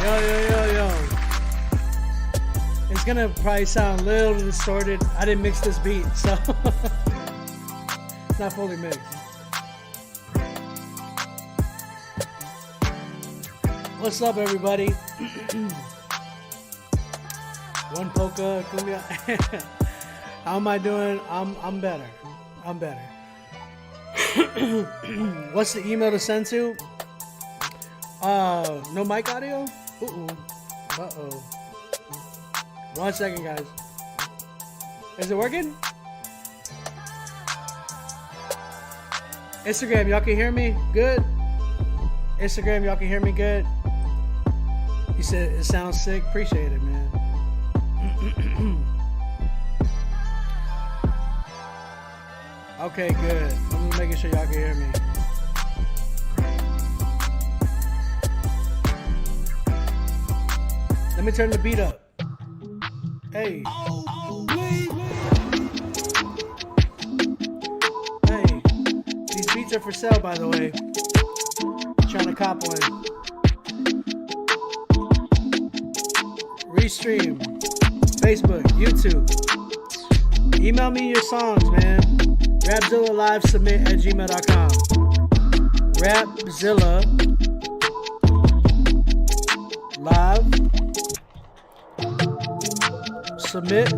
Yo. It's gonna probably sound a little distorted. I didn't mix this beat, so it's not fully mixed. What's up, everybody? One polka, cumbia. How am I doing? I'm better. What's the email to send to? No mic audio? Uh-oh. 1 second, guys. Is it working? Instagram, y'all can hear me? Good? Instagram, y'all can hear me good? You said it sounds sick? Appreciate it, man. Okay, good. I'm just making sure y'all can hear me. Let me turn the beat up. Hey. Hey. These beats are for sale, by the way. Trying to cop one. Restream. Facebook. YouTube. Email me your songs, man. Rapzilla Live Submit at gmail.com. Rapzilla Live Submit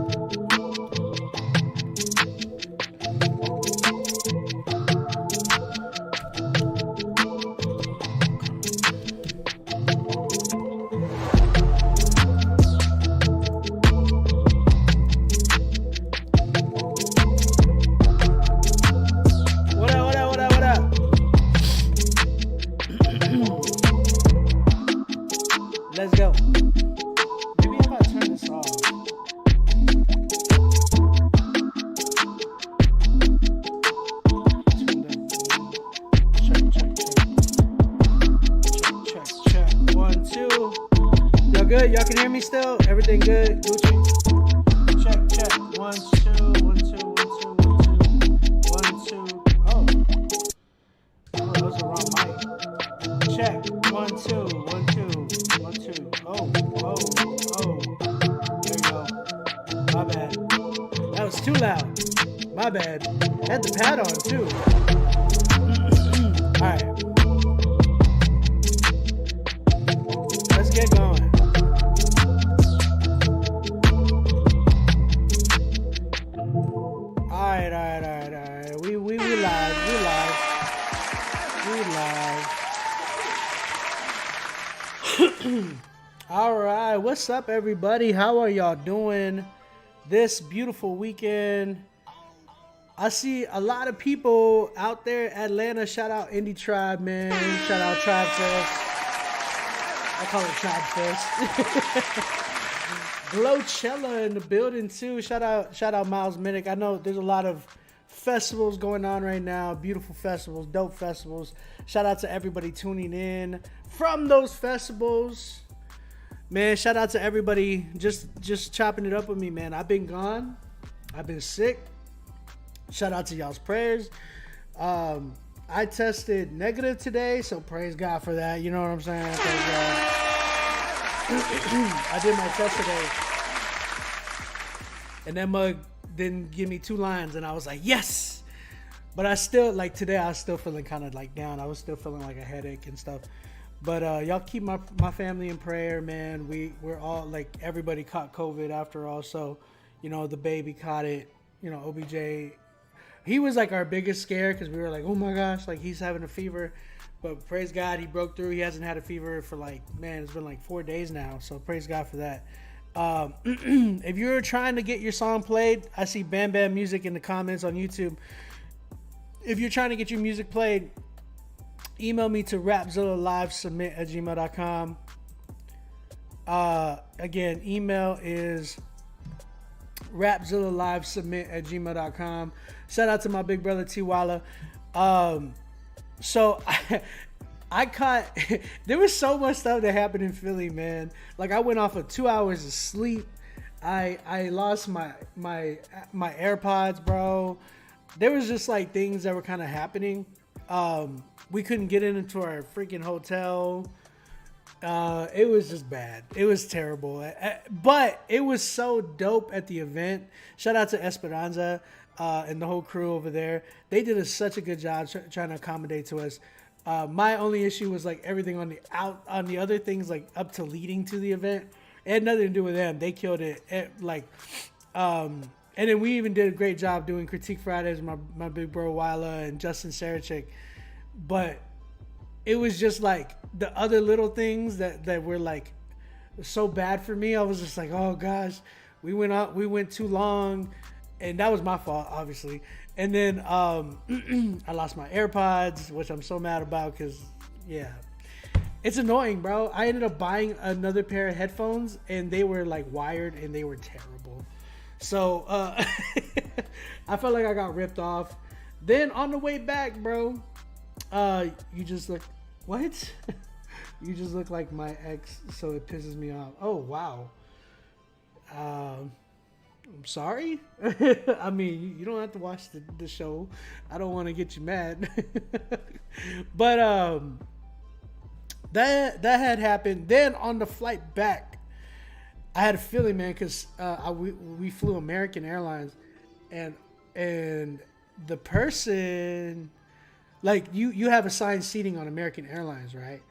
Let's go. Maybe if I turn this off. Check. 1, 2. Y'all good? Y'all can hear me still? Everything good? Gucci? Check. 1, 2. 1, 2. 1, 2. 1, 2. Oh, that was the wrong mic. Check. 1, 2. 1, 2. 1, 2. Oh. There you go. My bad. That was too loud. My bad. Had the pad on too. Alright. Let's get going. Alright. We live. All right, what's up, everybody? How are y'all doing this beautiful weekend? I see a lot of people out there. Atlanta, shout out Indie Tribe, man. Shout out Tribe Fest. I call it Tribe Fest. Glowcella in the building too. Shout out Miles Minnick. I know there's a lot of festivals going on right now. Beautiful festivals, dope festivals. Shout out to everybody tuning in from those festivals. Man, shout out to everybody just chopping it up with me, man. I've been gone. I've been sick. Shout out to y'all's prayers. I tested negative today, so praise God for that. You know what I'm saying? I did my test today. And that mug didn't give me 2 lines, and I was like, yes! But I still, like today, I was still feeling kind of like down. I was still feeling like a headache and stuff. But y'all keep my family in prayer, man. We're all, like, everybody caught COVID after all. So, you know, the baby caught it. You know, OBJ, he was like our biggest scare because we were like, oh my gosh, like he's having a fever. But praise God, he broke through. He hasn't had a fever for like, man, it's been like 4 days now. So praise God for that. If you're trying to get your song played, I see Bam Bam Music in the comments on YouTube. If you're trying to get your music played, email me to rapzillalivesubmit at gmail.com. Again, email is rapzillalivesubmit at gmail.com. Shout out to my big brother T Walla. So I caught there was so much stuff that happened in Philly, man. Like I went off of 2 hours of sleep. I lost my AirPods, bro. There was just like things that were kind of happening. We couldn't get into our freaking hotel. It was just bad. It was terrible. But it was so dope at the event. Shout out to Esperanza and the whole crew over there. They did such a good job trying to accommodate to us. My only issue was like everything on the other things like up to leading to the event. It had nothing to do with them. They killed it. And then we even did a great job doing Critique Fridays with my big bro Wyla and Justin Sarachik. But it was just like the other little things that were like so bad for me. I was just like, oh gosh, we went too long, and that was my fault, obviously. And then I lost my AirPods, which I'm so mad about because, yeah, it's annoying, bro. I ended up buying another pair of headphones, and they were like wired, and they were terrible. So I felt like I got ripped off. Then on the way back, bro, you just look. What? You just look like my ex, so it pisses me off. Oh, wow. I'm sorry. I mean, you don't have to watch the show. I don't want to get you mad. But that had happened. Then on the flight back, I had a feeling, man, because we flew American Airlines, and the person... Like, you have assigned seating on American Airlines, right?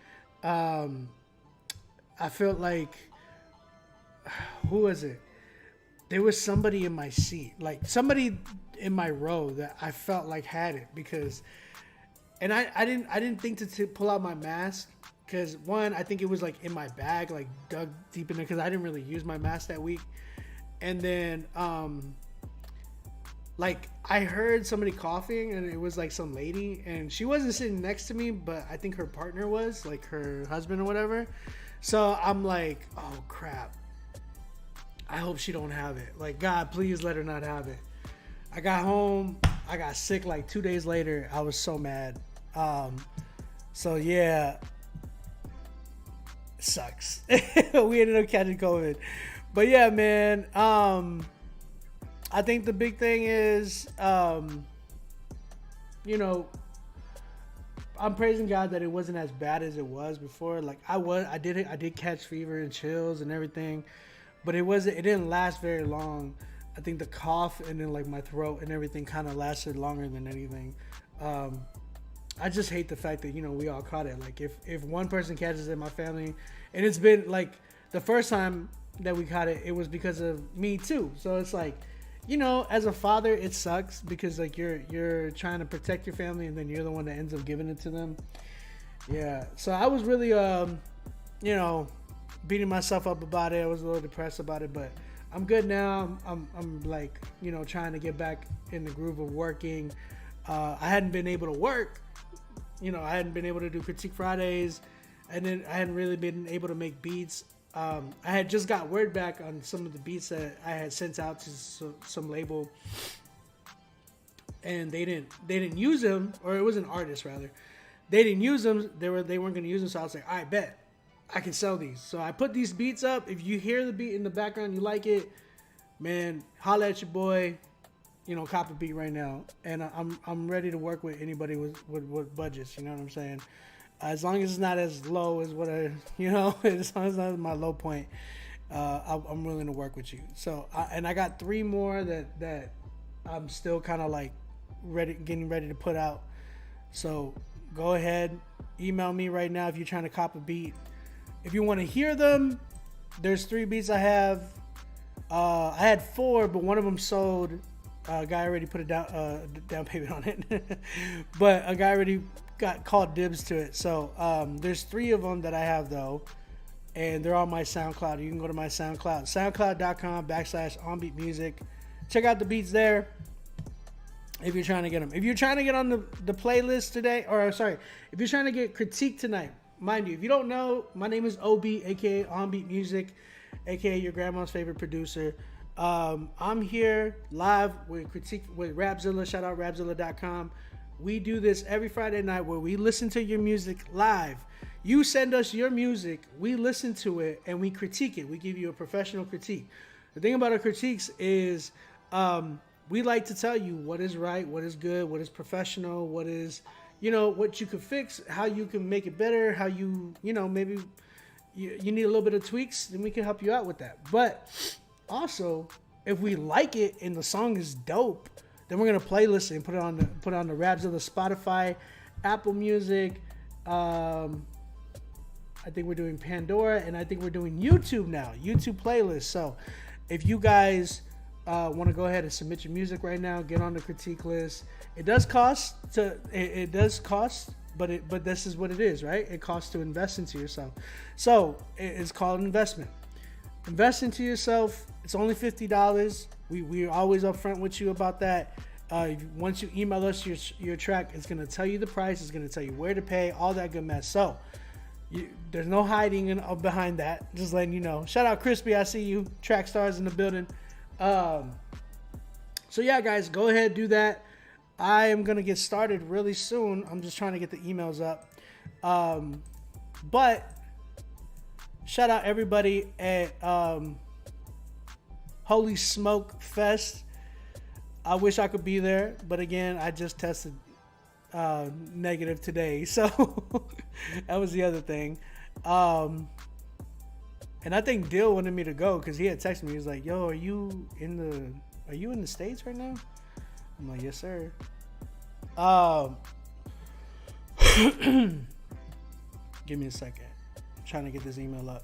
I felt like, who was it? There was somebody in my seat, like somebody in my row that I felt like had it because, and I didn't think to pull out my mask because one, I think it was like in my bag, like dug deep in there because I didn't really use my mask that week, and then like I heard somebody coughing and it was like some lady and she wasn't sitting next to me, but I think her partner was, like her husband or whatever. So I'm like, oh crap. I hope she don't have it. Like, God, please let her not have it. I got home. I got sick like 2 days later. I was so mad. So yeah, it sucks. We ended up catching COVID. But yeah, man, I think the big thing is, you know, I'm praising God that it wasn't as bad as it was before. Like I did catch fever and chills and everything, but it didn't last very long. I think the cough and then like my throat and everything kind of lasted longer than anything. I just hate the fact that, you know, we all caught it. Like if one person catches it in my family, and it's been like the first time that we caught it, it was because of me too. So it's like, you know, as a father, it sucks because like you're trying to protect your family and then you're the one that ends up giving it to them. Yeah. So I was really, you know, beating myself up about it. I was a little depressed about it, but I'm good now. I'm like, you know, trying to get back in the groove of working. I hadn't been able to work. You know, I hadn't been able to do Critique Fridays, and then I hadn't really been able to make beats. I had just got word back on some of the beats that I had sent out to some label, and they didn't use them, or it was an artist rather. They didn't use them. They weren't going to use them. So I was like, I bet I can sell these. So I put these beats up. If you hear the beat in the background, you like it, man, holla at your boy. You know, cop a beat right now, and I'm ready to work with anybody with budgets. You know what I'm saying? As long as it's not as low as what I, you know, as long as it's not my low point, I'm willing to work with you. So, I got 3 more that I'm still kind of like getting ready to put out. So go ahead, email me right now if you're trying to cop a beat. If you want to hear them, there's 3 beats I have. I had 4, but one of them sold. A guy already put a down payment on it, but a guy already got called dibs to it. So there's 3 of them that I have though, and they're on my SoundCloud. You can go to my SoundCloud, soundcloud.com /onbeatmusic. Check out the beats there if you're trying to get them. If you're trying to get on the playlist today, or sorry, if you're trying to get Critique tonight, mind you, if you don't know, my name is OB, aka Onbeat Music, aka your grandma's favorite producer. I'm here live with Critique with Rapzilla. Shout out Rapzilla.com. We do this every Friday night where we listen to your music live. You send us your music, we listen to it, and we critique it. We give you a professional critique. The thing about our critiques is we like to tell you what is right, what is good, what is professional, what is, you know, what you can fix, how you can make it better, how you know, maybe you need a little bit of tweaks, then we can help you out with that. But also, if we like it and the song is dope, then we're gonna playlist it and put it on the Rapzilla Spotify, Apple Music. I think we're doing Pandora, and I think we're doing YouTube now. YouTube playlist. So if you guys want to go ahead and submit your music right now, get on the critique list. It does cost but this is what it is, right? It costs to invest into yourself. So it's called investment. Invest into yourself. It's only $50. We're always upfront with you about that. Once you email us your track, it's going to tell you the price. It's going to tell you where to pay, all that good mess. So there's no hiding behind that. Just letting you know. Shout out Crispy. I see you. Track stars in the building. So yeah, guys, go ahead, do that. I am going to get started really soon. I'm just trying to get the emails up. But shout out everybody at Holy Smoke Fest. I wish I could be there, but again, I just tested negative today, so that was the other thing. And I think Dill wanted me to go because he had texted me. He was like, "Yo, are you in the States right now?" I'm like, "Yes, sir." Give me a second. I'm trying to get this email up.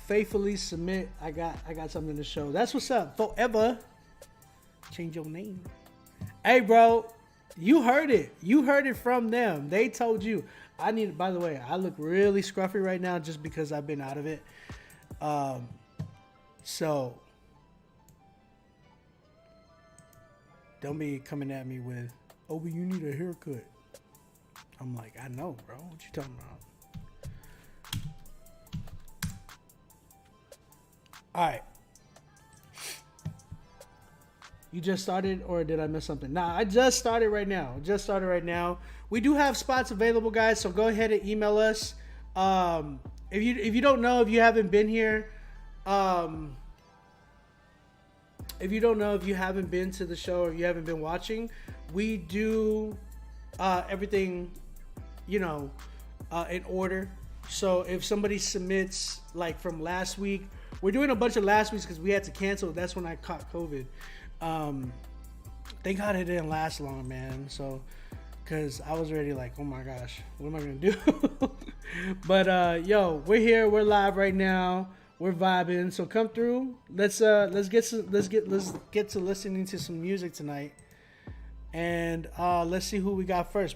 Faithfully submit. I got something to show. That's what's up. Forever. Change your name. Hey, bro. You heard it. You heard it from them. They told you. By the way, I look really scruffy right now just because I've been out of it. So don't be coming at me with, "Oh, but you need a haircut." I'm like, I know, bro. What you talking about? All right. You just started, or did I miss something? Nah, I just started right now. We do have spots available, guys, so go ahead and email us. If you don't know, if you haven't been here, if you don't know, if you haven't been to the show or you haven't been watching, we do everything, in order. So if somebody submits, like from last week, we're doing a bunch of last weeks because we had to cancel. That's when I caught COVID. Thank God it didn't last long, man. So, because I was already like, oh my gosh, what am I gonna do? But yo, we're here. We're live right now. We're vibing. So come through. Let's get to listening to some music tonight. And let's see who we got first.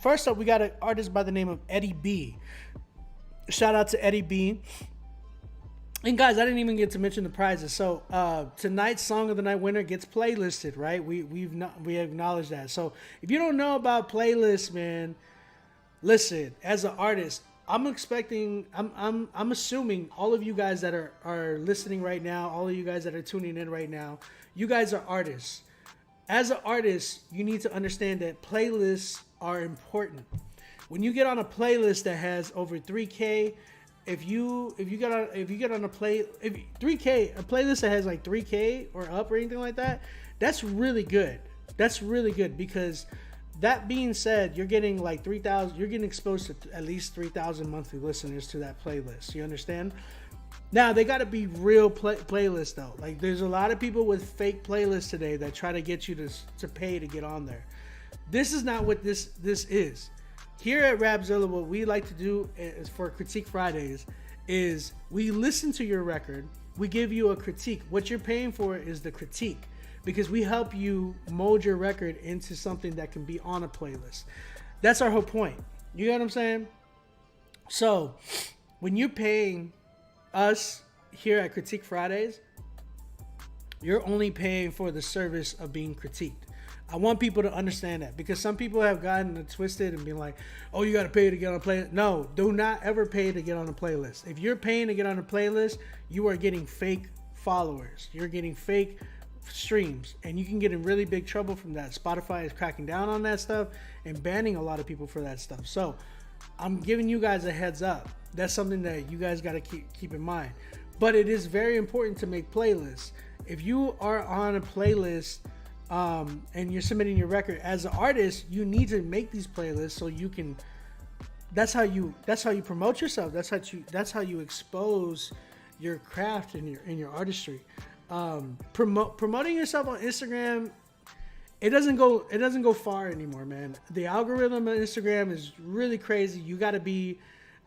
First up, we got an artist by the name of Eddie B. Shout out to Eddie B. And guys, I didn't even get to mention the prizes. So tonight's Song of the Night winner gets playlisted, right? We acknowledge that. So if you don't know about playlists, man, listen. As an artist, I'm assuming all of you guys that are listening right now, all of you guys that are tuning in right now, you guys are artists. As an artist, you need to understand that playlists are important. When you get on a playlist that has over 3K, if you get on a playlist that has like 3K or up or anything like that, that's really good. That's really good because that being said, you're getting like 3,000. You're getting exposed to at least 3,000 monthly listeners to that playlist. You understand? Now they got to be real playlists though. Like there's a lot of people with fake playlists today that try to get you to pay to get on there. This is not what this is. Here at Rapzilla, what we like to do is for Critique Fridays is we listen to your record. We give you a critique. What you're paying for is the critique because we help you mold your record into something that can be on a playlist. That's our whole point. You know what I'm saying? So when you're paying us here at Critique Fridays, you're only paying for the service of being critiqued. I want people to understand that because some people have gotten it twisted and been like, "Oh, you got to pay to get on a playlist." No, do not ever pay to get on a playlist. If you're paying to get on a playlist, you are getting fake followers. You're getting fake streams, and you can get in really big trouble from that. Spotify is cracking down on that stuff and banning a lot of people for that stuff. So I'm giving you guys a heads up. That's something that you guys got to keep in mind. But it is very important to make playlists. If you are on a playlist and you're submitting your record as an artist, you need to make these playlists so you can that's how you promote yourself. That's how you expose your craft and your artistry. Promoting yourself on Instagram, it doesn't go far anymore, man. The algorithm on Instagram is really crazy.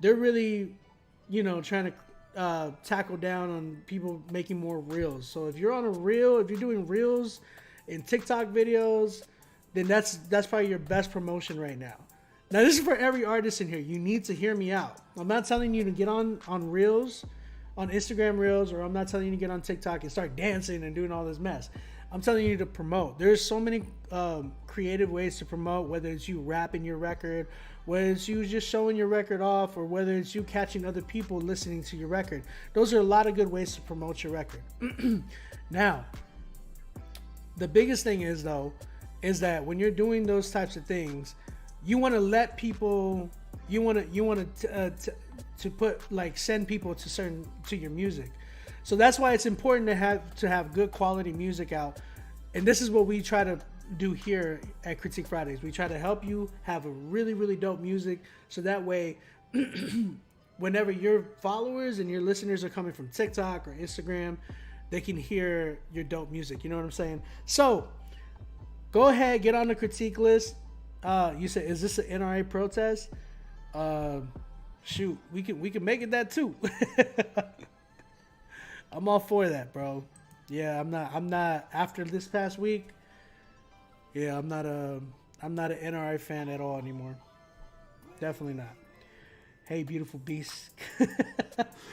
They're really, trying to tackle down on people making more reels. So if you're doing reels and TikTok videos, then that's probably your best promotion right now. Now, this is for every artist in here. You need to hear me out. I'm not telling you to get on reels, on Instagram reels, or I'm not telling you to get on TikTok and start dancing and doing all this mess. I'm telling you to promote. There's so many creative ways to promote, whether it's you rapping your record, whether it's you just showing your record off, or whether it's you catching other people listening to your record. Those are a lot of good ways to promote your record. Now, the biggest thing is that when you're doing those types of things, you want to let people, to put, like, send people to your music. So that's why it's important to have good quality music out. And this is what we try to do here at Critique Fridays. We try to help you have a really, really dope music, so that way whenever your followers and your listeners are coming from TikTok or Instagram, they can hear your dope music. You know what I'm saying? So go ahead, get on the critique list. You said, is this an NRA protest? Shoot, we can make it that too. I'm all for that, bro. Yeah, I'm not after this past week. Yeah, I'm not an NRA fan at all anymore. Definitely not. Hey, beautiful beast.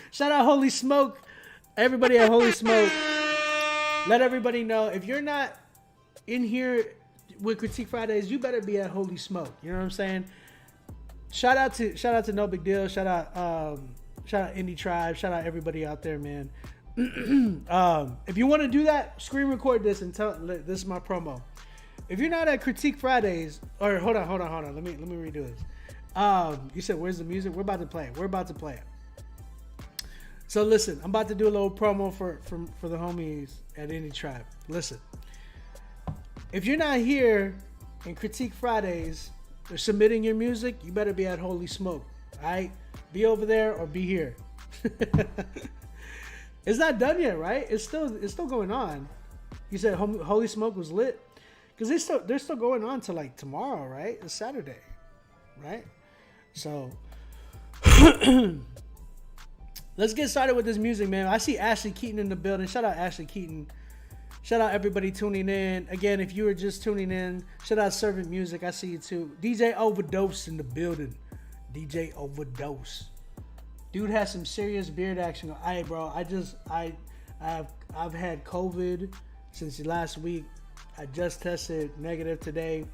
Shout out Holy Smoke. Everybody at Holy Smoke. Let everybody know, if you're not in here with Critique Fridays, you better be at Holy Smoke. You know what I'm saying? Shout out to No Big Deal. Shout out Indie Tribe. Shout out everybody out there, man. If you want to do that, screen record this and this is my promo. If you're not at Critique Fridays, or hold on. Let me redo this. You said, where's the music? We're about to play it. So listen, I'm about to do a little promo for the homies at Indie Tribe. Listen, if you're not here in Critique Fridays or submitting your music, you better be at Holy Smoke. All right, be over there or be here. It's not done yet, right? It's still going on. You said Holy Smoke was lit, because they're still going on to, like, tomorrow, right? It's Saturday, right? So let's get started with this music, man. I see Ashley Keaton in the building. Shout out Ashley Keaton. Shout out everybody tuning in. Again, if you were just tuning in, shout out Servant Music. I see you too. DJ Overdose in the building. DJ Overdose. Dude has some serious beard action. Hey, bro, I've had COVID since last week. I just tested negative today.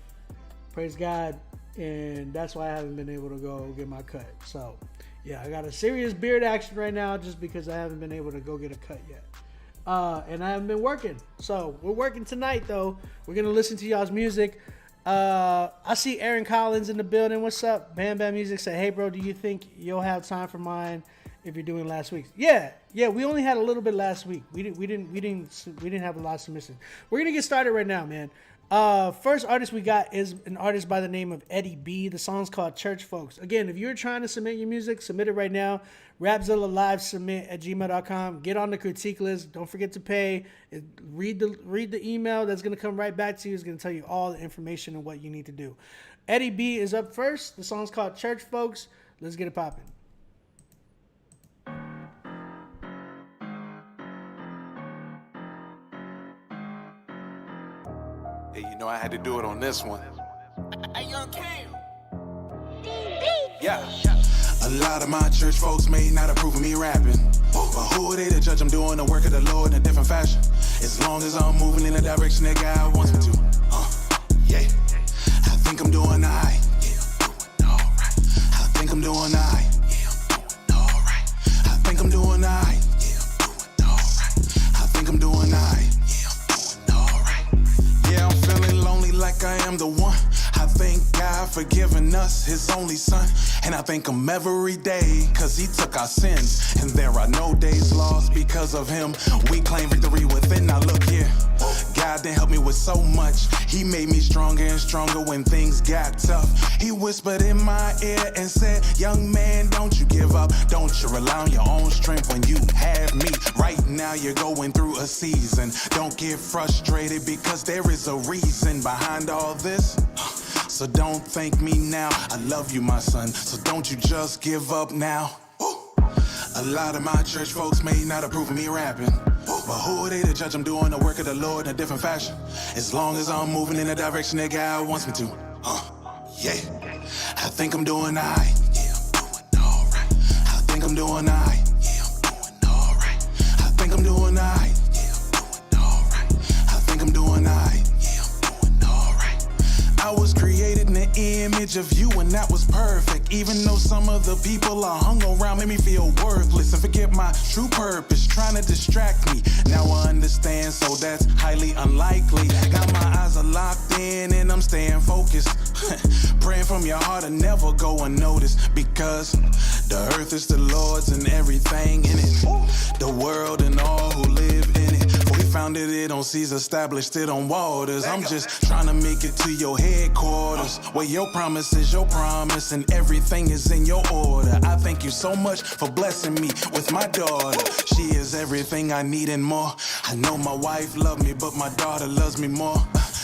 Praise God. And that's why I haven't been able to go get my cut. So, yeah, I got a serious beard action right now just because I haven't been able to go get a cut yet. And I haven't been working. So, we're working tonight, though. We're going to listen to y'all's music. I see Aaron Collins in the building. What's up? Bam Bam Music said, hey, bro, do you think you'll have time for mine if you're doing last week's? Yeah, we only had a little bit last week. We didn't have a lot of submissions. We're going to get started right now, man. First artist we got is an artist by the name of Eddie B. The song's called Church Folks. Again, if you're trying to submit your music, submit it right now. Rapzilla Live Submit at gmail.com. Get on the critique list. Don't forget to pay. Read the email that's going to come right back to you. It's going to tell you all the information and what you need to do. Eddie B is up first. The song's called Church Folks. Let's get it popping. Hey, you know I had to do it on this one. Hey, Young Cam. Yeah. A lot of my church folks may not approve of me rapping, but who are they to judge? I'm doing the work of the Lord in a different fashion. As long as I'm moving in the direction that God wants me to. Yeah. I think I'm doing alright. Yeah, I'm doing alright. I think I'm doing alright. Yeah, I'm doing alright. I think I'm doing alright. Yeah, I'm doing alright. I think I'm doing alright. Yeah, I'm doing alright. Yeah, I'm feeling lonely like I am the one. I thank God for giving us his only son. And I thank him every day, cause he took our sins. And there are no days lost because of him. We claim victory within. Now look here, God done helped me with so much. He made me stronger and stronger when things got tough. He whispered in my ear and said, young man, don't you give up. Don't you rely on your own strength when you have me. Right now you're going through a season. Don't get frustrated because there is a reason behind all this. So don't thank me now. I love you, my son, so don't you just give up now. A lot of my church folks may not approve of me rapping, but who are they to judge? I'm doing the work of the Lord in a different fashion. As long as I'm moving in the direction that God wants me to. Yeah, I think I'm doing alright. Yeah, I'm doing alright. I think I'm doing alright. Yeah, I'm doing alright. I think I'm doing alright. Yeah, I'm doing alright. I think I'm doing alright. Yeah, I'm doing alright. I was created in the image of you, and that was perfect. Even though some of the people I hung around made me feel worthless and forget my true purpose, trying to distract me. Now I understand, so that's highly unlikely. Got my eyes are locked in and I'm staying focused. Praying from your heart and never go unnoticed, because the earth is the Lord's and everything in it, the world and all who live in it. For he founded it on seas, established it on waters. I'm just trying to make it to your headquarters, where your promise is your promise and everything is in your order. I thank you so much for blessing me with my daughter. She is everything I need and more. I know my wife loves me, but my daughter loves me more.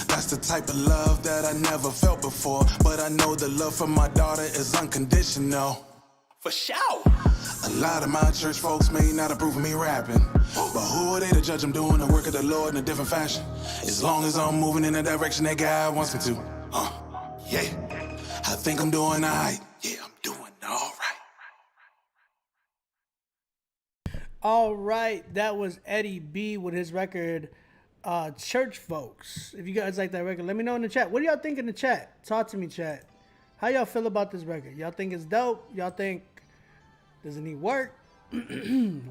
That's the type of love that I never felt before, but I know the love for my daughter is unconditional. For sure. A lot of my church folks may not approve of me rapping, but who are they to judge? I'm doing the work of the Lord in a different fashion. As long as I'm moving in the direction that God wants me to. Yeah, I think I'm doing alright. Yeah, I'm doing alright. All right, that was Eddie B with his record, Church Folks. If you guys like that record, let me know in the chat. What do y'all think in the chat? Talk to me, chat. How y'all feel about this record? Y'all think it's dope? Y'all think, does it need work?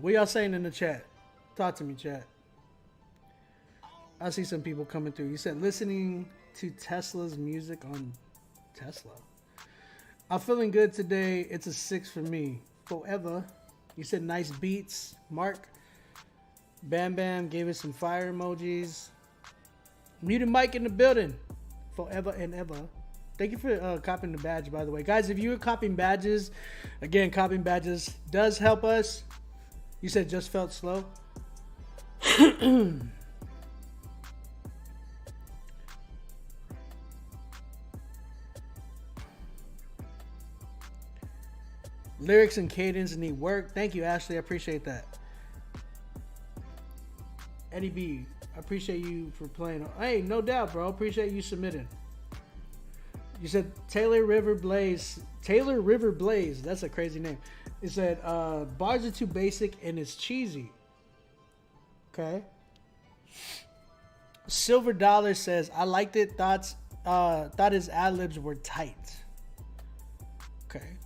What y'all saying in the chat? Talk to me, chat. I see some people coming through. You said listening to Tesla's music on Tesla. I'm feeling good today. It's a 6 for me. Forever. You said nice beats. Mark. Bam Bam gave us some fire emojis. Muted Mike in the building. Forever and ever. Thank you for copying the badge, by the way. Guys, if you're copying badges, again, copying badges does help us. You said just felt slow. Lyrics and cadence need work. Thank you, Ashley. I appreciate that. Eddie B, I appreciate you for playing. Hey, no doubt, bro. Appreciate you submitting. You said Taylor River Blaze. Taylor River Blaze. That's a crazy name. It said bars are too basic and it's cheesy. Okay. Silver Dollar says I liked it. Thought his ad-libs were tight. Okay.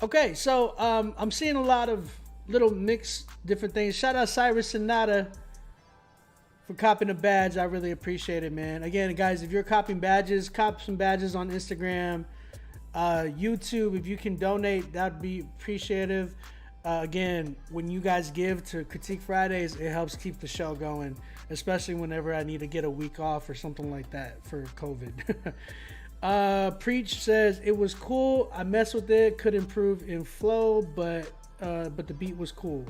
Okay, so I'm seeing a lot of little mixed different things. Shout out Cyrus Sonata for copying a badge. I really appreciate it, man. Again, guys, if you're copying badges, cop some badges on Instagram, YouTube. If you can donate, that'd be appreciative. Again, when you guys give to Critique Fridays, it helps keep the show going, especially whenever I need to get a week off or something like that for COVID. Preach says it was cool. I messed with it. Could improve in flow, but the beat was cool.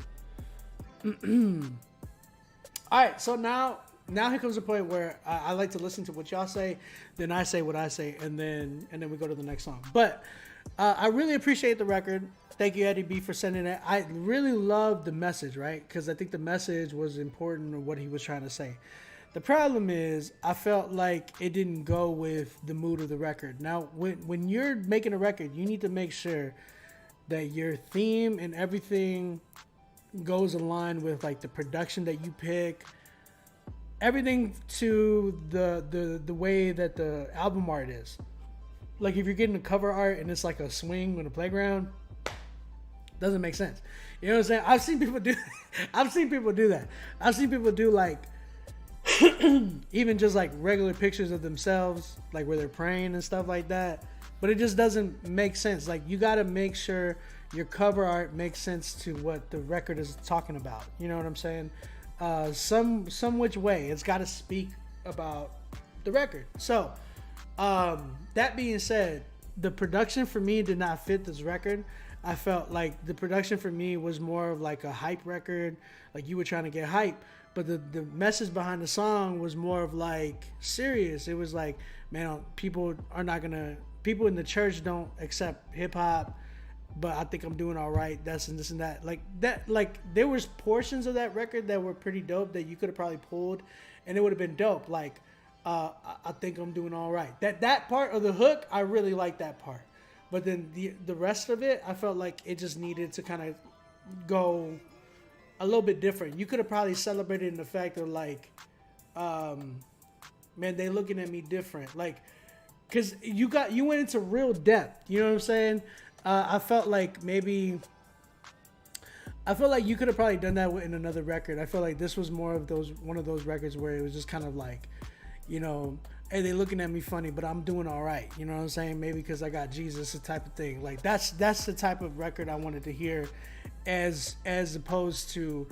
All right, so now here comes the point where I like to listen to what y'all say, then I say what I say, and then we go to the next song. But I really appreciate the record. Thank you, Eddie B, for sending it. I really love the message, right? Because I think the message was important in what he was trying to say. The problem is I felt like it didn't go with the mood of the record. Now, when you're making a record, you need to make sure that your theme and everything goes aligned with like the production that you pick, everything to the way that the album art is. Like if you're getting a cover art and it's like a swing on a playground, doesn't make sense. You know what I'm saying? I've seen people do that. I've seen people do like even just like regular pictures of themselves, like where they're praying and stuff like that. But it just doesn't make sense. Like you got to make sure your cover art makes sense to what the record is talking about. You know what I'm saying? some which way. It's got to speak about the record. So that being said, the production for me did not fit this record. I felt like the production for me was more of like a hype record, like you were trying to get hype, but the message behind the song was more of like serious. It was like, man, people in the church don't accept hip hop, but I think I'm doing all right. That's and this and that. Like there was portions of that record that were pretty dope that you could have probably pulled, and it would have been dope. Like, I think I'm doing all right. That part of the hook, I really like that part. But then the rest of it, I felt like it just needed to kind of go a little bit different. You could have probably celebrated in the fact of like, man, they looking at me different. Like, cause you went into real depth. You know what I'm saying? I felt like you could have probably done that in another record. I feel like this was more of one of those records where it was just kind of like, you know, hey, they looking at me funny, but I'm doing all right. You know what I'm saying? Maybe because I got Jesus, the type of thing. Like that's the type of record I wanted to hear, as opposed to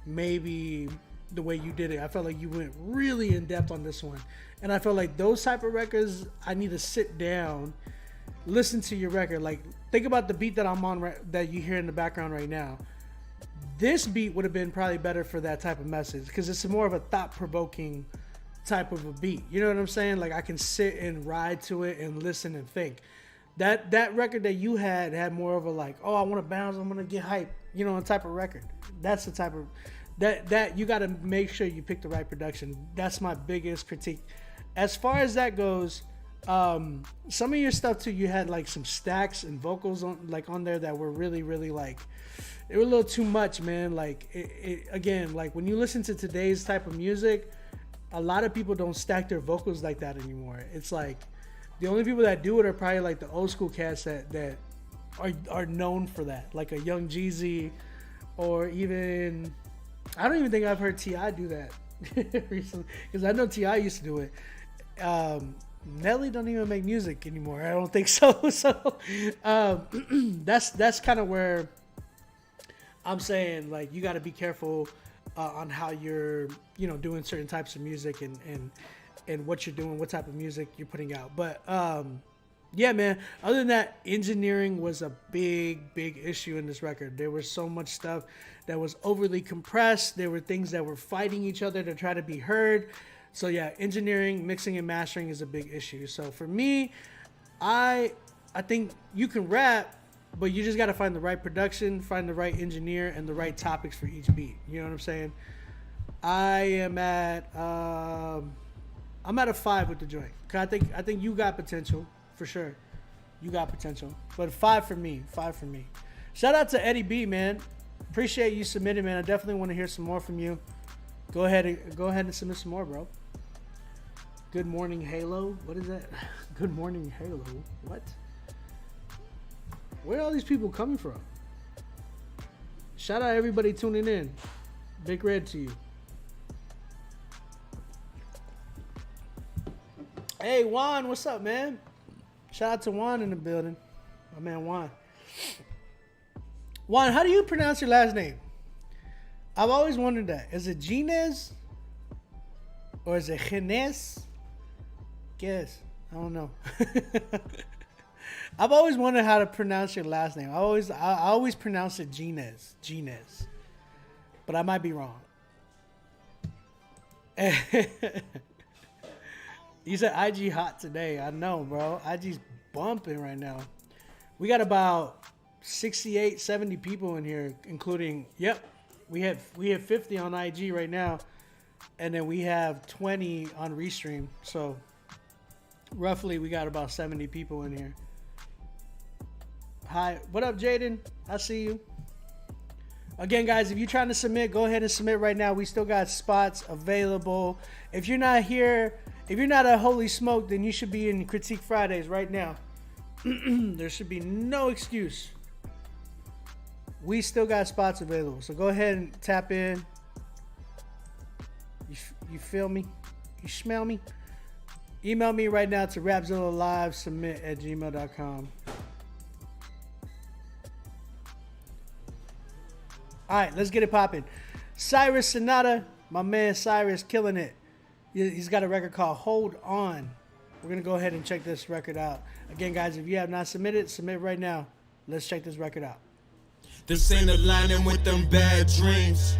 maybe the way you did it. I felt like you went really in depth on this one, and I felt like those type of records, I need to sit down, listen to your record. Like think about the beat that I'm on that you hear in the background right now. This beat would have been probably better for that type of message because it's more of a thought-provoking type of a beat. You know what I'm saying? Like I can sit and ride to it and listen and think. That record that you had more of a like, oh, I want to bounce, I'm gonna get hype, you know, type of record. That's the type of that you got to make sure you pick the right production. That's my biggest critique. As far as that goes, some of your stuff too, you had like some stacks and vocals on there that were really like, they were a little too much, man. Like it again, like when you listen to today's type of music, a lot of people don't stack their vocals like that anymore. It's like the only people that do it are probably like the old school cats that are known for that, like a Young Jeezy, or even I don't even think I've heard T.I. do that recently, because I know T.I. used to do it. Nelly don't even make music anymore. I don't think so. So that's kind of where I'm saying, like, you got to be careful on how you're, you know, doing certain types of music and what you're doing, what type of music you're putting out. But yeah, man, other than that, engineering was a big issue in this record. There was so much stuff that was overly compressed. There were things that were fighting each other to try to be heard. So yeah, engineering, mixing and mastering is a big issue. So for me, I think you can rap, but you just got to find the right production, find the right engineer, and the right topics for each beat. You know what I'm saying? I'm at a 5 with the joint. I think you got potential for sure. You got potential, but 5 for me. Shout out to Eddie B, man. Appreciate you submitting, man. I definitely want to hear some more from you. Go ahead and submit some more, bro. Good morning, Halo. What is that? Good morning, Halo. What? Where are all these people coming from? Shout out everybody tuning in. Big red to you. Hey, Juan, what's up, man? Shout out to Juan in the building. My man, Juan. Juan, how do you pronounce your last name? I've always wondered that. Is it Ginez? Or is it Gines? Guess. I don't know. I've always wondered how to pronounce your last name. I always pronounce it Ginez. But I might be wrong. You said IG hot today. I know, bro. IG's bumping right now. We got about 68, 70 people in here, including, we have 50 on IG right now, and then we have 20 on Restream. So roughly we got about 70 people in here. Hi, what up, Jaden? I see you. Again, guys, if you're trying to submit, go ahead and submit right now. We still got spots available. If you're not here, if you're not at Holy Smoke, then you should be in Critique Fridays right now. There should be no excuse. We still got spots available. So go ahead and tap in. You feel me? You smell me? Email me right now to rapzillalivesubmit@gmail.com. All right, let's get it popping. Cyrus Sonata, my man Cyrus, killing it. He's got a record called Hold On. We're going to go ahead and check this record out. Again, guys, if you have not submitted, submit right now. Let's check this record out. This ain't aligning with them bad dreams.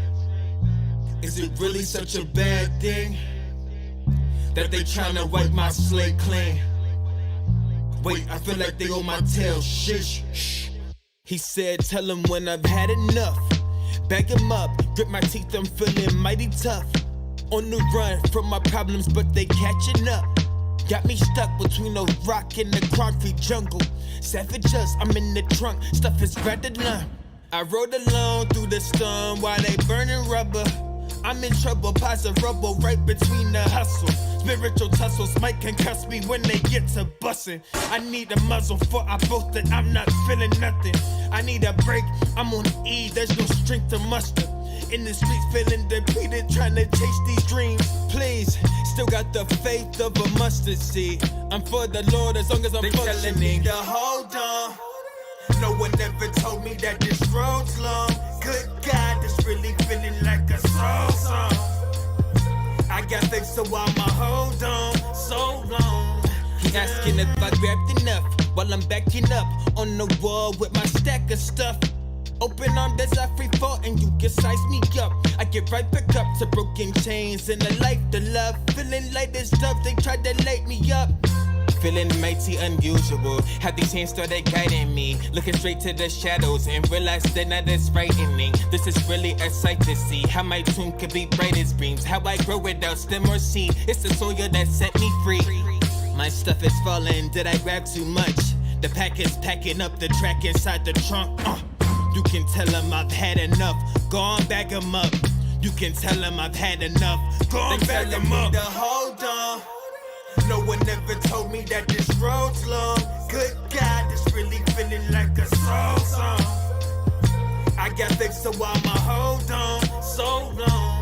Is it really such a bad thing that they tryna wipe my slate clean? Wait, I feel like they on my tail. Shh. He said, tell him when I've had enough. Back him up, grip my teeth, I'm feeling mighty tough. On the run from my problems, but they catching up. Got me stuck between a rock and the concrete jungle. Savages, I'm in the trunk, stuff is better than. I rode alone through the storm while they burning rubber. I'm in trouble, piles of rubble right between the hustle. Spiritual tussles might concuss me when they get to bussin'. I need a muzzle for I boast that I'm not feeling nothing. I need a break, I'm on E, there's no strength to muster. In the streets feeling depleted, trying to chase these dreams. Please, still got the faith of a mustard seed. I'm for the Lord as long as I'm functioning. Telling me to hold on. No one ever told me that this road's long. Good God, this really feeling like a soul song. I got faith, so I'ma hold on so long. He asking if I grabbed enough while I'm backing up on the wall with my stack of stuff. Open arms as I free fall and you can size me up. I get right back up to broken chains and a life to love. Feeling light as dove, they tried to light me up. Feeling mighty unusual. How these hands started guiding me. Looking straight to the shadows and realized they're not as frightening. This is really a sight to see. How my tune could be bright as beams. How I grow without stem or seed. It's the soil that set me free. My stuff is falling. Did I grab too much? The pack is packing up the track inside the trunk. You can tell him I've had enough. Go on, bag him up. You can tell him I've had enough. Go on, bag him up. To hold on. No one ever told me that this road's long. Good God, this really feeling like a soul song. I got faith, so I'ma hold on so long.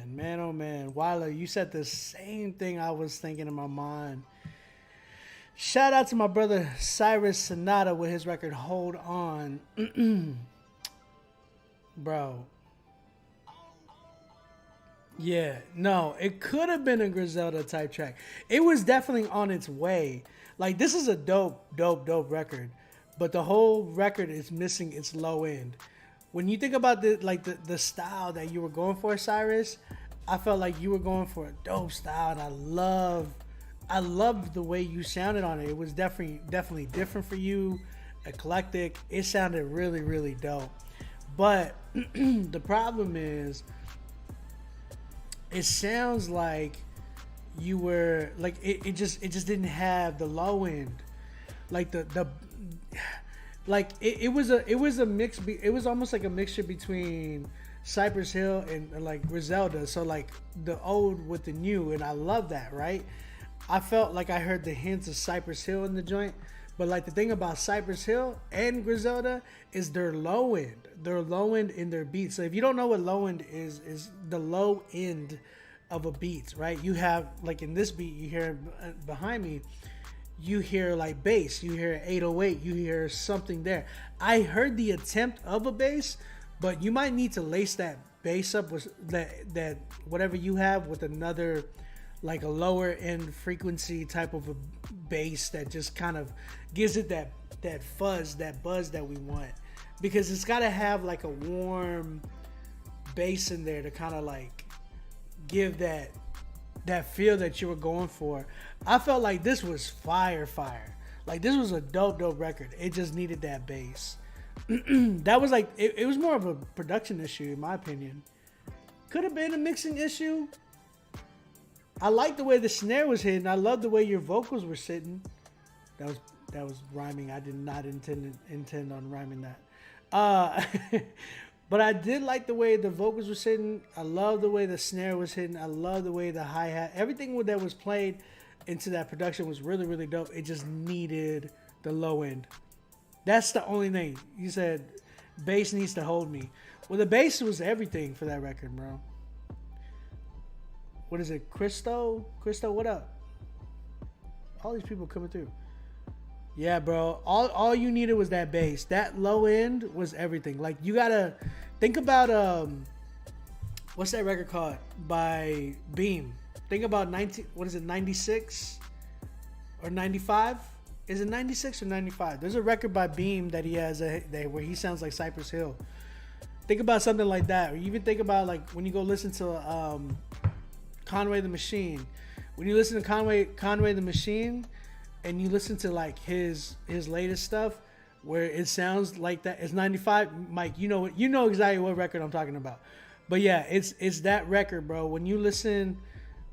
Man, oh man. Wyler, you said the same thing I was thinking in my mind. Shout out to my brother Cyrus Sonata with his record Hold On. Bro. Yeah, no, it could have been a Griselda type track. It was definitely on its way. Like, this is a dope record. But the whole record is missing its low end. When you think about the style that you were going for, Cyrus, I felt like you were going for a dope style, and I loved the way you sounded on it. It was definitely different for you, eclectic. It sounded really, really dope. But the problem is, it sounds like you were like it just didn't have the low end, like it was a mix. It was almost like a mixture between Cypress Hill and like Griselda. So like the old with the new, and I love that, right? I felt like I heard the hints of Cypress Hill in the joint, but like the thing about Cypress Hill and Griselda is their low end. They're low end in their beats. So if you don't know what low end is the low end of a beat, right? You have like in this beat, you hear behind me, you hear like bass, you hear 808, you hear something there. I heard the attempt of a bass, but you might need to lace that bass up with that whatever you have with another, like a lower end frequency type of a bass that just kind of gives it that fuzz, that buzz that we want, because it's got to have like a warm bass in there to kind of like give that feel that you were going for. I felt like this was fire. Like this was a dope record. It just needed that bass. That was like it was more of a production issue in my opinion. Could have been a mixing issue. I like the way the snare was hitting. I love the way your vocals were sitting. That was rhyming. I did not intend on rhyming that. But I did like the way the vocals were sitting. I love the way the snare was hitting. I love the way the hi-hat, everything that was played into that production was really, really dope. It just needed the low end. That's the only thing. You said Bass needs to hold me. Well, the bass was everything for that record, bro. What is it? Christo, what up? All these people coming through. Yeah, bro. All you needed was that bass. That low end was everything. Like, you gotta think about what's that record called by Beam? Think about 96 or 95? Is it 96 or 95? There's a record by Beam that he has where he sounds like Cypress Hill. Think about something like that. Or even think about like when you go listen to Conway the Machine. When you listen to Conway the Machine and you listen to like his latest stuff where it sounds like that, it's 95. Mike, you know exactly what record I'm talking about. But yeah, it's that record, bro. When you listen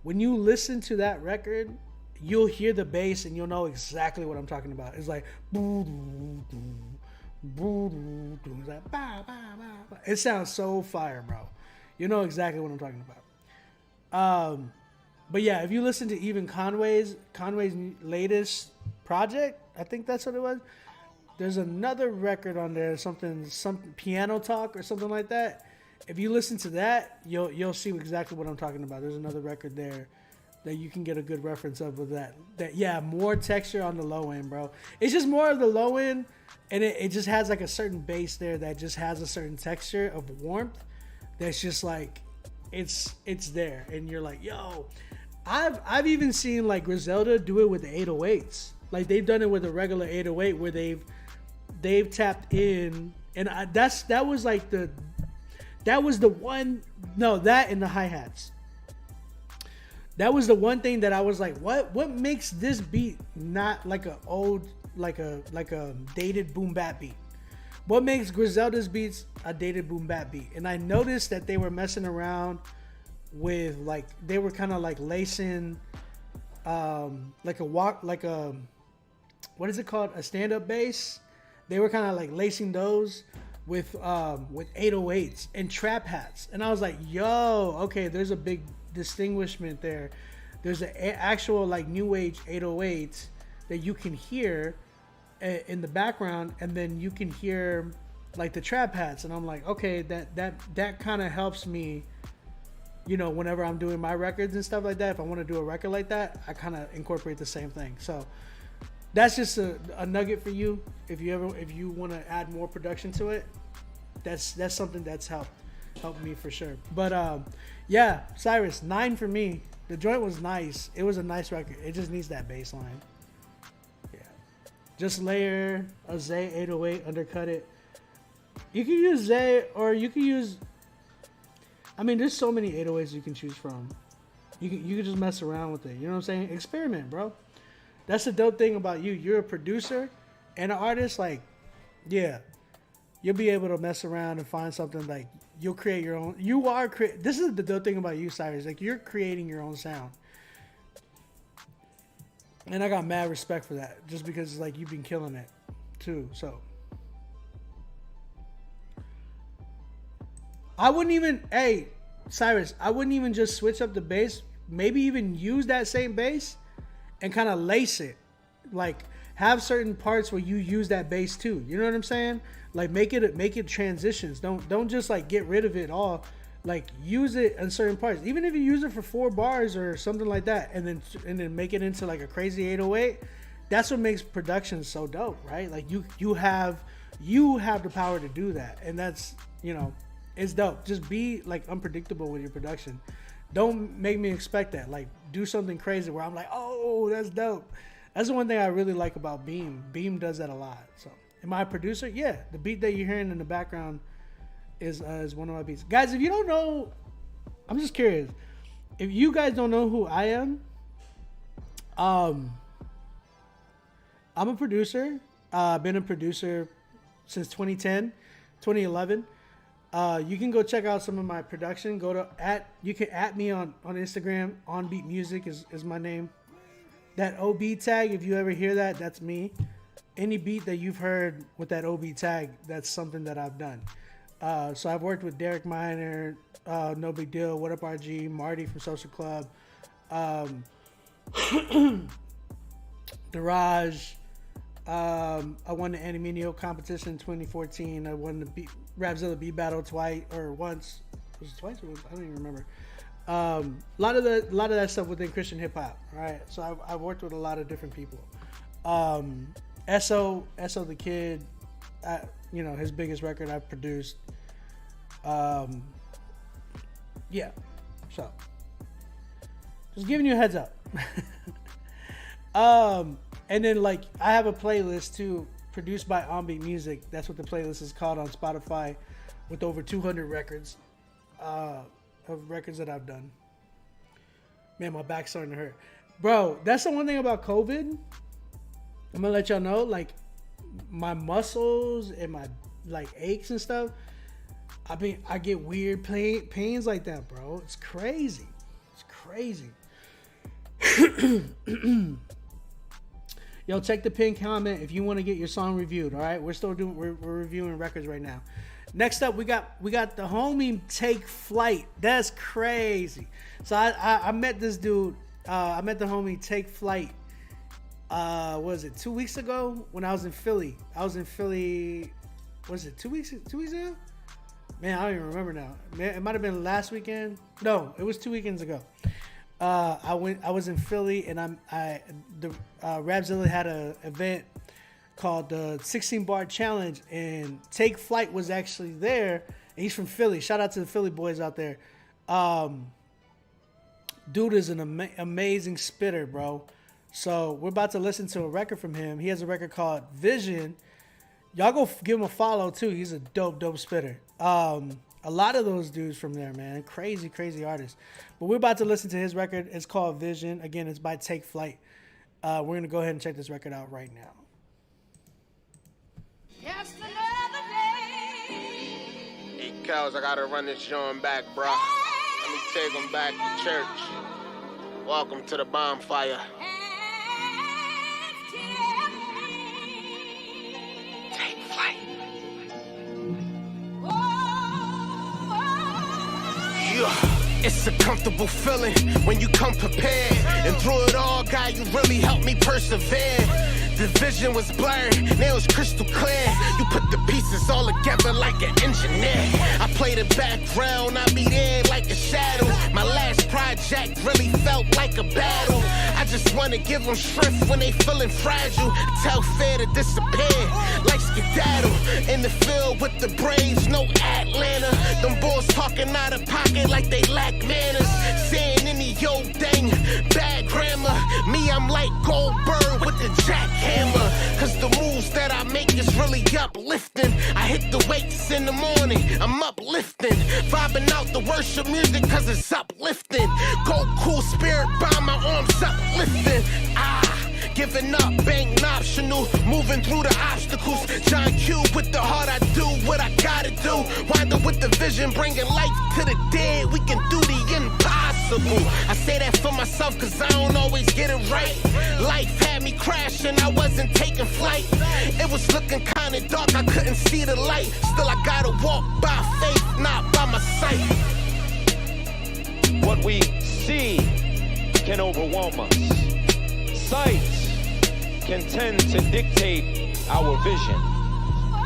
to that record, you'll hear the bass and you'll know exactly what I'm talking about. It's like, it's like, it sounds so fire, bro. You know exactly what I'm talking about. But yeah, if you listen to even Conway's latest project, I think that's what it was. There's another record on there, some Piano Talk or something like that. If you listen to that, you'll see exactly what I'm talking about. There's another record there that you can get a good reference of with that. Yeah, more texture on the low end, bro. It's just more of the low end, and it just has like a certain bass there that just has a certain texture of warmth that's just like it's there, and you're like, yo. I've even seen like Griselda do it with the 808s. Like they've done it with a regular 808 where they've tapped in, and that was the one. No, that and the hi-hats. That was the one thing that I was like, what makes this beat not like a old, like a dated boom bap beat? What makes Griselda's beats a dated boom bap beat? And I noticed that they were messing around with like, they were kind of like lacing what is it called? A stand-up bass. They were kind of like lacing those with 808s and trap hats. And I was like, yo, okay, there's a big distinguishment there. There's an actual like new age 808 that you can hear in the background, and then you can hear like the trap hats, and I'm like, okay, that kind of helps me, you know, whenever I'm doing my records and stuff like that. If I want to do a record like that, I kind of incorporate the same thing. So that's just a nugget for you. If you want to add more production to it, that's something that's helped me for sure. But yeah, Cyrus, 9 for me. The joint was nice. It was a nice record. It just needs that bass line. Yeah, just layer a Zay 808, undercut it. You can use Zay, or you can use, I mean, there's so many 808s you can choose from. You can just mess around with it. You know what I'm saying? Experiment, bro. That's the dope thing about you. You're a producer and an artist. Like, yeah, you'll be able to mess around and find something. Like, you'll create your own. This is the dope thing about you, Cyrus. Like, you're creating your own sound. And I got mad respect for that. Just because it's like you've been killing it too. So I wouldn't even, hey, Cyrus, I wouldn't even just switch up the bass. Maybe even use that same bass and kind of lace it. Like, have certain parts where you use that bass too. You know what I'm saying? Like, make it transitions. Don't just like get rid of it all. Like, use it in certain parts. Even if you use it for 4 bars or something like that, and then make it into like a crazy 808. That's what makes production so dope, right? Like, you have the power to do that, and that's, you know, it's dope. Just be like unpredictable with your production. Don't make me expect that. Like, do something crazy where I'm like, oh, that's dope. That's the one thing I really like about Beam. Beam does that a lot. So, am I a producer? Yeah. The beat that you're hearing in the background is one of my beats. Guys, if you don't know, I'm just curious. If you guys don't know who I am, I'm a producer. I've been a producer since 2011. You can go check out some of my production. You can at me on Instagram. On Beat Music is my name. That OB tag, if you ever hear that, that's me. Any beat that you've heard with that OB tag, that's something that I've done. So I've worked with Derek Minor, No Big Deal, What Up RG, Marty from Social Club, Daraj, I won the Animenio competition in 2014. I won the Rapzilla Beat Battle twice or once. Was it twice or once? I don't even remember. A lot of that stuff within Christian hip hop. Right. So I've worked with a lot of different people. SO the Kid, his biggest record I've produced. Yeah. So just giving you a heads up. And then like I have a playlist too, produced by Onbeat Music. That's what the playlist is called on Spotify, with over 200 records of records that I've done. Man, my back's starting to hurt, bro. That's the one thing about COVID. I'm gonna let y'all know, like my muscles and my like aches and stuff. I get weird pains like that, bro. It's crazy. It's crazy. Yo, check the pinned comment if you want to get your song reviewed. All right, we're reviewing records right now. Next up, we got the homie Take Flight. That's crazy. So I met this dude. I met the homie Take Flight. What was it, 2 weeks ago when I was in Philly? Was it 2 weeks ago? Man, I don't even remember now. Man, it might have been last weekend. No, it was 2 weekends ago. I was in Philly, and Rapzilla had an event called the 16 Bar Challenge, and Take Flight was actually there. And he's from Philly. Shout out to the Philly boys out there. Dude is an amazing spitter, bro. So we're about to listen to a record from him. He has a record called Vision. Y'all go give him a follow too. He's a dope spitter. A lot of those dudes from there, man. Crazy artists. But we're about to listen to his record. It's called Vision. Again, it's by Take Flight. We're going to go ahead and check this record out right now. Just another day. Hey, Kels, I gotta run this joint back, bro. Let me take them back to church. Welcome to the bonfire. Take flight. Yeah. It's a comfortable feeling when you come prepared. And through it all, God, you really helped me persevere. The vision was blurred, now it was crystal clear. You put the pieces all together like an engineer. I play the background, I be there like a shadow. My last project really felt like a battle. I just wanna give them strength when they feeling fragile. Tell fear to disappear like skedaddle. In the field with the Braves, no Atlanta. Them boys talking out of pocket like they lack manners. Saying any old thing, bad grammar. Me, I'm like Goldberg with the jackhammer. Cause the moves that I make is really uplifting. I hit the weights in the morning, I'm uplifting. Vibing out the worship music cause it's uplifting. Go cool spirit by my arms uplifting. Giving up ain't optional. Moving through the obstacles. John Q with the heart, I do what I gotta do. Wind up with the vision, bringing life to the dead. We can do the impossible. I say that for myself cause I don't always get it right. Life had me crashing, I wasn't taking flight. It was looking kinda dark, I couldn't see the light. Still I gotta walk by faith, not by my sight. What we see can overwhelm us. Sight can tend to dictate our vision.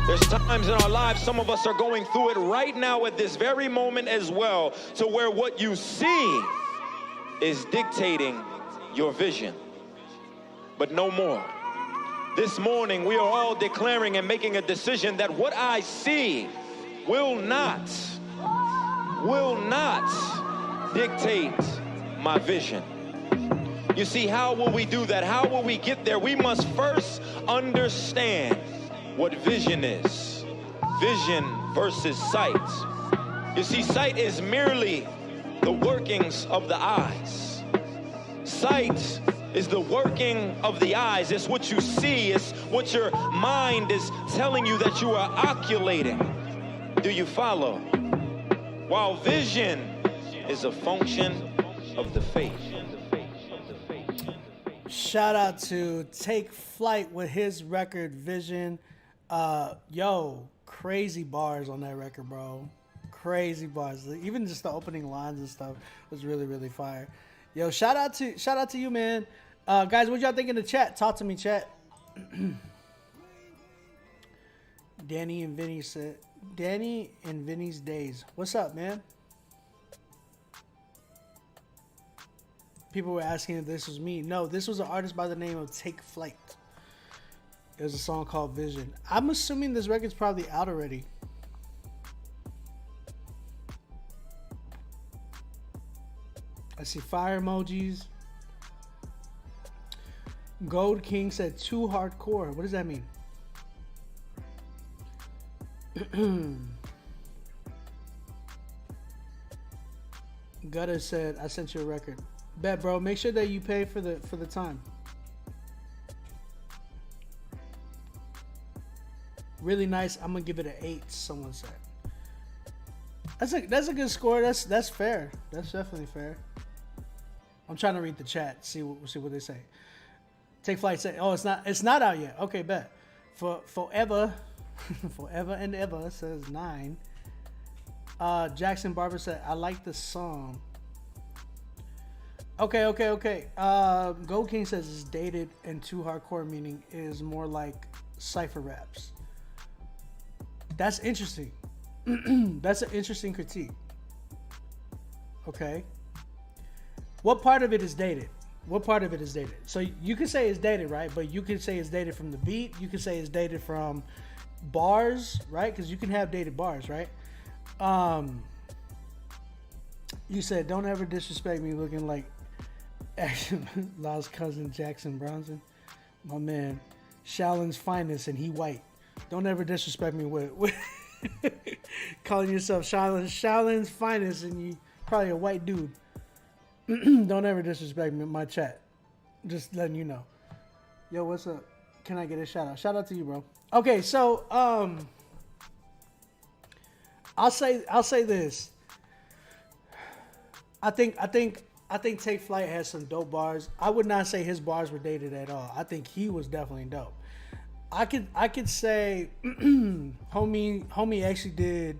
There's times in our lives, some of us are going through it right now at this very moment as well, to where what you see is dictating your vision. But no more. This morning, we are all declaring and making a decision that what I see will not dictate my vision. You see, how will we do that? How will we get there? We must first understand what vision is. Vision versus sight. You see, sight is merely the workings of the eyes. Sight is the working of the eyes. It's what you see. It's what your mind is telling you that you are oculating. Do you follow? While vision is a function of the faith. Shout out to Take Flight with his record Vision. Yo, crazy bars on that record, bro. Crazy bars. Even just the opening lines and stuff was really fire. Yo, shout out to you, man. Guys, what y'all think in the chat? Talk to me, chat. Danny and Vinny said, Danny and Vinny's Days. What's up, man? People were asking if this was me. No, this was an artist by the name of Take Flight. It was a song called Vision. I'm assuming this record's probably out already. I see fire emojis. Gold King said too hardcore. What does that mean? Gutter said, I sent you a record. Bet, bro. Make sure that you pay for the time. Really nice. I'm gonna give it an 8. Someone said. That's a good score. That's fair. That's definitely fair. I'm trying to read the chat. See what they say. Take Flight said, oh, it's not out yet. Okay, bet. Forever and ever says 9. Jackson Barber said, I like the song. Okay. Gold King says it's dated and too hardcore, meaning it is more like cypher raps. That's interesting. That's an interesting critique. Okay. What part of it is dated? So you could say it's dated, right? But you could say it's dated from the beat. You could say it's dated from bars, right? Because you can have dated bars, right? You said, don't ever disrespect me looking like Lost cousin Jackson Bronson. My man, Shaolin's finest, and he white. Don't ever disrespect me with calling yourself Shaolin's finest, and you probably a white dude. Don't ever disrespect me in my chat. Just letting you know. Yo, what's up? Can I get a shout out? Shout out to you, bro. Okay, so I'll say this. I think Take Flight has some dope bars. I would not say his bars were dated at all. I think he was definitely dope. I could say homie actually did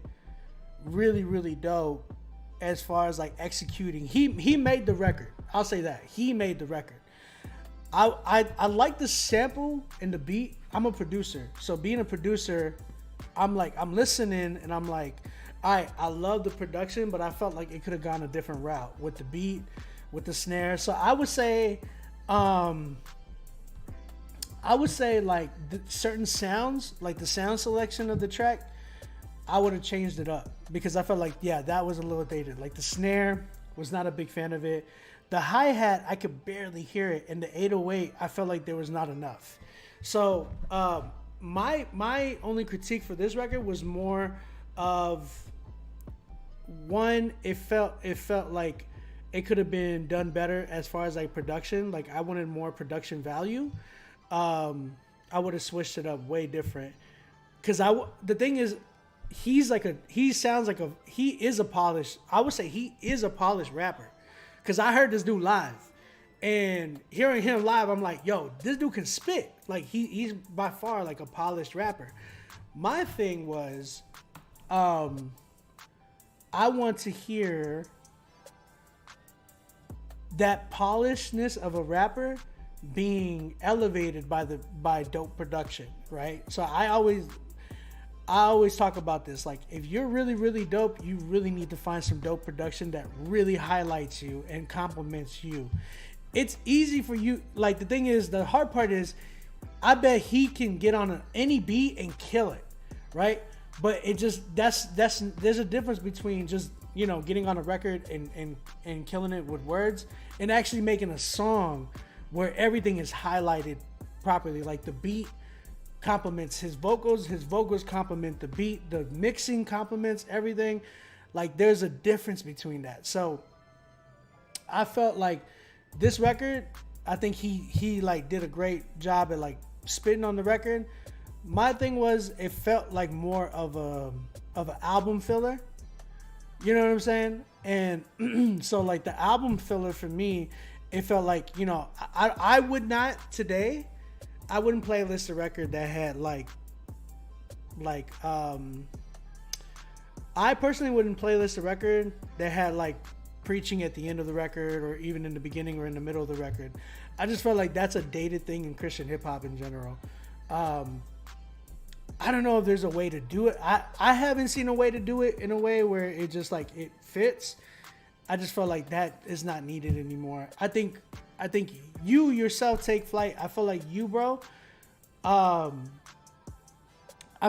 really, really dope as far as like executing. He made the record. I'll say that. He made the record. I like the sample and the beat. I'm a producer. So being a producer, I'm listening and I'm like, all right, I love the production, but I felt like it could have gone a different route with the beat, with the snare. So I would say like certain sounds, like the sound selection of the track, I would have changed it up because I felt like, yeah, that was a little dated. Like the snare, was not a big fan of it. The hi-hat, I could barely hear it. And the 808, I felt like there was not enough. So my only critique for this record was more of, one, it felt like it could have been done better as far as like production. Like I wanted more production value. I would have switched it up way different. Cause the thing is, he is a polished, I would say he is a polished rapper. Cause I heard this dude live, and hearing him live, I'm like, yo, this dude can spit. Like he's by far like a polished rapper. My thing was, I want to hear that polishedness of a rapper being elevated by dope production, right? So I always talk about this. Like, if you're really, really dope, you really need to find some dope production that really highlights you and compliments you. It's easy for you. Like, the thing is, the hard part is, I bet he can get on any beat and kill it, right? But it just, there's a difference between just, getting on a record and killing it with words and actually making a song where everything is highlighted properly. Like the beat complements his vocals complement the beat, the mixing complements everything. Like there's a difference between that. So I felt like this record, I think he like did a great job at like spitting on the record. My thing was, it felt like more of an album filler. You know what I'm saying? And so like the album filler for me, it felt like, I would not today, I wouldn't playlist a record that had I personally wouldn't playlist a record that had like preaching at the end of the record or even in the beginning or in the middle of the record. I just felt like that's a dated thing in Christian hip hop in general. I don't know if there's a way to do it. I haven't seen a way to do it in a way where it just like it fits. I just felt like that is not needed anymore. I think you yourself Take Flight. I feel like you, bro. I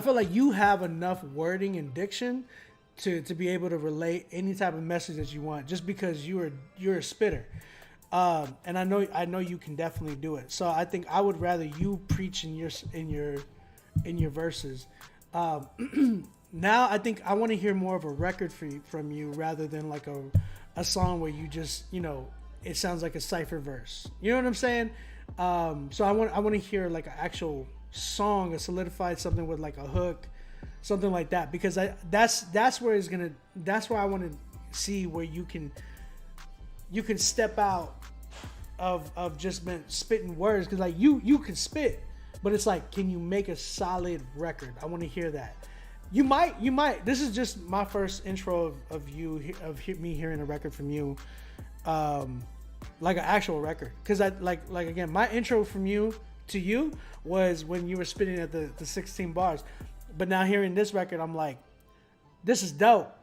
feel like you have enough wording and diction to be able to relate any type of message that you want, just because you're a spitter. And I know you can definitely do it. So I think I would rather you preach in your verses. Now I think I want to hear more of a record from you rather than like a song where you just, you know, it sounds like a cypher verse. You know what I'm saying? So I want to hear like an actual song, a solidified something with like a hook, something like that, because that's where I want to see where you can step out of just been spitting words, because like you can spit, but it's like, can you make a solid record? I want to hear that. You might. This is just my first intro of me hearing a record from you, like an actual record. Because I like again, my intro from you to you was when you were spitting at the 16 bars. But now hearing this record, I'm like, this is dope.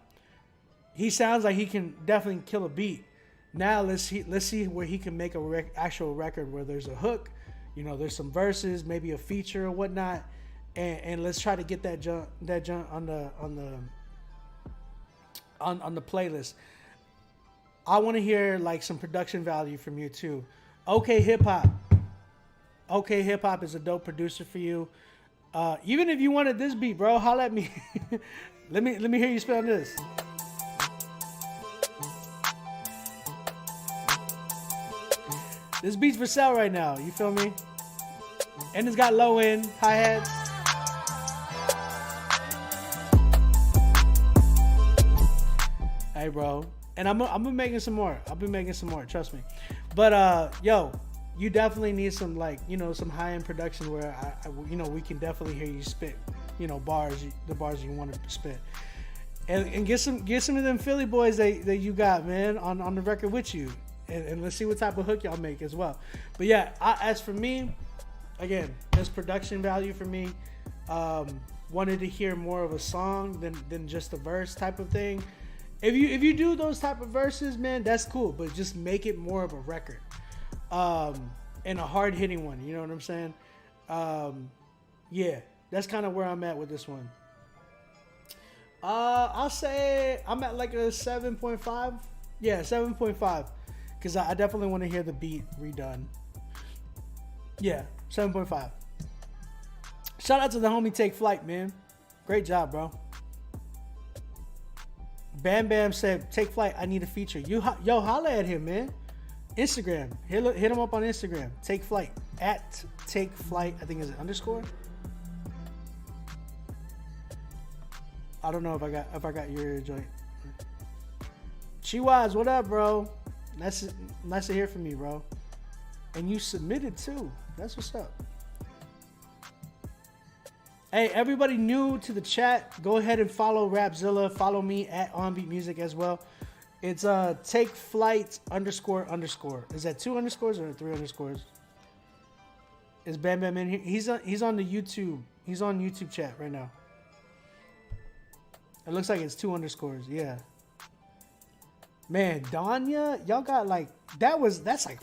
He sounds like he can definitely kill a beat. Now let's see where he can make a actual record where there's a hook, you know, there's some verses, maybe a feature or whatnot. And let's try to get that junk on the playlist. I want to hear like some production value from you too. Okay Hip Hop is a dope producer for you. Even if you wanted this beat, bro, holla at me. let me hear you spit on this. This beat's for sale right now. You feel me? And it's got low end hi-hats. Hey, bro. And I'm making some more. I'll be making some more. Trust me. But yo, you definitely need some, like, you know, some high end production where I you know, we can definitely hear you spit, you know, the bars you want to spit, and get some of them Philly boys that you got, man, on the record with you, and let's see what type of hook y'all make as well. But yeah, as for me, again, there's production value for me. Wanted to hear more of a song than just a verse type of thing. If you do those type of verses, man, that's cool, but just make it more of a record, and a hard hitting one. You know what I'm saying? Yeah, that's kind of where I'm at with this one. I'll say I'm at like a 7.5. Yeah, 7.5, because I definitely want to hear the beat redone. Yeah, 7.5. Shout out to the homie Take Flight, man. Great job, bro. Bam Bam said, Take Flight, I need a feature. Yo, holla at him, man. Instagram. Hit him up on Instagram. Take Flight. At Take Flight. I think is it underscore? I don't know if I got your joint. Chiwaz, what up, bro? Nice to hear from you, bro. And you submitted too. That's what's up. Hey, everybody new to the chat, go ahead and follow Rapzilla. Follow me at OnBeat Music as well. It's Take Flight __. Is that 2 underscores or 3 underscores? Is Bam Bam in here? He's on the YouTube. He's on YouTube chat right now. It looks like it's 2 underscores. Yeah. Man, Danya, y'all got like that's like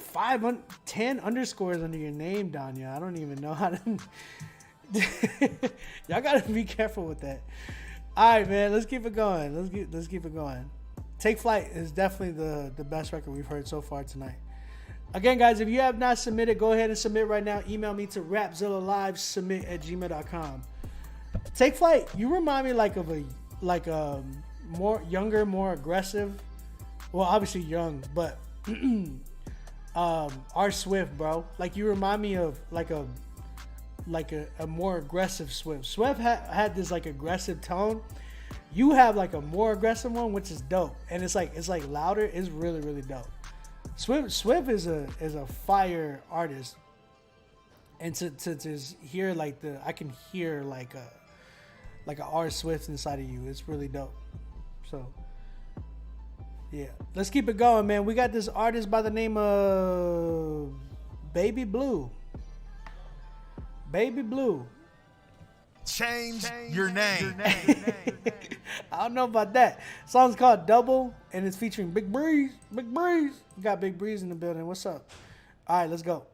10 underscores under your name, Danya. I don't even know how to. Y'all gotta be careful with that. All right, man. Let's keep it going. Let's keep it going. Take Flight is definitely the best record we've heard so far tonight. Again, guys, if you have not submitted, go ahead and submit right now. Email me to rapzillalivesubmit@gmail.com. Take Flight, you remind me like a more younger, more aggressive. Well, obviously young, but R Swift, bro. Like, you remind me of like a more aggressive Swift. Swift had this like aggressive tone. You have like a more aggressive one, which is dope, and it's like louder. It's really, really dope. Swift is a fire artist, and to just hear like I can hear like a R Swift inside of you. It's really dope. So yeah, let's keep it going, man. We got this artist by the name of Baby Blue. Change your name. I don't know about that. Song's called Double, and it's featuring Big Breeze. Big Breeze. We got Big Breeze in the building. What's up? All right, let's go.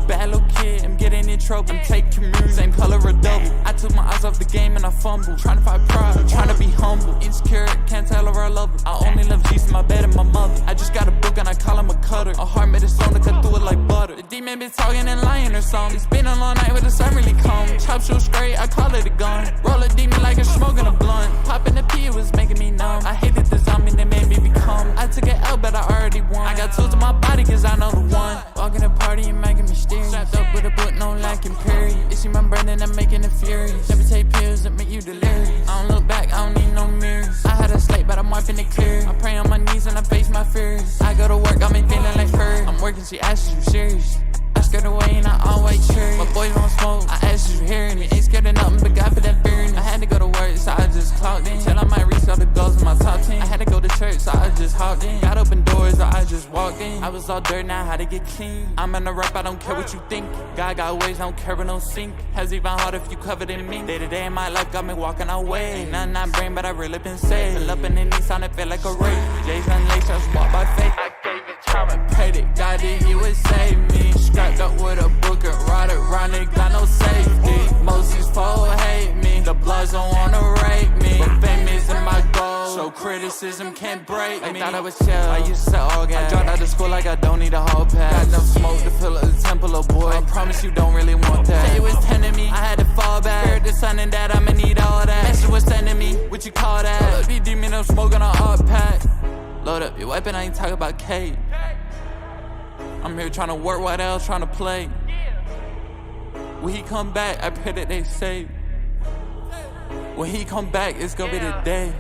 Bad little kid, I'm getting in trouble. I'm taking moves, same color or double. I took my eyes off the game and I fumbled. Trying to fight pride, trying to be humble. Insecure, can't tell her I love her. I only love Jesus, my bed and my mother. I just got a book and I call him a cutter. A heart made a song to cut through it like butter. The demon been talking and lying or something. It's been a long night, but the sun really come. Chop shoe straight, I call it a gun. Roll a demon like a smoking a blunt. Popping the pee, it was making me numb. I hated the zombie that made me become. I took an L, but I already won. I got tools in my body, cause I know the one. Walking the party and making me steer. Strapped up with a book, no lacking period. You see my brand and I'm making it furious. Never take pills that make you delirious. I don't look back, I don't need no mirrors. I had a slate, but I'm wiping it clear. I pray on my knees and I face my fears. I go to work, got me feeling like fur. I'm working, she asks you serious. I scared away and I always cheer. My boys won't smoke, I asked you hearing me. Ain't scared of nothing but God for that fear. I had to go to work, so I just clocked in. Till I might reach all the goals in my top 10. I had to go to church, so I just hopped in. Got open doors, so I just walked in. I was all dirt, now how to get clean. I'm in the rap, I don't care what you think. God got ways, I don't care but no sink. Has even harder if you covered in me. Day to day in my life got me walking away. Nothing I bring, but I really been saved. Pull up in the Nissan, it feel like a race. J's unlaced, just walk by faith. I gave it time and paid it. God did, he would save me. Strapped up with a book and ride around it, got no safety. Most these foes hate me, the bloods don't wanna rape me. But fame isn't my goal, so criticism can't break me. They thought I was chill, I used to all gas. I dropped out of school like I don't need a hall pass. Got enough smoke to fill up the temple, oh boy. I promise you don't really want that. Say it was 10 to me, I had to fall back. Heard the sun and dad, I'ma need all that. Message was sending me, what you call that? Hold up, you demon, I'm smoking on art pack. Load up your weapon, I ain't talking about K. I'm here trying to work while else trying to play. When he come back, I pray that they say. When he come back, it's gonna be the day.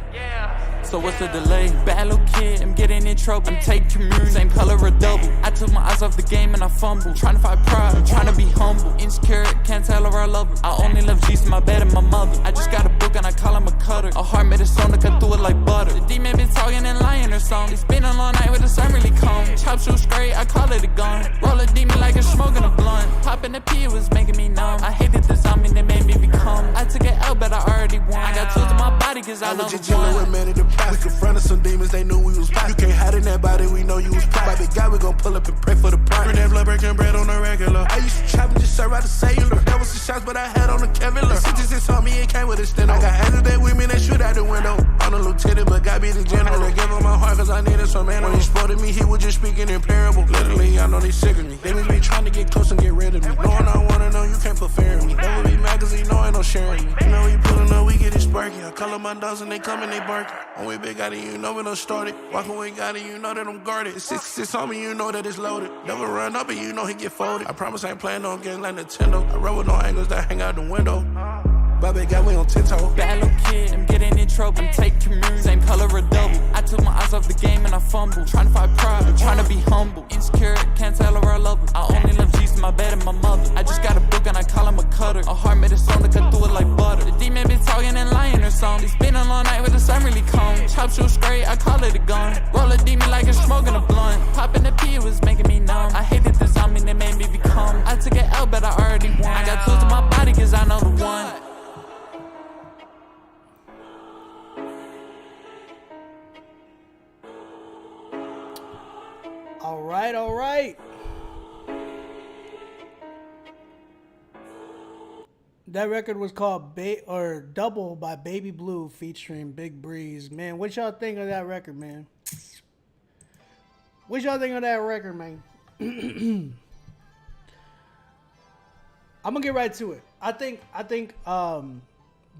So what's the delay? Bad little kid, I'm getting in trouble. I'm taking moves, same color or double. I took my eyes off the game and I fumbled. Trying to fight pride, trying to be humble. Insecure, can't tell her I love her. I only love Jesus, my bed and my mother. I just got a book and I call him a cutter. A heart made a song to cut through it like butter. The demon been talking and lying or something. It's been a long night, but the sun really come. Chop shoe straight, I call it a gun. Roll a demon like a smoking a blunt. Popping the pee, it was making me numb. I hated the zombie that made me become. I took an L, but I already won. I got tools in my body, cause I know the one. We confronted some demons, they knew we was pop. You can't hide in that body, we know you was pop. By big God, we gon' pull up and pray for the pride. Bring that blood breaking bread on the regular. I used to trap and just serve out the cellular. That was the shots, but I had on the Kevlar. The citizens told me it came with a steno. I got haters that with me, they shoot out the window. I'm a lieutenant, but God be the general. I gave him my heart, cause I needed some animal. When he spotted me, he was just speaking in parable. Literally, I know they sick of me. They be trying to get close and get rid of me. Knowing I wanna know, you can't put fear in me. Never be mad, cause he know ain't no sharing me. You know, we pulling up, we get it sparky. I call up my dogs and they come and they barking. On way big, got it, you know we done started. Walking with God and you know that I'm guarded. 6 on me, you know that it's loaded. Never run up and you know he get folded. I promise I ain't playing on games like Nintendo. I roll with no angles that hang out the window. Bobby got me on 10 toes. Bad little kid, I'm getting in trouble. I'm taking moves, same color or double. I took my eyes off the game and I fumbled. Trying to fight pride, trying to be humble. Insecure, can't tell her I love her. I only love Jesus, my bed and my mother. I just got a book and I call him a cutter. A heart made a song to cut through it like butter. The demon been talking and lying or something. It's been a long night, but the sun really come. Chop shoe straight, I call it a gun. Roll a demon like a smoking a blunt. Popping the pee, it was making me numb. I hated the zombie that made me become. I took an L, but I already won. I got tools in my body, cause I know the one. All right. That record was called Double by Baby Blue featuring Big Breeze. Man, what y'all think of that record, man? What y'all think of that record, man? I'm gonna get right to it. I think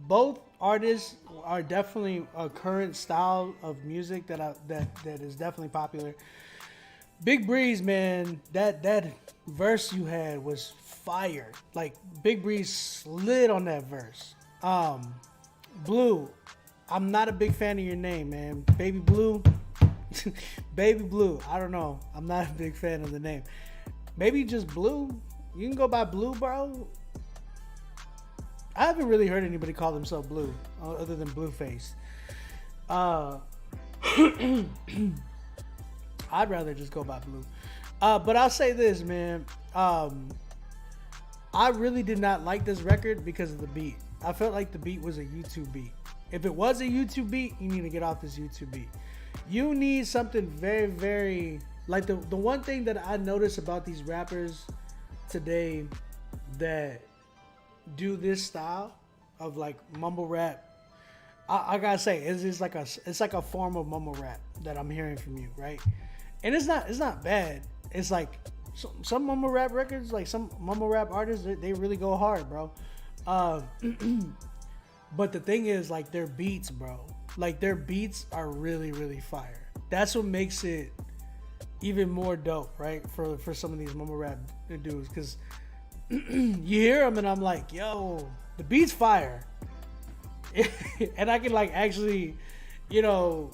both artists are definitely a current style of music that is definitely popular. Big Breeze, man, that verse you had was fire. Like, Big Breeze slid on that verse. Blue, I'm not a big fan of your name, man. Baby Blue. Baby Blue. I don't know. I'm not a big fan of the name. Maybe just Blue. You can go by Blue, bro. I haven't really heard anybody call themselves Blue other than Blueface. I'd rather just go by Blue. But I'll say this, man. I really did not like this record because of the beat. I felt like the beat was a YouTube beat. If it was a YouTube beat, you need to get off this YouTube beat. You need something very, very... Like, the one thing that I notice about these rappers today that do this style of, like, mumble rap, I gotta say, it's like a form of mumble rap that I'm hearing from you, right? And it's not bad. It's like... Some mumble rap records, like some mumble rap artists, they really go hard, bro. But the thing is, like, their beats, bro. Like, their beats are really, really fire. That's what makes it even more dope, right? For some of these mumble rap dudes. Because you hear them and I'm like, yo, the beat's fire. And I can, like, actually, you know,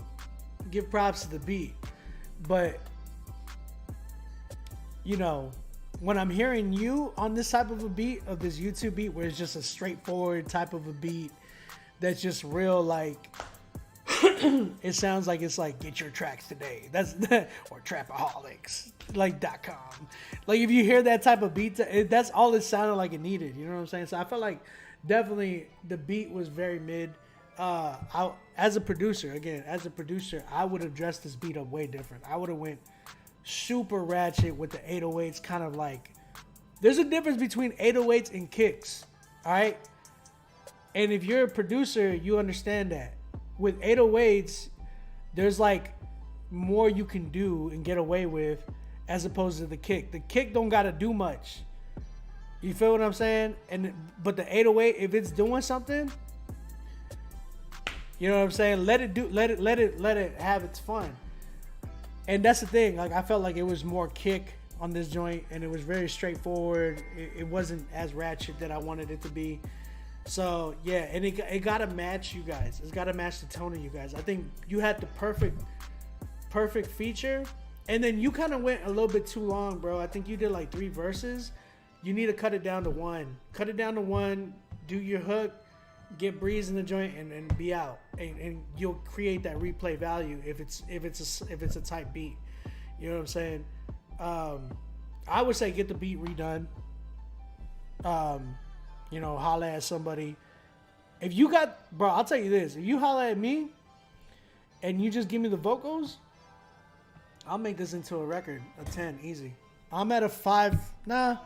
give props to the beat. But... you know, when I'm hearing you on this type of a beat, of this YouTube beat, where it's just a straightforward type of a beat that's just real, like, it sounds like it's like, get your tracks today. That's, or Trapaholics, like, .com. Like, if you hear that type of beat, that's all it sounded like it needed. You know what I'm saying? So I felt like definitely the beat was very mid. As a producer, I would have dressed this beat up way different. I would have went super ratchet with the 808s, kind of like, there's a difference between 808s and kicks, all right? And if you're a producer, you understand that. With 808s, there's like more you can do and get away with as opposed to the kick. The kick don't gotta do much. You feel what I'm saying? But the 808, if it's doing something, you know what I'm saying? Let it have its fun. And that's the thing, like, I felt like it was more kick on this joint, and it was very straightforward. It wasn't as ratchet that I wanted it to be. So, yeah, and it got to match you guys. It's got to match the tone of you guys. I think you had the perfect feature, and then you kind of went a little bit too long, bro. I think you did like 3 verses. You need to cut it down to 1. Cut it down to 1, do your hook, get Breeze in the joint, and be out, and you'll create that replay value if it's a tight beat. You know what I'm saying? I would say get the beat redone. You know, holla at somebody. If you got, bro, I'll tell you this: if you holla at me, and you just give me the vocals, I'll make this into a record, a 10, easy. I'm at a 5. Nah.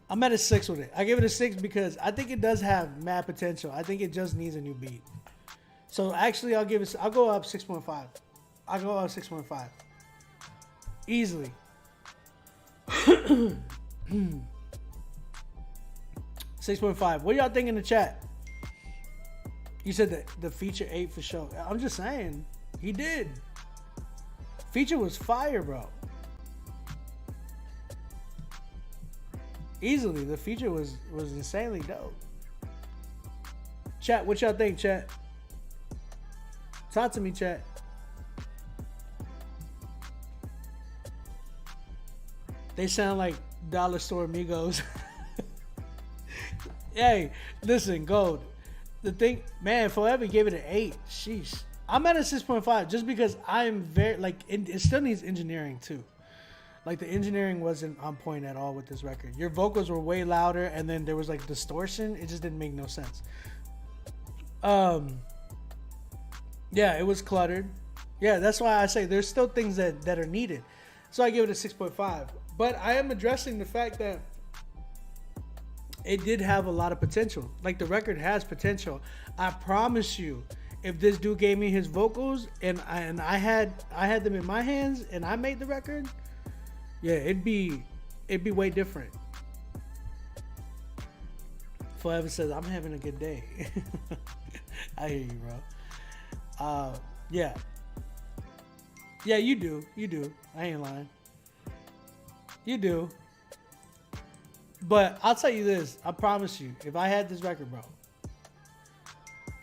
I'm at a 6 with it. I give it a 6 because I think it does have mad potential. I think it just needs a new beat. So actually, I'll go up 6.5. I'll go up 6.5. Easily. 6.5. What y'all think in the chat? You said that the feature 8 for sure. I'm just saying, he did. Feature was fire, bro. Easily, the feature was insanely dope. Chat, what y'all think, chat? Talk to me, chat. They sound like dollar store amigos. Hey, listen, Gold. The thing, man, Forever gave it an 8. Sheesh. I'm at a 6.5 just because I'm very, like, it still needs engineering too. Like, the engineering wasn't on point at all with this record. Your vocals were way louder, and then there was like distortion. It just didn't make no sense. Yeah, it was cluttered. Yeah, that's why I say there's still things that are needed. So I give it a 6.5. But I am addressing the fact that it did have a lot of potential. Like, the record has potential. I promise you, if this dude gave me his vocals and I had them in my hands and I made the record, yeah, it'd be way different. Forever says, I'm having a good day. I hear you, bro. Yeah. Yeah, you do. I ain't lying. You do. But I'll tell you this. I promise you, if I had this record, bro.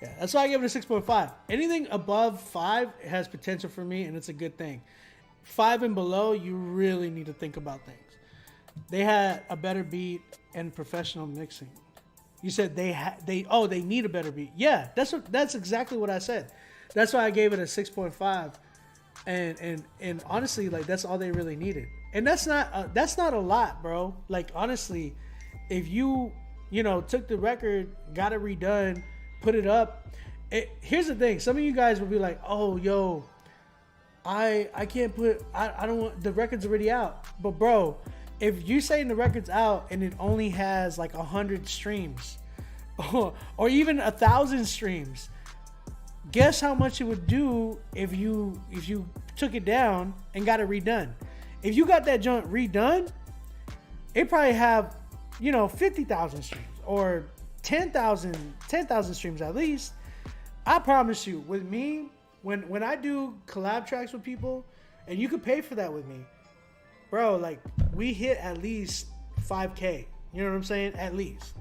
Yeah, that's why I give it a 6.5. Anything above 5 has potential for me, and it's a good thing. 5 and below, you really need to think about things. They had a better beat and professional mixing. You said they need a better beat. Yeah, that's exactly what I said. That's why I gave it a 6.5. And honestly, like, that's all they really needed. And that's not a lot, bro. Like, honestly, if you took the record, got it redone, put it up. Here's the thing. Some of you guys will be like, oh, yo, I can't put, I don't want, the record's already out. But bro, if you saying the record's out and it only has like 100 streams or even 1,000 streams, guess how much it would do if you took it down and got it redone. If you got that joint redone, it probably have 50,000 streams or 10,000 streams at least. I promise you, with me, when I do collab tracks with people, and you could pay for that with me, bro, like, we hit at least 5K. You know what I'm saying? At least.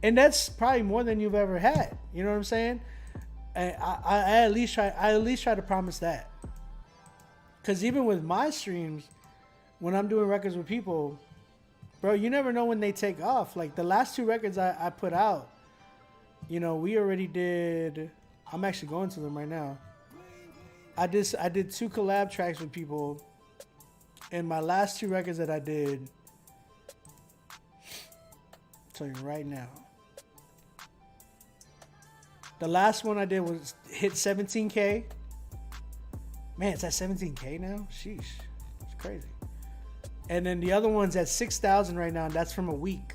And that's probably more than you've ever had. You know what I'm saying? And I at least try to promise that. Because even with my streams, when I'm doing records with people, bro, you never know when they take off. Like, the last 2 records I put out, we already did. I'm actually going to them right now. I did 2 collab tracks with people, and my last 2 records that I did, I'll tell you right now. The last one I did was hit 17K. Man, it's at 17K now? Sheesh. It's crazy. And then the other one's at 6,000 right now, and that's from a week.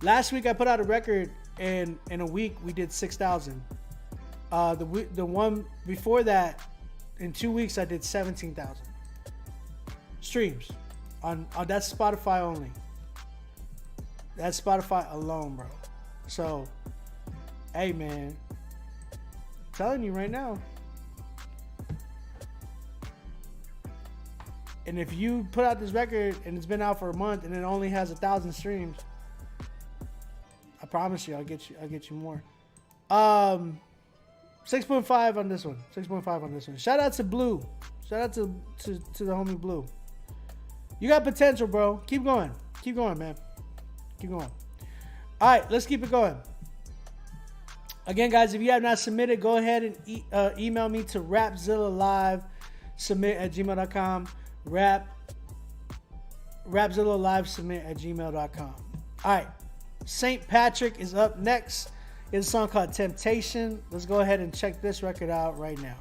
Last week I put out a record, and in a week we did 6,000. The one before that, in 2 weeks I did 17,000 streams. On that's Spotify only. That's Spotify alone, bro. So, hey man, I'm telling you right now. And if you put out this record and it's been out for a month and it only has 1,000 streams, I promise you, I'll get you more. 6.5 on this one. 6.5 on this one. Shout out to Blue. Shout out to the homie Blue. You got potential, bro. Keep going. Keep going, man. Keep going. All right, let's keep it going. Again, guys, if you have not submitted, go ahead and email me to rapzillalivesubmit@gmail.com. rapzillalivesubmit@gmail.com. All right, St. Patrick is up next. It's a song called Temptation. Let's go ahead and check this record out right now.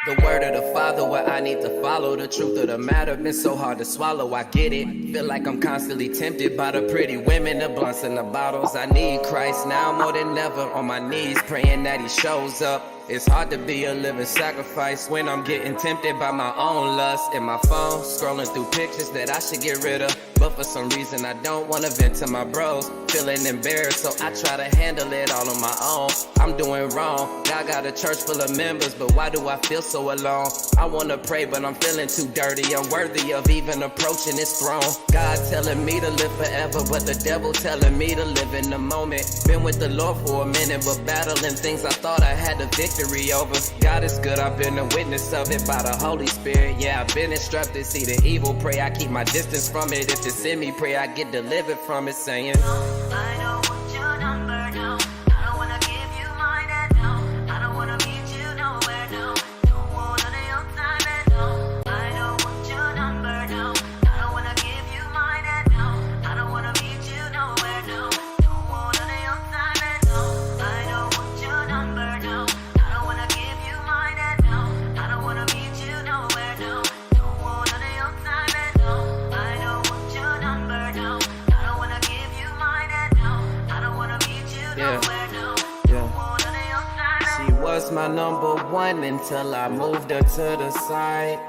The word of the Father, what I need to follow. The truth of the matter, been so hard to swallow. I get it. Feel like I'm constantly tempted by the pretty women, the blunts and the bottles. I need Christ now more than ever. On my knees, praying that He shows up. It's hard to be a living sacrifice when I'm getting tempted by my own lust. In my phone, scrolling through pictures that I should get rid of. But for some reason I don't want to vent to my bros. Feeling embarrassed, so I try to handle it all on my own. I'm doing wrong. God got a church full of members, but why do I feel so alone? I want to pray, but I'm feeling too dirty. I'm worthy of even approaching His throne. God telling me to live forever, but the devil telling me to live in the moment. Been with the Lord for a minute, but battling things I thought I had the victory over. God is good, I've been a witness of it by the Holy Spirit. Yeah, I've been instructed, see the evil, pray I keep my distance from it. If it's in me, pray I get delivered from it, saying I don't want your number, no. I don't wanna give you mine, and no. I don't wanna meet you nowhere, no. Don't want none of your time, and no. I don't want your number, no. I don't wanna give you mine, and no. I don't wanna meet you nowhere, no. Don't want none of your time, and no. I don't want your number, no. I don't wanna give you mine, and no. I don't wanna meet you nowhere, no. Don't want none of your time, and no. I don't want your number, no. I don't wanna give you mine, and no. I don't wanna meet you nowhere, no. Don't want none of your time, she was my number one until I moved her to the side.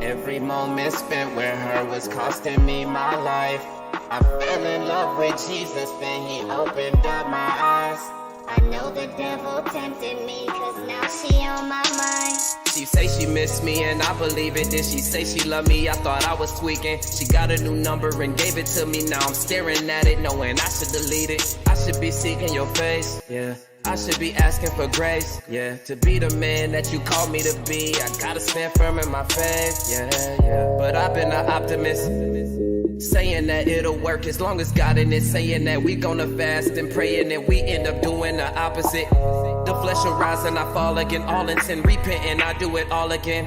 Every moment spent with her was costing me my life. I fell in love with Jesus, then He opened up my eyes. I know the devil tempted me, cause now she on my mind. She say she miss me and I believe it. Then she say she love me, I thought I was tweaking. She got a new number and gave it to me. Now I'm staring at it knowing I should delete it. I should be seeking your face, yeah. I should be asking for grace, yeah. To be the man that you called me to be, I gotta stand firm in my faith, yeah. But I've been an optimist, saying that it'll work as long as God in it. Saying that we gonna fast and praying and we end up doing the opposite. The flesh will rise and I fall again. All in sin, repenting, I do it all again.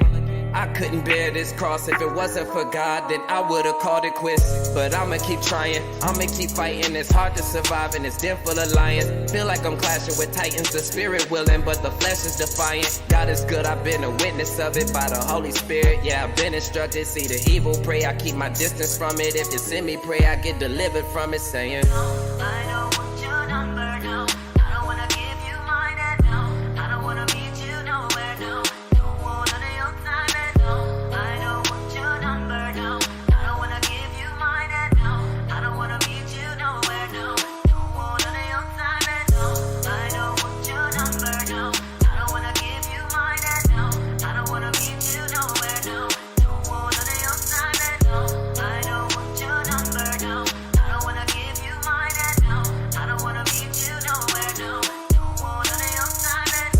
I couldn't bear this cross. If it wasn't for God, then I would've called it quits. But I'ma keep trying, I'ma keep fighting. It's hard to survive in this den full of lions. Feel like I'm clashing with titans, the spirit willing, but the flesh is defiant. God is good, I've been a witness of it by the Holy Spirit. Yeah, I've been instructed, see the evil pray, I keep my distance from it. If you send me pray, I get delivered from it, saying I don't want your number, no. I don't wanna give you mine, and no. I don't wanna meet you nowhere, no. Don't want none of your time, and no. I don't want your number, no. I don't wanna give you mine, and no. I don't wanna meet you nowhere, no. Don't want none of your time, and no. I don't want your number, no. I don't wanna give you mine, and no. I don't wanna meet you nowhere, no. Don't want none of your time, and no. I don't want your number, no. I don't wanna give you mine, and no. I don't wanna meet you nowhere, no. Don't want none of your time, and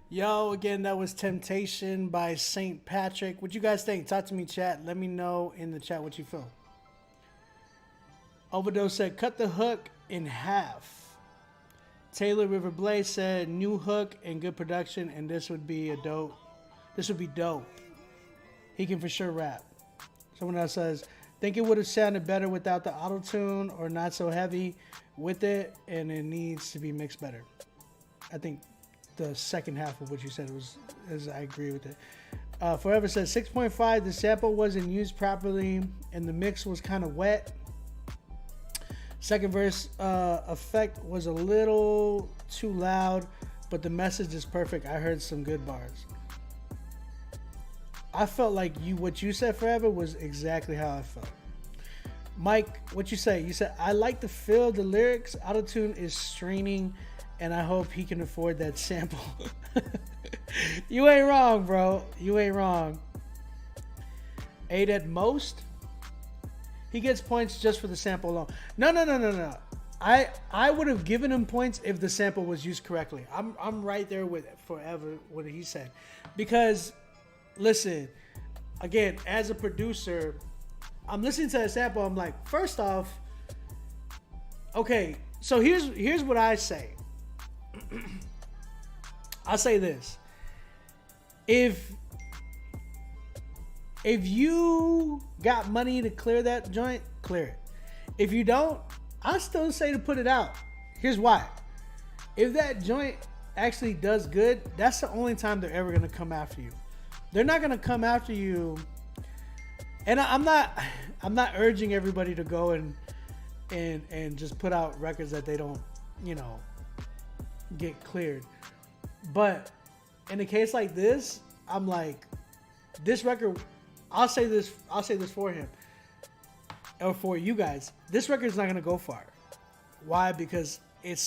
Yo, again, that was Temptation by St. Patrick. What you guys think? Talk to me, chat. Let me know in the chat what you feel. Overdose said, cut the hook in half. Taylor River Blaze said, new hook and good production, and this would be dope. He can for sure rap. Someone else says, think it would have sounded better without the auto-tune or not so heavy with it, and it needs to be mixed better. I think the second half of what you said I agree with it. Forever says 6.5, the sample wasn't used properly and the mix was kind of wet. Second verse effect was a little too loud, but the message is perfect. I heard some good bars. I felt like what you said, Forever, was exactly how I felt. Mike, what you say? You said, I like to feel the lyrics. Autotune is straining, and I hope he can afford that sample. You ain't wrong, bro. You ain't wrong. 8 at most. He gets points just for the sample alone. No. I would have given him points if the sample was used correctly. I'm right there with Forever what he said. Because, listen, again, as a producer, I'm listening to that sample. I'm like, first off, okay, so here's what I say. I'll say this. If you got money to clear that joint, clear it. If you don't, I still say to put it out. Here's why. If that joint actually does good, that's the only time they're ever gonna come after you. They're not gonna come after you. And I'm not urging everybody to go and just put out records that they don't, get cleared. But in a case like this, I'm like, this record, I'll say this for him or for you guys. This record's not gonna go far. Why? Because it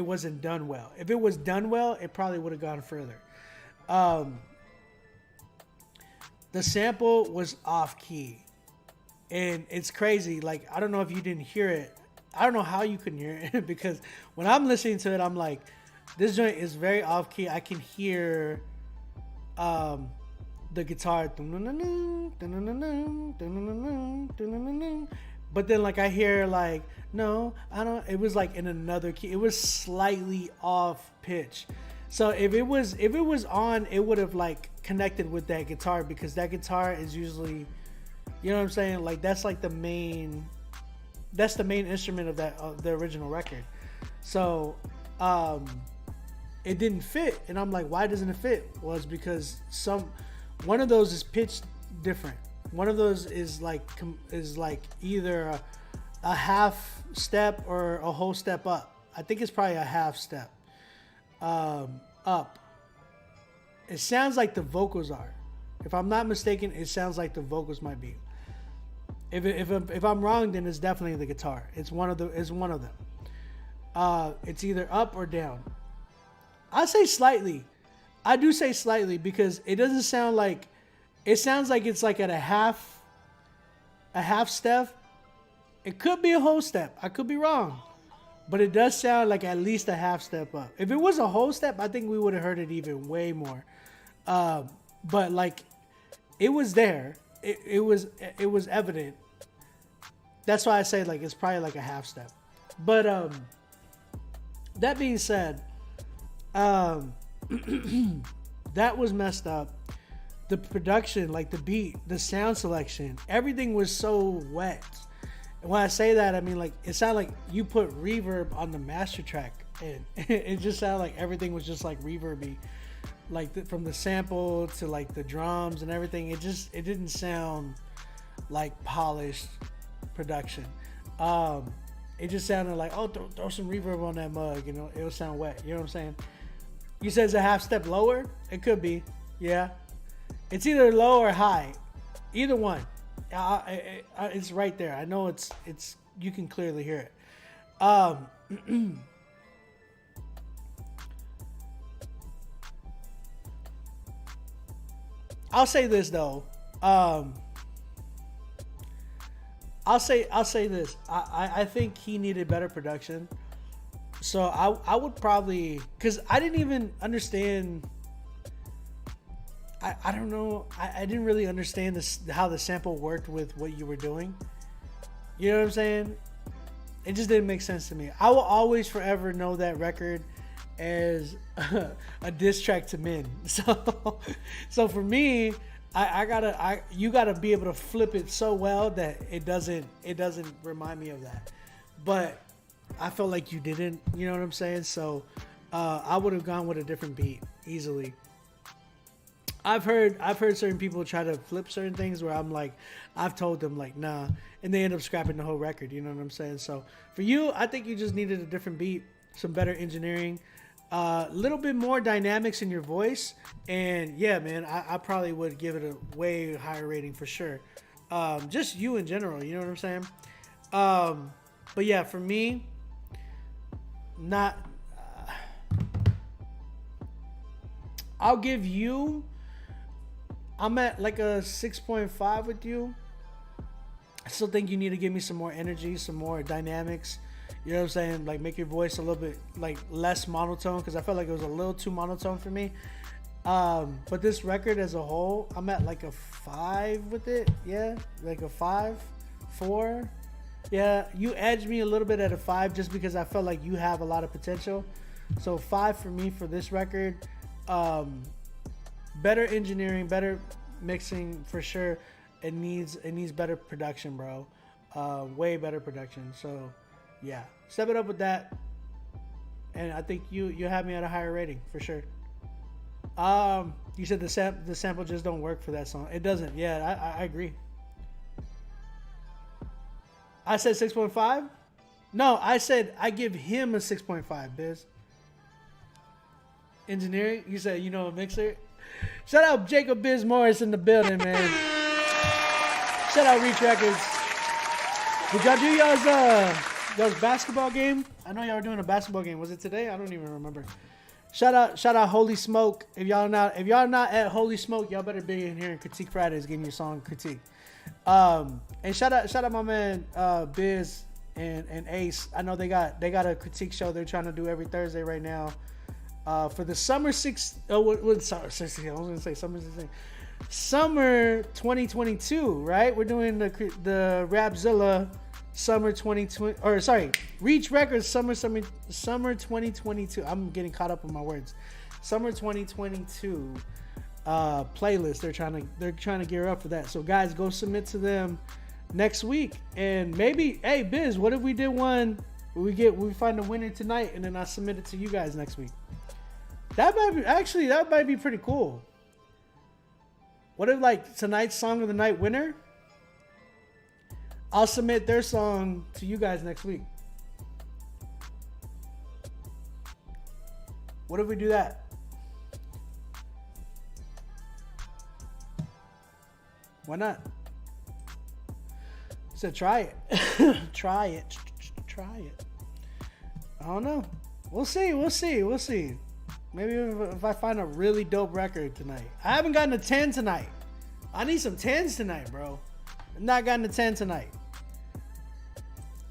wasn't done well. If it was done well, it probably would have gone further. The sample was off key, and it's crazy. Like, I don't know if you didn't hear it. I don't know how you couldn't hear it because when I'm listening to it, I'm like, this joint is very off key. I can hear the guitar, but then like I hear like, no, I don't. It was like in another key. It was slightly off pitch. So if it was on, it would have like connected with that guitar because that guitar is usually, you know what I'm saying? Like that's like the main instrument of that the original record. So it didn't fit, and I'm like, why doesn't it fit? Well, it's because one of those is pitched different. One of those is like either a half step or a whole step up. I think it's probably a half step up. It sounds like the vocals are. If I'm not mistaken, it sounds like the vocals might be. If I'm wrong, then it's definitely the guitar. It's one of them. It's either up or down. I say slightly. I do say slightly because it doesn't sound like. It sounds like it's like at a half step. It could be a whole step. I could be wrong, but it does sound like at least a half step up. If it was a whole step, I think we would have heard it even way more. But like, it was there. It was evident. That's why I say like it's probably like a half step. But that being said, that was messed up. The production, like the beat, the sound selection, everything was so wet. And when I say that, I mean like it sounded like you put reverb on the master track, and it just sounded like everything was just like reverby, like from the sample to like the drums and everything. It didn't sound like polished production. It just sounded like, oh, throw some reverb on that mug, you know, it'll sound wet. You know what I'm saying? You said it's a half step lower? It could be, yeah. It's either low or high, either one. It's right there. I know it's. You can clearly hear it. I'll say this though. I'll say this. I think he needed better production. So I would probably, because I didn't even understand. I don't know. I didn't really understand how the sample worked with what you were doing. You know what I'm saying? It just didn't make sense to me. I will always forever know that record as a diss track to men. So for me, you gotta be able to flip it so well that it doesn't remind me of that. But I felt like you didn't. You know what I'm saying? So I would have gone with a different beat easily. I've heard certain people try to flip certain things where I'm like, I've told them like, nah, and they end up scrapping the whole record. You know what I'm saying? So for you, I think you just needed a different beat, some better engineering, a little bit more dynamics in your voice, and yeah, man, I probably would give it a way higher rating for sure. Just you in general, you know what I'm saying? But yeah, for me, not. I'll give you. I'm at like a 6.5 with you. I still think you need to give me some more energy, some more dynamics. You know what I'm saying? Like make your voice a little bit like less monotone, because I felt like it was a little too monotone for me. But this record as a whole, I'm at like a 5 with it. Yeah, like a 5, 4. Yeah, you edged me a little bit at a 5 just because I felt like you have a lot of potential. So 5 for me for this record. Better engineering, better mixing for sure. It needs better production, bro. Way better production. So yeah, step it up with that. And I think you have me at a higher rating for sure. You said the sample just don't work for that song. It doesn't. Yeah, I agree. I said 6.5. No, I said I give him a 6.5. Biz. Engineering. You said a mixer. Shout out Jacob Biz Morris in the building, man. Shout out Reach Records. Did y'all do y'all's basketball game? I know y'all were doing a basketball game. Was it today? I don't even remember. Shout out Holy Smoke. If y'all not at Holy Smoke, y'all better be in here in Critique Fridays getting your song critique. And shout out my man Biz and Ace. I know they got a critique show they're trying to do every Thursday right now. For the summer summer 2022, right? We're doing the Rapzilla summer 2020, or sorry, Reach Records summer 2022. I'm getting caught up in my words. Summer 2022 playlist. They're trying to gear up for that. So guys, go submit to them next week, and maybe, hey Biz, what if we did one? We find a winner tonight, and then I submit it to you guys next week. That might be pretty cool. What if like tonight's song of the night winner? I'll submit their song to you guys next week. What if we do that? Why not? So try it. Try it. Try it. I don't know. We'll see. Maybe if I find a really dope record tonight. I haven't gotten a 10 tonight. I need some 10s tonight, bro. I've not gotten a 10 tonight.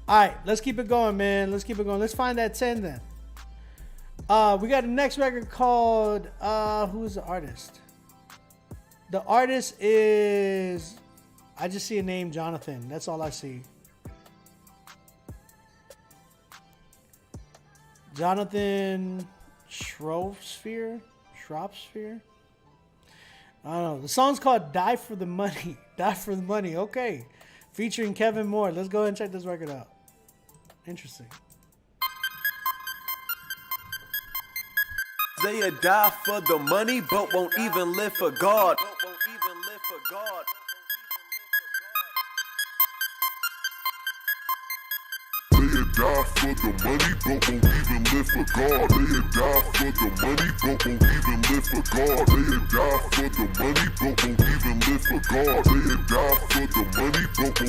All right, let's keep it going, man. Let's keep it going. Let's find that 10 then. We got the next record called, who's the artist? The artist is, I just see a name, Jonathan. That's all I see. Jonathan Schropsphere? I don't know. The song's called Die for the Money. Die for the Money. Okay. Featuring Kevin Moore. Let's go ahead and check this record out. Interesting. They die for the money, but won't even live for God. Die for the money, but won't even live for God. They die for the money, but won't even live for God. They die for the money, but won't even live for God. They die for the money, but won't even live for God. They die for the money, but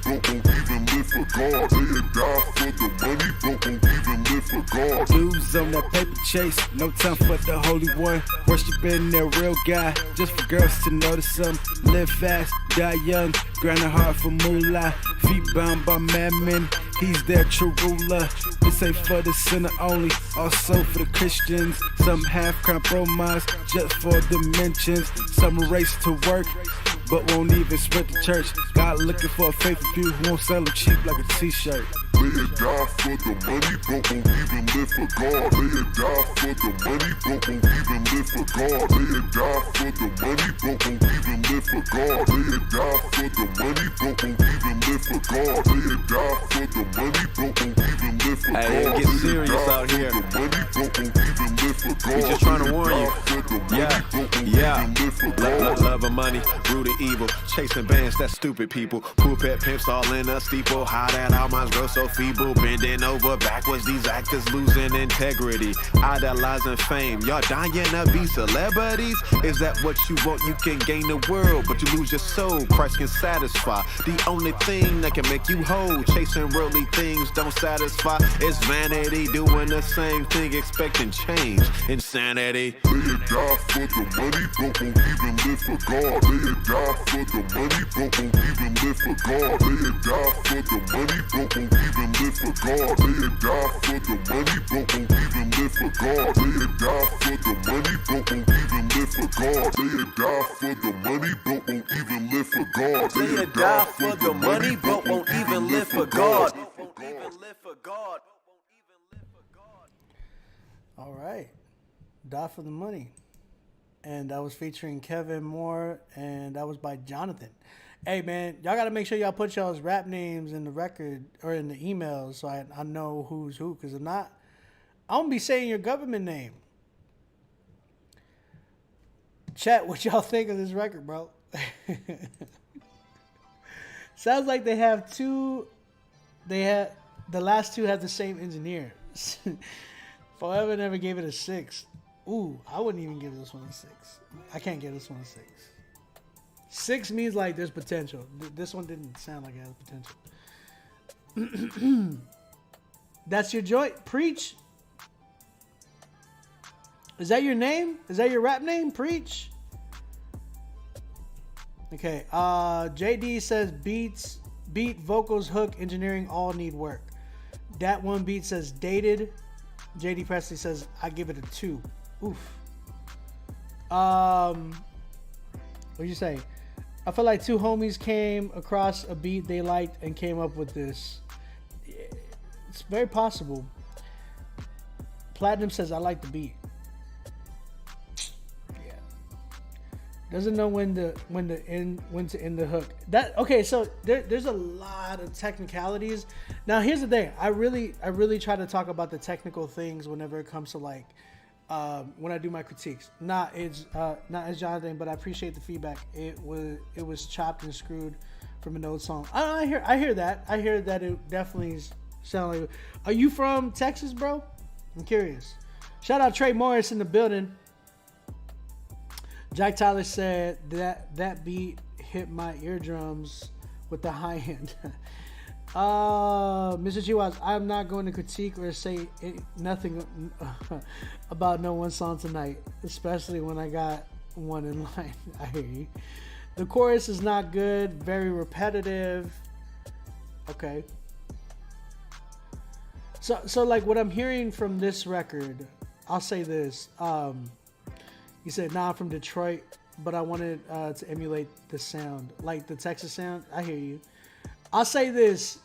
won't even live for God. They die for the money, but won't even live for God. Dudes on that paper chase, no time for the holy one. Worshiping their real guy, just for girls to notice them. Live fast, die young, grinding hard for moolah. Feet bound by madmen, he's their true ruler. This ain't for the sinner only, also for the Christians. Some have compromised just for dimensions. Some race to work, but won't even spread the church. God looking for a faithful few who won't sell them cheap like a t-shirt. They die for the money, but won't even live for God. They die for the money, but won't even live for God. They die for the money, but won't even live for God. They die for the money, but won't even live for God. They die for the money, but won't even live for God. Hey, get serious out here. We just trying to warn you. Yeah. Love of money, root of evil, chasing bands, that's stupid people. Pulpit pimps all in a steeple. How that our minds grow so feeble, bending over backwards. These actors losing integrity, idolizing fame. Y'all dying to be celebrities. Is that what you want? You can gain the world, but you lose your soul. Christ can satisfy. The only thing that can make you whole. Chasing worldly things don't satisfy. It's vanity, doing the same thing, expecting change. Insanity. They die for the money, but won't even live for God. They die for the money, but won't even live for God. They die for the money, but won't even live for God. They die for the money, but won't even live for God. They die for the money, but won't even live for God. They die for the money, but won't even live for God. They die for the money, but won't even live for God. All right. Die for the Money. And that was featuring Kevin Moore, and that was by Jonathan. Hey, man, y'all got to make sure y'all put y'all's rap names in the record or in the emails so I know who's who, because if not, I'm going to be saying your government name. Chat, what y'all think of this record, bro? Sounds like they have two. The last two have the same engineer. Forever never gave it a 6. Ooh, I wouldn't even give this one a 6. I can't give this one a 6. 6 means like there's potential. This one didn't sound like it has potential. That's your joint? Preach? Is that your name? Is that your rap name? Preach? Okay. JD says beat, vocals, hook, engineering all need work. That one beat says dated. JD Presley says I give it a 2. Oof. What'd you say? I feel like two homies came across a beat they liked and came up with this. It's very possible. Platinum says I like the beat. Yeah. Doesn't know when to end the hook. That okay? So there's a lot of technicalities. Now here's the thing. I really try to talk about the technical things whenever it comes to like when I do my critiques. Not as Jonathan, but I appreciate the feedback. It was chopped and screwed from an old song. I hear that. I hear that it definitely sounds like. Are you from Texas, bro? I'm curious. Shout out Trey Morris in the building. Jack Tyler said that beat hit my eardrums with the high end. Mr. Chihuahua, I'm not going to critique or say nothing about no one song tonight, especially when I got one in line. I hear you. The chorus is not good, very repetitive. Okay. So like what I'm hearing from this record, I'll say this. You said, nah, I'm from Detroit, but I wanted to emulate the sound, like the Texas sound. I hear you. I'll say this,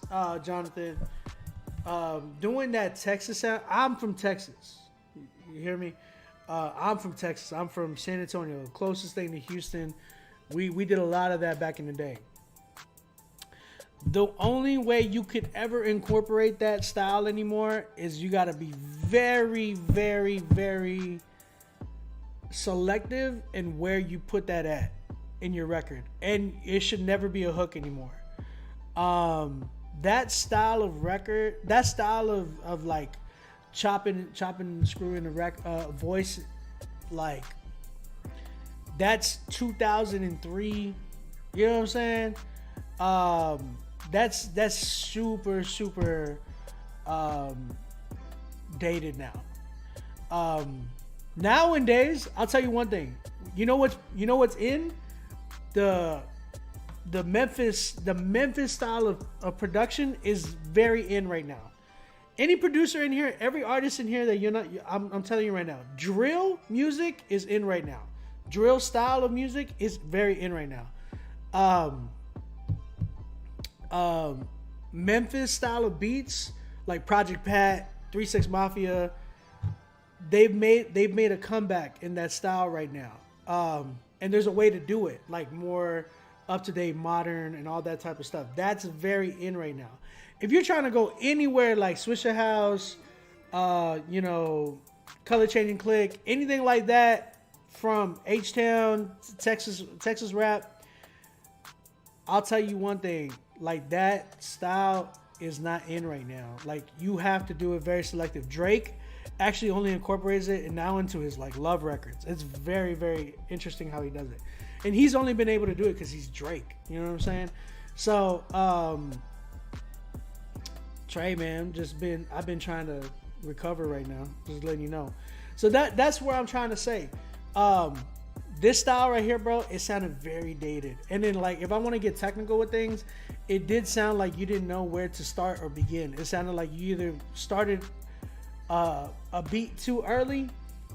Jonathan. Doing that Texas sound, I'm from Texas. You hear me? I'm from Texas. I'm from San Antonio, closest thing to Houston. We did a lot of that back in the day. The only way you could ever incorporate that style anymore is you got to be very, very, very selective in where you put that at in your record, and it should never be a hook anymore. That style of record, that style of like chopping and screwing the voice, like that's 2003. You know what I'm saying? That's super dated now. Nowadays, I'll tell you one thing. You know what's in the Memphis style of production is very in right now. Any producer in here, every artist in here that you're not, I'm telling you right now, drill music is in right now. Drill style of music is very in right now. Memphis style of beats like Project Pat, 3 6 Mafia, they've made a comeback in that style right now. And there's a way to do it, like more up to date, modern, and all that type of stuff. That's very in right now. If you're trying to go anywhere like Swisher House, Color Changing Click, anything like that from H-Town, Texas rap, I'll tell you one thing, like that style is not in right now. Like you have to do it very selective. Drake actually only incorporates it and now into his like love records. It's very, very interesting how he does it. And he's only been able to do it because he's Drake. You know what I'm saying? So, Trey, man, I've been trying to recover right now. Just letting you know. So that's where I'm trying to say. This style right here, bro, it sounded very dated. And then like if I want to get technical with things, it did sound like you didn't know where to start or begin. It sounded like you either started a beat too early,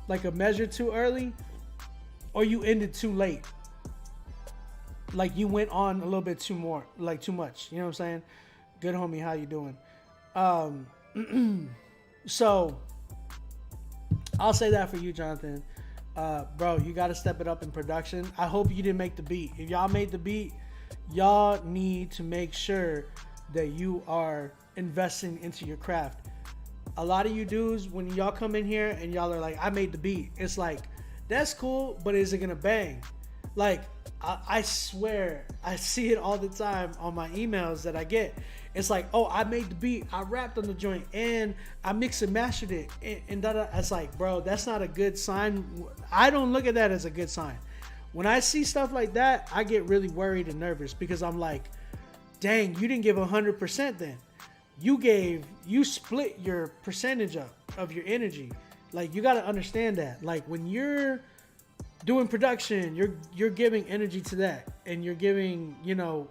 like a measure too early, or you ended too late. Like you went on a little bit too much. You know what I'm saying? Good homie, how you doing? So I'll say that for you, Jonathan. Bro, you got to step it up in production. I hope you didn't make the beat. If y'all made the beat, y'all need to make sure that you are investing into your craft. A lot of you dudes, when y'all come in here and y'all are like, I made the beat, it's like, that's cool, but is it gonna bang? Like, I swear, I see it all the time on my emails that I get. It's like, oh, I made the beat, I rapped on the joint, and I mixed and mastered it, and it's like, bro, that's not a good sign. I don't look at that as a good sign. When I see stuff like that, I get really worried and nervous because I'm like, dang, you didn't give 100% then. You split your percentage up of your energy. Like, you got to understand that. Like, when you're doing production, you're giving energy to that, and you're giving,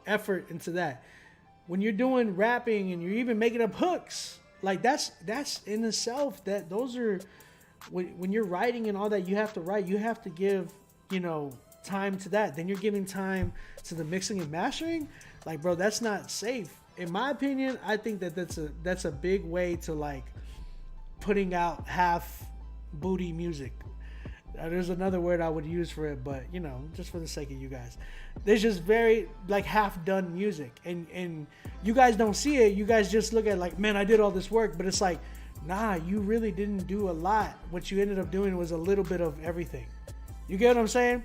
effort into that. When you're doing rapping and you're even making up hooks, like that's in itself, that those are, when you're writing and all that, you have to write, you have to give, time to that. Then you're giving time to the mixing and mastering. Like, bro, that's not safe. In my opinion, I think that's a big way to like putting out half booty music. There's another word I would use for it, but just for the sake of you guys, there's just very like half done music, and you guys don't see it. You guys just look at like, man, I did all this work, but it's like, nah, you really didn't do a lot. What you ended up doing was a little bit of everything. You get what I'm saying?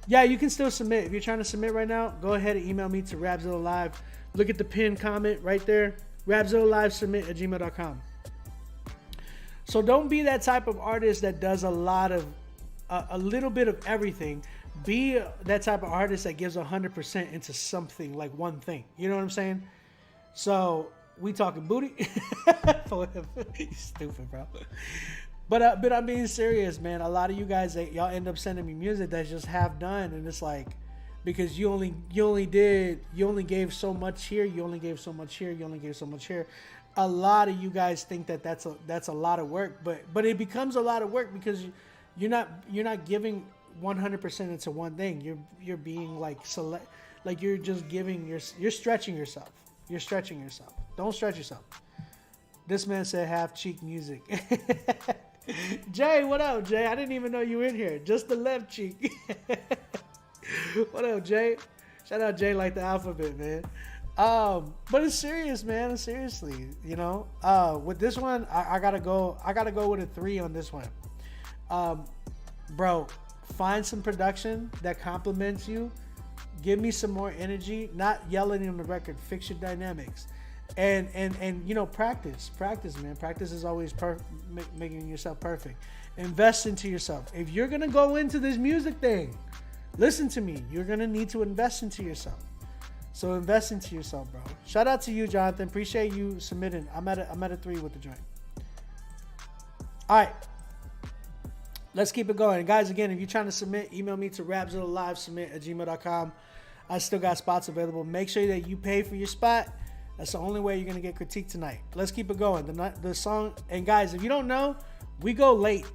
Yeah, you can still submit. If you're trying to submit right now, go ahead and email me to Rapzilla Live. Look at the pinned comment right there. Rapzilla Live submit at gmail.com. So don't be that type of artist that does a little bit of everything. Be that type of artist that gives 100% into something, like one thing. You know what I'm saying? So we talking booty. You stupid, bro. But I'm being serious, man. A lot of you guys, y'all end up sending me music that's just half done, and it's like, because you only gave so much here, you only gave so much here, you only gave so much here. A lot of you guys think that that's a lot of work, but it becomes a lot of work because you're not giving 100% into one thing. You're being like select, like you're just giving, you're stretching yourself. You're stretching yourself. Don't stretch yourself. This man said half cheek music. Jay, what up, Jay? I didn't even know you were in here. Just the left cheek. What up, Jay? Shout out Jay like the alphabet, man. But it's serious, man. Seriously, you know. With this one, I gotta go with a 3 on this one. Bro, find some production that complements you. Give me some more energy. Not yelling on the record. Fix your dynamics. And you know, practice, man. Practice is always making yourself perfect. Invest into yourself. If you're gonna go into this music thing, listen to me. You're gonna need to invest into yourself. So invest into yourself, bro. Shout out to you, Jonathan. Appreciate you submitting. I'm at a 3 with the joint. All right, let's keep it going, guys. Again, if you're trying to submit, email me to rapzillalivesubmit@gmail.com. I still got spots available. Make sure that you pay for your spot. That's the only way you're going to get critiqued tonight. Let's keep it going. The song, and guys, if you don't know, we go late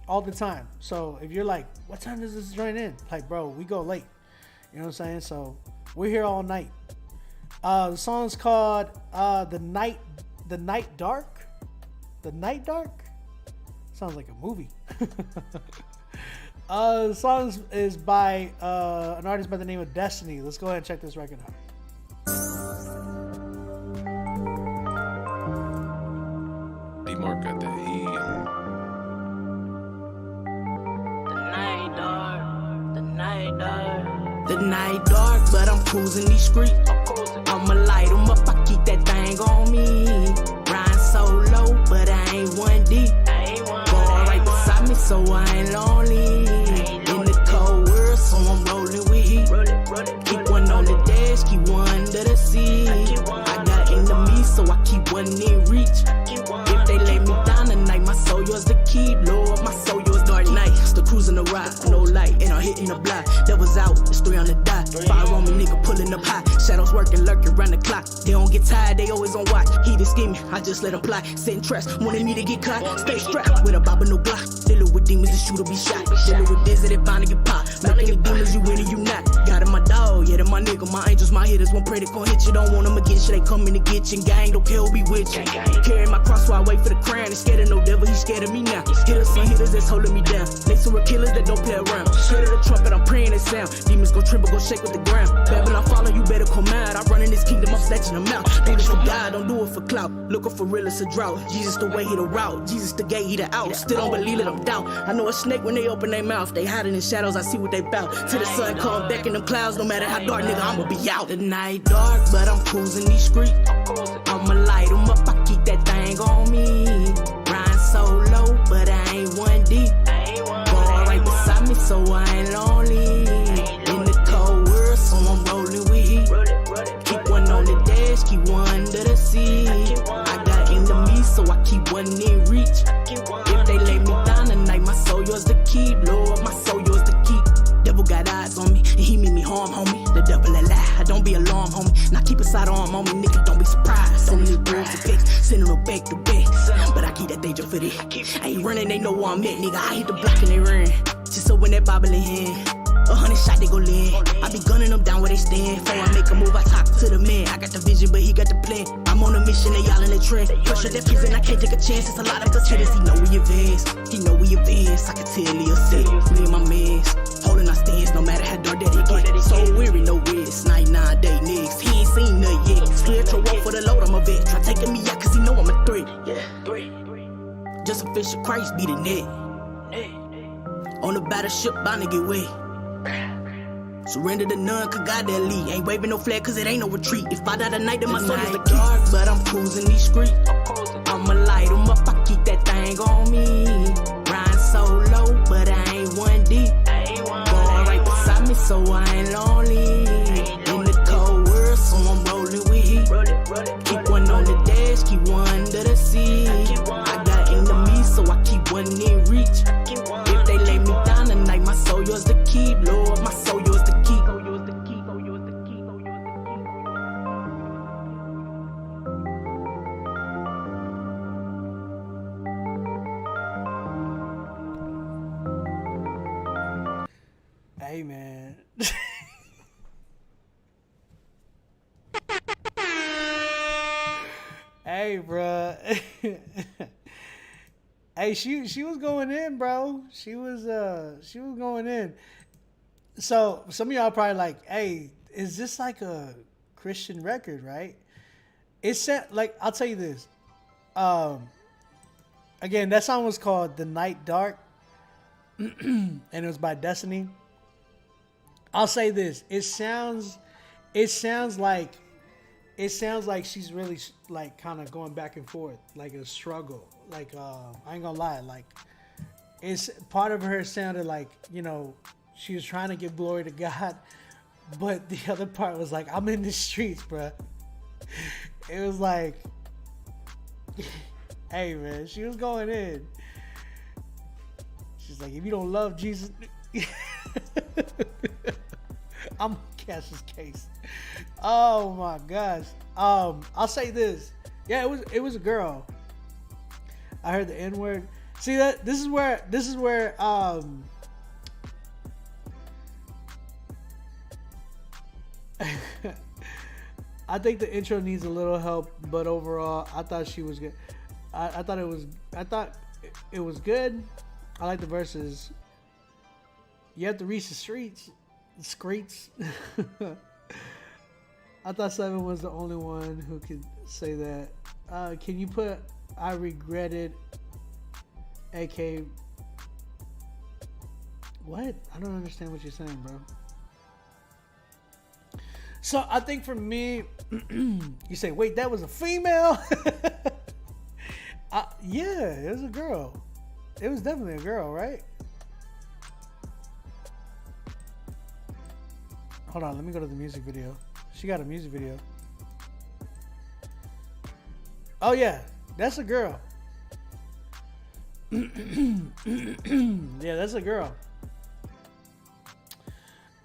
all the time. So if you're like, what time does this joint end? Like, bro, we go late. You know what I'm saying? So we're here all night. The song's called The Night Dark. The Night Dark? Sounds like a movie. The song is by an artist by the name of Destiny. Let's go ahead and check this record out. D-Mark got that heat. The night dark, but I'm cruising these streets. I'ma light 'em up, I keep that thing on me. Riding solo, but I ain't one deep. Boy right beside me, so I ain't lonely. In the cold world, so I'm rolling with heat. Keep one on the dash, keep one under the seat. I got enemies, so I keep one in reach. If they lay me down tonight, my soul yours to keep. Lord, my soul yours dark night. Still cruising the ride, no light, and I'm hitting the block. Devil's out, it's 3 on the dot. Fire on me, nigga, pulling up high. Shadows working, lurking round the clock. They don't get tired, they always on watch. Heat is scheming, I just let them fly. Sitting traps, wanted me to get caught. Stay strapped with a bob and no block. Dealing with demons, the shooter be shot. Dealing with this, they bound to get popped. Looking at demons, you win or you not. Got in my dog, yeah, they my nigga, my angels, my hitters. Won't pray they gon' hit you, don't want them again. Shit, they coming to get you. Gang, don't care who be with you. Carry my cross while I wait for the crown. Ain't scared of no devil, he scared of me now. Hitters and hitters that's holding me down. Next to killers that don't play around. Heard of the trumpet, I'm praying it sound. Demons gon' tremble, gon' shake with the ground. Babylon falling, you better come out. I run in this kingdom, I'm snatching them out. Do this for God, don't do it for clout. Looking for real, it's a drought. Jesus the way, he the route. Jesus the gate, he the out. Still don't believe it, I'm doubt. I know a snake when they open their mouth. They hide in the shadows, I see what they bout. Till the sun come back in them clouds, no matter how dark, nigga, I'ma be out. The night dark, but I'm cruising these streets. I'ma light 'em up, I keep that thing on me. Riding solo, but I ain't one deep. Boy right beside me, so I ain't lonely. In the cold world, so I'm rolling with heat. Keep one on the dash, keep one under the seat. I got enemies, so I keep one in reach. If they lay me down tonight, my soul yours to keep. Lord, my soul yours to keep. Devil got eyes on me, and he mean me harm, homie. The devil a lie, don't be alarmed, homie. Now keep a sidearm on me, nigga, don't be surprised. Sending these birds to fix, sending them back to back. But I keep that danger for this. I ain't running, they know where I'm at, nigga. I hit the block and they run. Just so when that Bible in hand, 100 shot, they go land. I be gunning them down where they stand. Before I make a move, I talk to the man. I got the vision, but he got the plan. I'm on a mission, they all in the trend. Pressure that prison, I can't take a chance. It's a lot of us hitters, he know we advance. He know we advance, I can tell he upset. Me and my mans, holding our stance, no matter how dark that it get. So weary, no rest, night, 9 day next. He ain't seen nothing yet. Spiritual war for the load, I'm a vet. Try taking me out, cause he know I'm a threat. Yeah, should Christ be the net. On the battleship, bound to get wet. Surrender to none, cause God that lead. Ain't waving no flag, cause it ain't no retreat. If I die tonight, then my soul is the dark, but I'm cruising these streets. I'ma light 'em up, I keep that thing on me. Riding so low, but I ain't one deep. Going right beside me, so I ain't lonely. In the cold world, so I'm rolling with heat. Keep one on the dash, keep one under the seat. I got enemies, so I keep one in reach. If they lay me down tonight, my soul yours to keep, Lord. My soul yours to keep. Hey, man. Hey, bruh. Hey, she was going in, bro. She was going in. So some of y'all probably like, hey, is this like a Christian record, right? It's like, I'll tell you this. Again, that song was called "The Night Dark," and it was by Destiny. I'll say this: it sounds like she's really like kind of going back and forth, like a struggle. Like I ain't gonna lie, like it's part of her sounded like, you know, she was trying to give glory to God, but the other part was like, I'm in the streets, bruh. It was like, hey man, she was going in. She's like, if you don't love Jesus, I'm gonna catch this case. Oh my gosh. I'll say this. Yeah, it was a girl. I heard the N-word. See that this is where I think the intro needs a little help, but overall I thought she was good. I thought it was good. I like the verses. You have to reach the streets. I thought Seven was the only one who could say that. Can you put I regretted AK? What? I don't understand what you're saying, bro. So I think for me, you say, wait, that was a female? Yeah, it was a girl. It was definitely a girl, right? Hold on, let me go to the music video. She got a music video. Oh yeah, that's a girl. Yeah, that's a girl.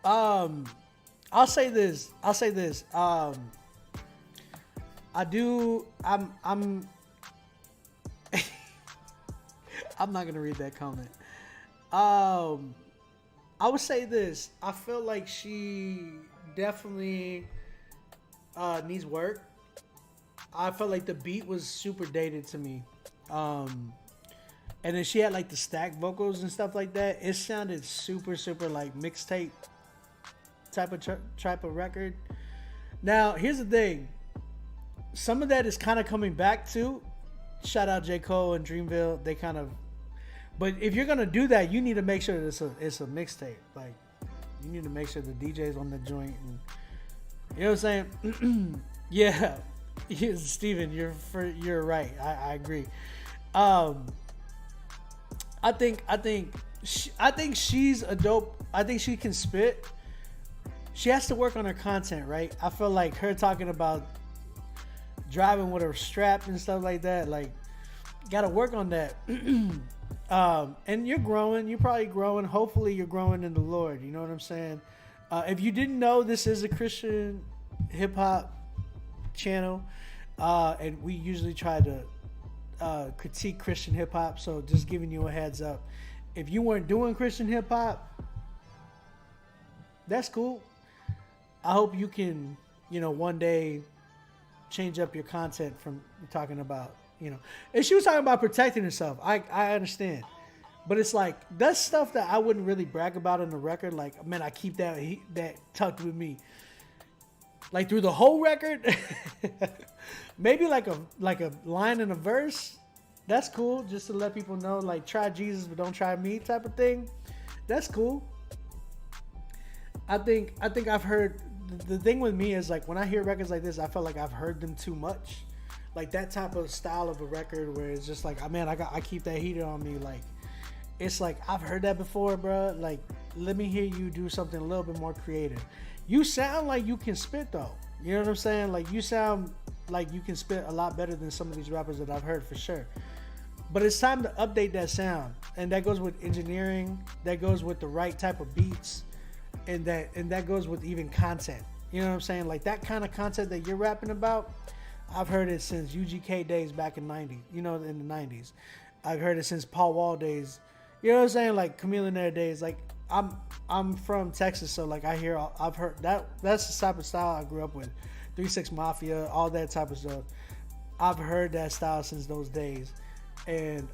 I'll say this. I'm I'm not gonna read that comment. I would say this. I feel like she definitely needs work. I felt like the beat was super dated to me. And then she had like the stacked vocals and stuff like that. It sounded super like mixtape type of record. Now, here's the thing. Some of that is kind of coming back too. Shout out J. Cole and Dreamville. They kind of... But if you're gonna do that, you need to make sure that it's a mixtape. Like, you need to make sure the DJ's on the joint. And, you know what I'm saying? Yeah, Steven, you're right. I agree. I think she's a dope. I think she can spit. She has to work on her content, right? I feel like her talking about driving with her strap and stuff like that. Like, gotta work on that. And you're growing. You're probably growing. Hopefully you're growing in the Lord. You know what I'm saying? If you didn't know, this is a Christian hip hop channel. And we usually try to critique Christian hip hop. So just giving you a heads up. If you weren't doing Christian hip hop, that's cool. I hope you can, one day change up your content from talking about, and she was talking about protecting herself. I understand, but it's like, that's stuff that I wouldn't really brag about in the record. Like, man, I keep that tucked with me. Like through the whole record, maybe like a line in a verse, That's cool. Just to let people know, like, try Jesus, but don't try me type of thing. That's cool. I think I've heard, the thing with me is, like, when I hear records like this, I feel like I've heard them too much. Like, that type of style of a record where it's just like, oh, man, I keep that heater on me. Like, it's like, I've heard that before, bro. Like, let me hear you do something a little bit more creative. You sound like you can spit, though. You know what I'm saying? Like, you sound like you can spit a lot better than some of these rappers that I've heard, for sure. But it's time to update that sound. And that goes with engineering. That goes with the right type of beats. And that goes with even content. You know what I'm saying? Like, that kind of content that you're rapping about, I've heard it since UGK days back in in the 90s. I've heard it since Paul Wall days. You know what I'm saying? Like, Chameleonaire days. Like, I'm from Texas, so like I've heard that. That's the type of style I grew up with. 3 6 Mafia, all that type of stuff. I've heard that style since those days, and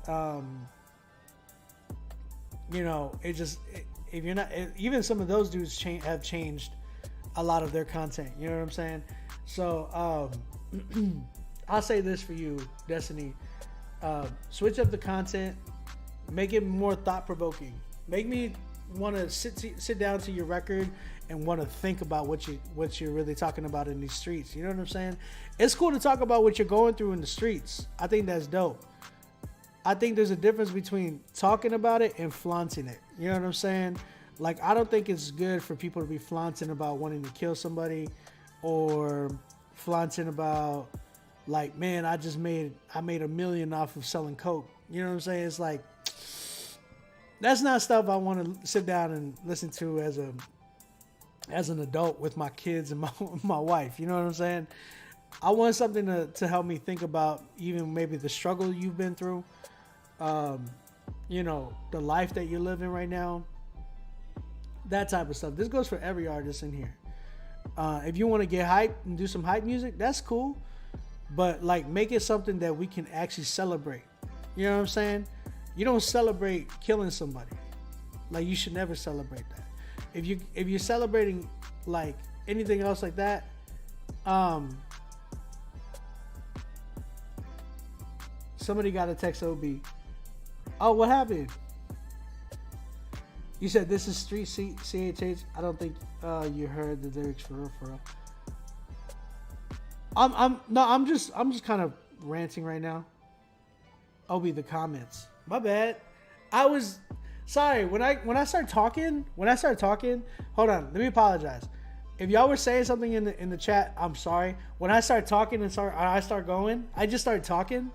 if you're not, even some of those dudes have changed a lot of their content. You know what I'm saying? So I'll say this for you, Destiny. Switch up the content, make it more thought-provoking. Make me want to sit down to your record and want to think about what you're really talking about in these streets. You know what I'm saying? It's cool to talk about what you're going through in the streets. I think that's dope. I think there's a difference between talking about it and flaunting it. You know what I'm saying? Like, I don't think it's good for people to be flaunting about wanting to kill somebody, or flaunting about, like, man, I made $1 million off of selling coke. You know what I'm saying? It's like, that's not stuff I want to sit down and listen to as an adult with my kids and my wife. You know what I'm saying? I want something to help me think about even maybe the struggle you've been through, the life that you're living right now, that type of stuff. This goes for every artist in here. If you want to get hyped and do some hype music, that's cool, but like, make it something that we can actually celebrate. You know what I'm saying? You don't celebrate killing somebody. Like, you should never celebrate that. If you're celebrating like anything else like that, somebody got a text OB. Oh, what happened? You said this is Street CHH. I don't think you heard the lyrics for real. I'm just kind of ranting right now. OB, the comments. My bad. I was sorry when I start talking. Hold on. Let me apologize. If y'all were saying something in the chat, I'm sorry. When I start talking and I start going, I just started talking.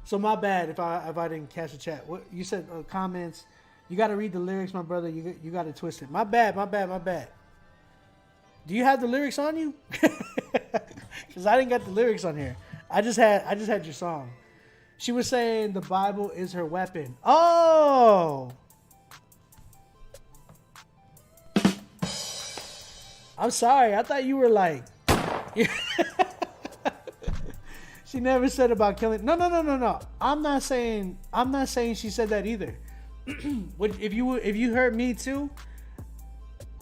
So my bad if I didn't catch the chat. What you said? Comments. You got to read the lyrics, my brother. You got to twist it. My bad. Do you have the lyrics on you? Because I didn't get the lyrics on here. I just had your song. She was saying the Bible is her weapon. Oh! I'm sorry. I thought you were like... She never said about killing... No. I'm not saying she said that either. If you heard me too,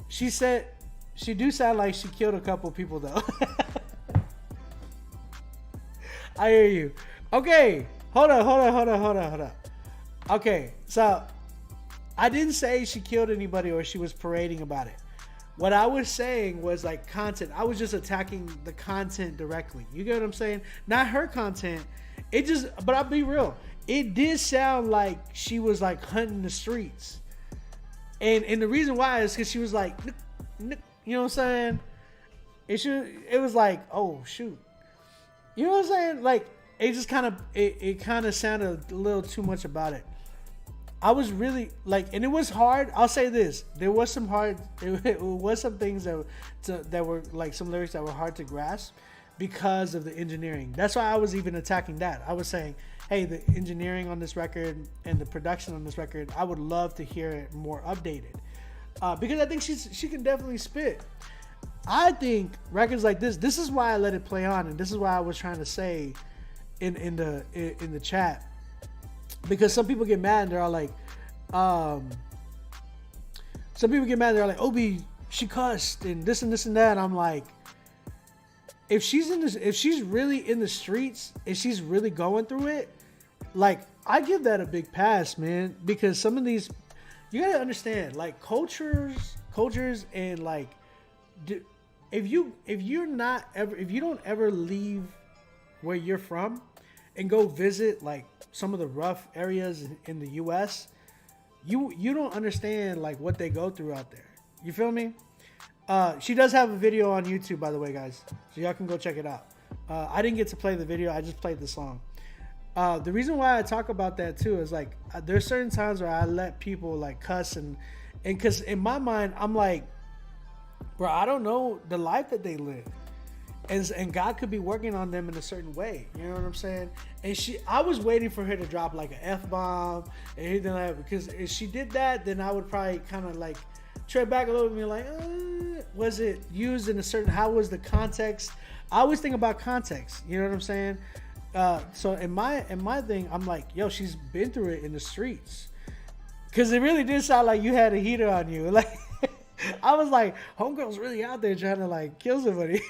she said... She do sound like she killed a couple people though. I hear you. Okay. Hold on. Okay, so I didn't say she killed anybody or she was parading about it. What I was saying was like content. I was just attacking the content directly. You get what I'm saying? Not her content. But I'll be real. It did sound like she was like hunting the streets. And the reason why is because she was like, you know what I'm saying? It was like, oh shoot. You know what I'm saying? Like, it just kind of sounded a little too much about it. I was really like, and it was hard. I'll say this: there was some it was some things that were like some lyrics that were hard to grasp because of the engineering. That's why I was even attacking that. I was saying, hey, the engineering on this record and the production on this record, I would love to hear it more updated because I think she can definitely spit. I think records like this is why I let it play on, and this is why I was trying to say in the chat, because some people get mad and they're all like, Obi, she cussed and this and this and that. And I'm like, if she's really in the streets, if she's really going through it, like I give that a big pass, man, because some of these, you gotta understand, like cultures, and like, if you don't ever leave where you're from and go visit like some of the rough areas in the U.S., you don't understand like what they go through out there. You feel me? She does have a video on YouTube, by the way, guys, so y'all can go check it out. I didn't get to play the video. I just played the song. The reason why I talk about that too is like there's certain times where I let people like cuss and because in my mind I'm like, bro, I don't know the life that they live, and God could be working on them in a certain way. You know what I'm saying? And I was waiting for her to drop like an F-bomb and anything like that, because if she did that, then I would probably kind of like tread back a little bit and be like, was it used in a certain? How was the context? I always think about context. You know what I'm saying? So in my thing, I'm like, yo, she's been through it in the streets, because it really did sound like you had a heater on you. Like I was like, homegirl's really out there trying to like kill somebody.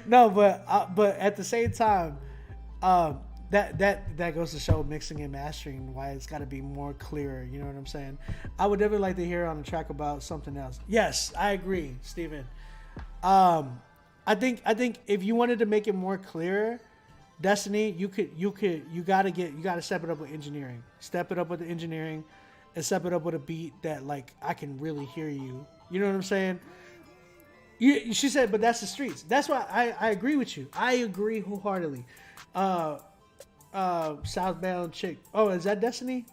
No, but at the same time, that goes to show mixing and mastering why it's got to be more clearer. You know what I'm saying? I would definitely like to hear on a track about something else. Yes, I agree, Steven. I think if you wanted to make it more clearer, Destiny, you gotta step it up with engineering. Step it up with the engineering, and step it up with a beat that like I can really hear you. You know what I'm saying? She said, but that's the streets. That's why I agree with you. I agree wholeheartedly. Southbound chick. Oh, is that Destiny?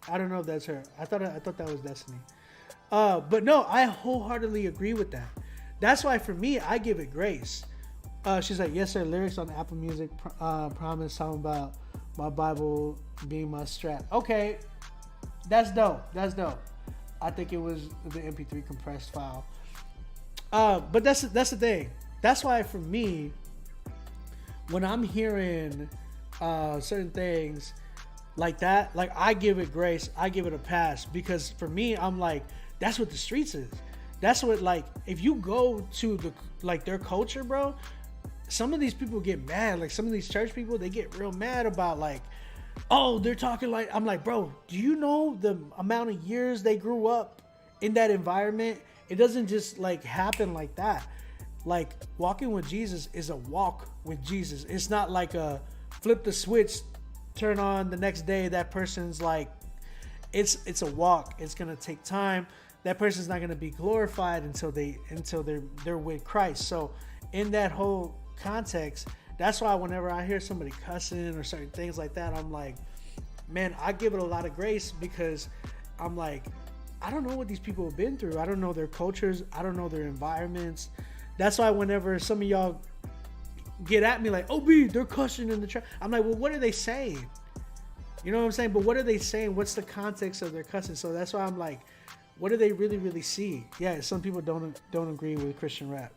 I don't know if that's her. I thought that was Destiny. But no, I wholeheartedly agree with that. That's why for me, I give it grace. She's like, yes, sir. Lyrics on Apple Music. Promise something about my Bible being my strap. Okay, that's dope. I think it was the MP3 compressed file. But that's the thing. That's why for me, when I'm hearing certain things like that, like I give it grace. I give it a pass, because for me, I'm like, that's what the streets is. That's what, like, if you go to their culture, bro. Some of these people get mad. Like some of these church people, they get real mad about like, oh, they're talking like, I'm like, bro, do you know the amount of years they grew up in that environment? It doesn't just like happen like that. Like walking with Jesus is a walk with Jesus. It's not like a flip the switch, turn on the next day. That person's like, it's a walk. It's gonna take time. That person's not gonna be glorified until they're with Christ. So in that whole context, that's why whenever I hear somebody cussing or certain things like that, I'm like, man, I give it a lot of grace, because I'm like, I don't know what these people have been through. I don't know their cultures. I don't know their environments. That's why whenever some of y'all get at me like, oh, B, they're cussing in the trap, I'm like, well, what are they saying? You know what I'm saying? But what are they saying? What's the context of their cussing? So that's why I'm like, what do they really, really see? Yeah, some people don't agree with Christian rap.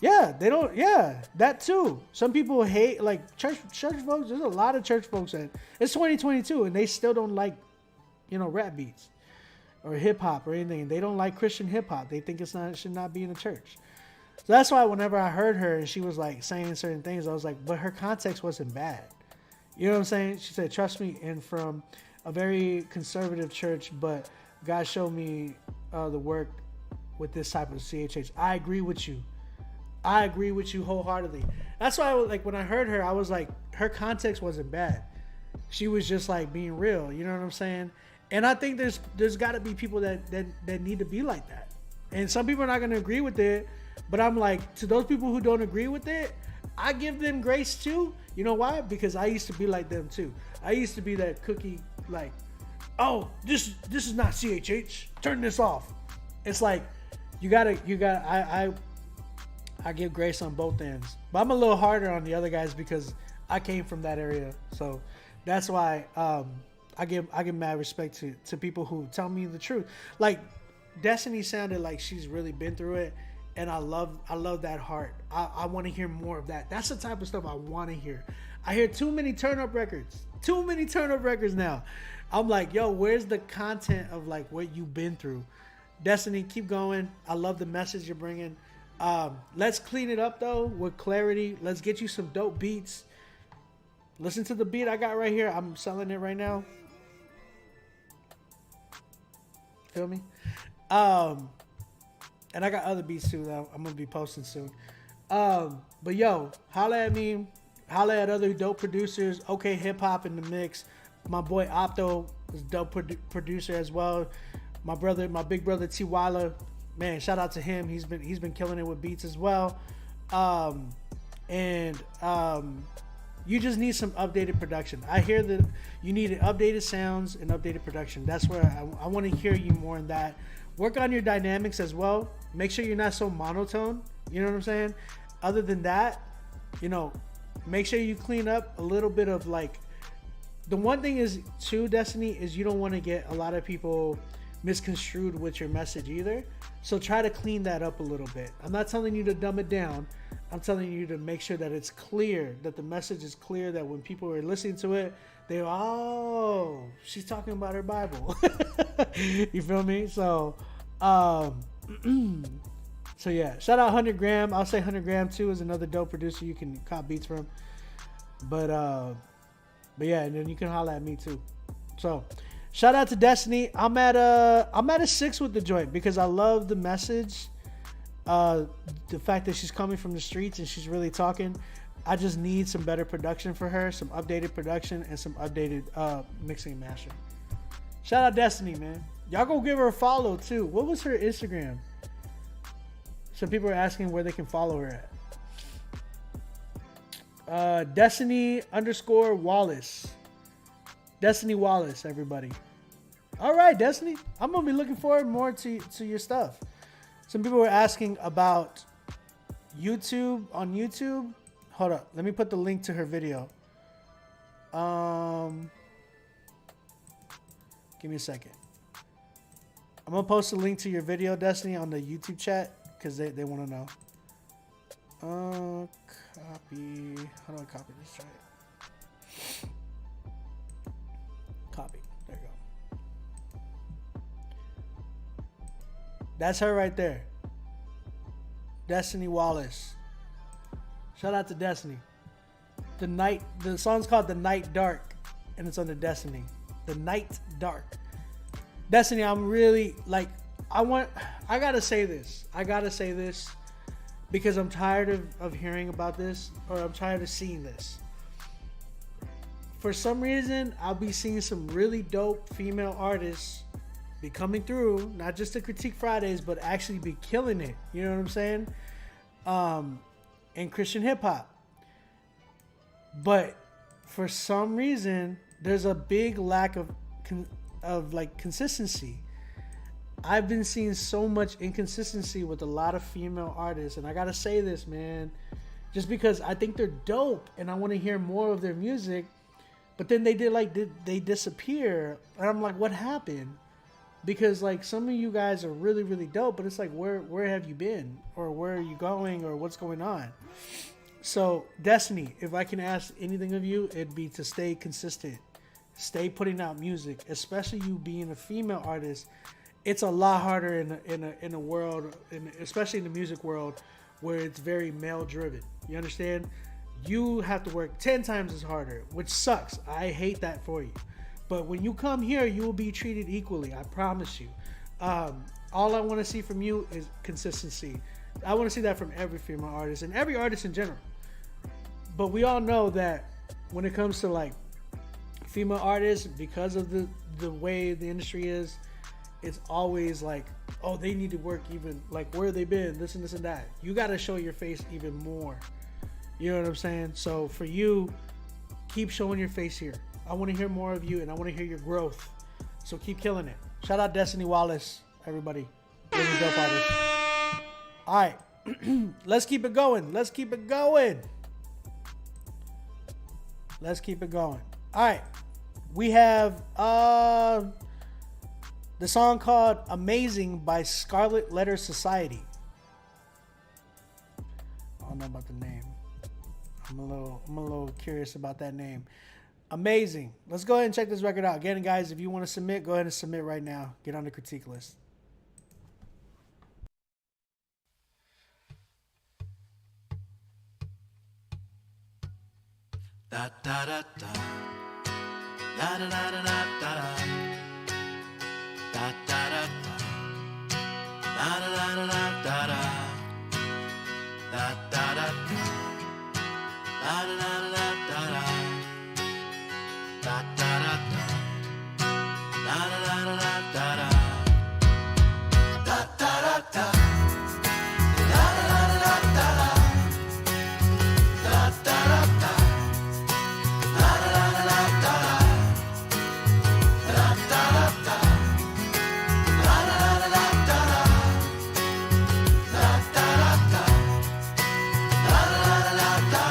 Yeah, they don't. Yeah, that too. Some people hate like church folks. There's a lot of church folks that it's 2022 and they still don't like, rap beats or hip hop or anything. They don't like Christian hip hop. They think it should not be in the church. So that's why whenever I heard her and she was like saying certain things, I was like, but her context wasn't bad. You know what I'm saying? She said, trust me, and from a very conservative church, but God showed me the work with this type of CHH. I agree with you. I agree with you wholeheartedly. That's why when I heard her, I was like, her context wasn't bad. She was just like being real. You know what I'm saying? And I think there's got to be people that need to be like that. And some people are not going to agree with it. But I'm like, to those people who don't agree with it, I give them grace too. You know why? Because I used to be like them too. I used to be that cookie, like, oh, this is not CHH. Turn this off. It's like, I give grace on both ends. But I'm a little harder on the other guys because I came from that area. So that's why I give mad respect to people who tell me the truth. Like Destiny sounded like she's really been through it, and I love that heart. I want to hear more of that. That's the type of stuff I want to hear. I hear too many turn up records now. I'm like, yo, where's the content of like what you've been through? Destiny, keep going. I love the message you're bringing. Let's clean it up though with clarity. Let's get you some dope beats. Listen to the beat I got right here. I'm selling it right now. Feel me? And I got other beats too that I'm gonna be posting soon. But yo, holla at me. Holla at other dope producers. Okay, hip hop in the mix. My boy Opto is dope producer as well. My big brother T Walla, man, shout out to him. He's been killing it with beats as well. You just need some updated production. I hear that you need updated sounds and updated production. That's where I want to hear you more in that. Work on your dynamics as well. Make sure you're not so monotone. You know what I'm saying? Other than that, make sure you clean up a little bit of like. The one thing is too, Destiny, is you don't want to get a lot of people misconstrued with your message either. So try to clean that up a little bit. I'm not telling you to dumb it down. I'm telling you to make sure that it's clear, that the message is clear, that when people are listening to it, they go, oh, she's talking about her Bible. You feel me? So, so yeah, shout out 100 Gram. I'll say 100 Gram too is another dope producer you can cop beats from. But yeah, and then you can holler at me too. So, shout out to Destiny. I'm at a 6 with the joint because I love the message. The fact that she's coming from the streets and she's really talking. I just need some better production for her, some updated production and some updated mixing and mastering. Shout out Destiny, man. Y'all go give her a follow too. What was her Instagram? Some people are asking where they can follow her at. Destiny_Wallace. Destiny Wallace, everybody. All right, Destiny. I'm gonna be looking forward more to your stuff. Some people were asking about YouTube. On YouTube, hold up. Let me put the link to her video. Give me a second. I'm gonna post a link to your video, Destiny, on the YouTube chat because they want to know. Copy. How do I copy this? Try it. Copy. There you go. That's her right there. Destiny Wallace. Shout out to Destiny. The song's called The Night Dark, and it's under Destiny. The Night Dark. Destiny, I'm really like, I gotta say this. Because I'm tired of hearing about this, or I'm tired of seeing this. For some reason, I'll be seeing some really dope female artists be coming through, not just the Critique Fridays, but actually be killing it. You know what I'm saying? In Christian hip hop. But for some reason, there's a big lack of consistency. I've been seeing so much inconsistency with a lot of female artists, and I gotta say this, man, just because I think they're dope and I want to hear more of their music, but then they disappear, and I'm like, what happened? Because like some of you guys are really, really dope, but it's like, where have you been, or where are you going, or what's going on? So Destiny, if I can ask anything of you, it'd be to stay consistent, stay putting out music, especially you being a female artist. It's a lot harder in a world, especially in the music world, where it's very male driven. You understand? You have to work 10 times as harder, which sucks. I hate that for you. But when you come here, you will be treated equally. I promise you. All I want to see from you is consistency. I want to see that from every female artist and every artist in general. But we all know that when it comes to like female artists, because of the way the industry is, it's always like, oh, they need to work even, like, where they been, this and that. You got to show your face even more. You know what I'm saying? So for you, keep showing your face here. I want to hear more of you, and I want to hear your growth. So keep killing it. Shout out Destiny Wallace, everybody. Really dope artist. All right. Let's keep it going. All right. We have the song called Amazing by Scarlet Letter Society. I don't know about the name. I'm a little curious about that name. Amazing. Let's go ahead and check this record out. Again, guys, if you want to submit, go ahead and submit right now. Get on the critique list. Da da da da. Da da da da da da. Da da da da. Da da da da da da. Da da da da. Da da da da da da. Da da da da. Da da da da da da. Da da da da. Da da da da da. Da da da da. Da da da da da. Da da da da. Da da da da da. Da da da da.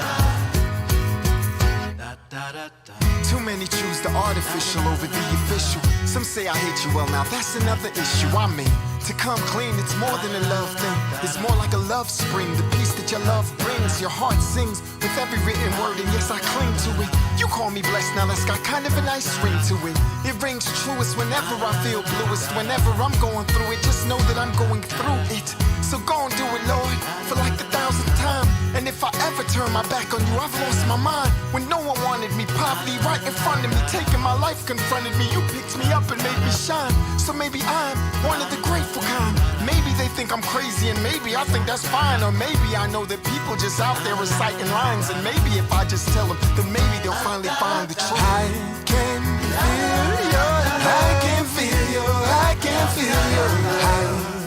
Da da da da. Too many choose the artificial over the official. Some say I hate you, well now that's another issue. I mean, to come clean, it's more than a love thing. It's more like a love spring, the peace that your love brings. Your heart sings with every written word, and yes, I cling to it. You call me blessed, now that's got kind of a nice ring to it. It rings truest whenever I feel bluest. Whenever I'm going through it, just know that I'm going through it. So go and do it, Lord, for like the 1,000th time. And if I ever turn my back on you, I've lost my mind. When no one wanted me, poverty right in front of me, taking my life confronted me. You picked me up and made me shine. So maybe I'm one of the grateful kind. Maybe they think I'm crazy and maybe I think that's fine. Or maybe I know that people just out there reciting lines. And maybe if I just tell them, then maybe they'll finally find the truth. I can feel your love. I can feel your, I can feel your love.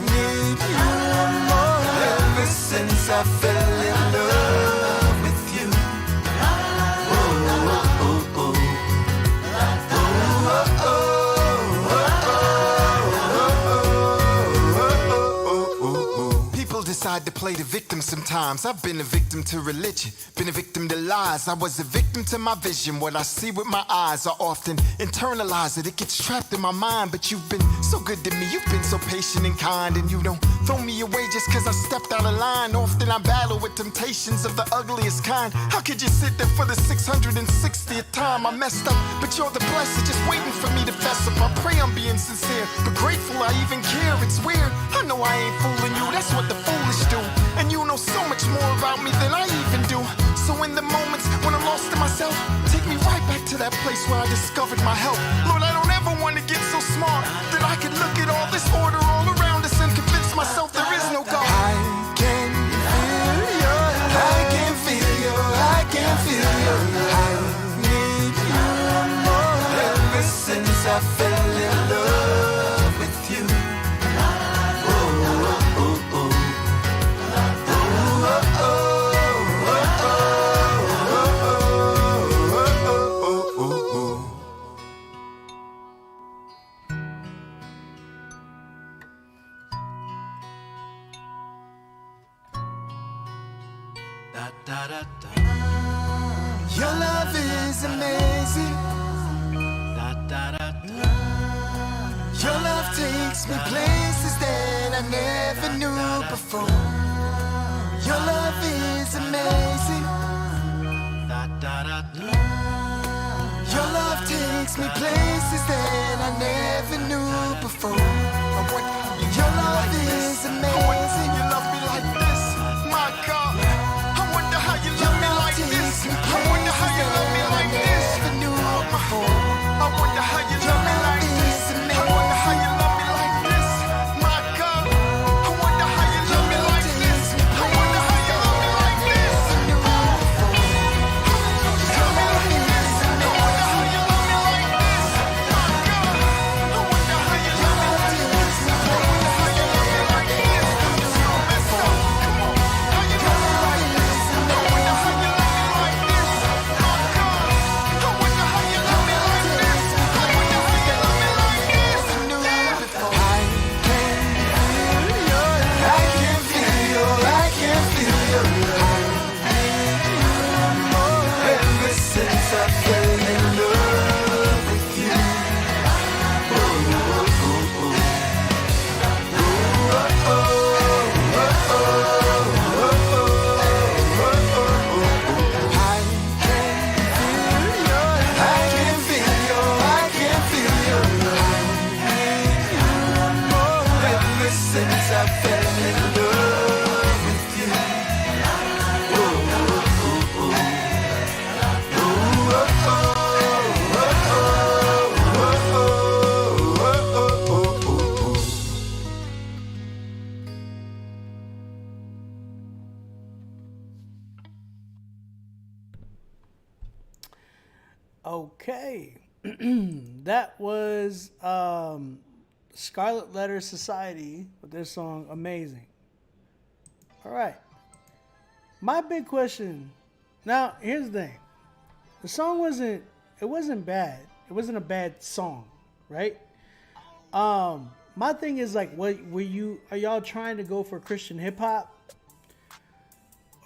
Ever since I fell in love with you. Oh, oh, oh, oh. Oh, oh, oh. People decide to play the victim sometimes. I've been a victim to religion, been a victim to lies. I was a victim to my vision. What I see with my eyes, I often internalize it. It gets trapped in my mind, but you've been so good to me. You've been so patient and kind, and you don't throw me away just cause I stepped out of line. Often I battle with temptations of the ugliest kind. How could you sit there for the 660th time? I messed up, but you're the blessed, just waiting for me to fess up. I pray I'm being sincere, but grateful I even care. It's weird, I know I ain't fooling you, that's what the foolish do. And you know so much more about me than I even do. So in the moments when I'm lost to myself, take me right back to that place where I discovered my help. Lord, I don't ever want to get so smart that I can look at all this order all around us and convince myself there is no God. I can feel your love. I can feel your, I can feel your love. I need you more. Ever since I fell in love with you. Oh, oh, oh, oh. Oh, oh, oh. Da da da da. Your love is amazing. Da da da da. Your love takes me places that I never knew before. Your love is amazing. Da da da da. Your love takes me places that I never knew before. Your love is amazing. You love me like this, my God. I wonder how you love me like this. I wonder how you love me like this. I wonder how you love me like this. I wonder how you love me like this, my God. I wonder how you love me like this. I wonder how you love me like this. Love me like this. I wonder how you love me like this. Okay. That was Scarlet Letter Society with their song Amazing. All right. My big question. Now, here's the thing. The song wasn't bad. It wasn't a bad song, right? My thing is like, are y'all trying to go for Christian hip hop?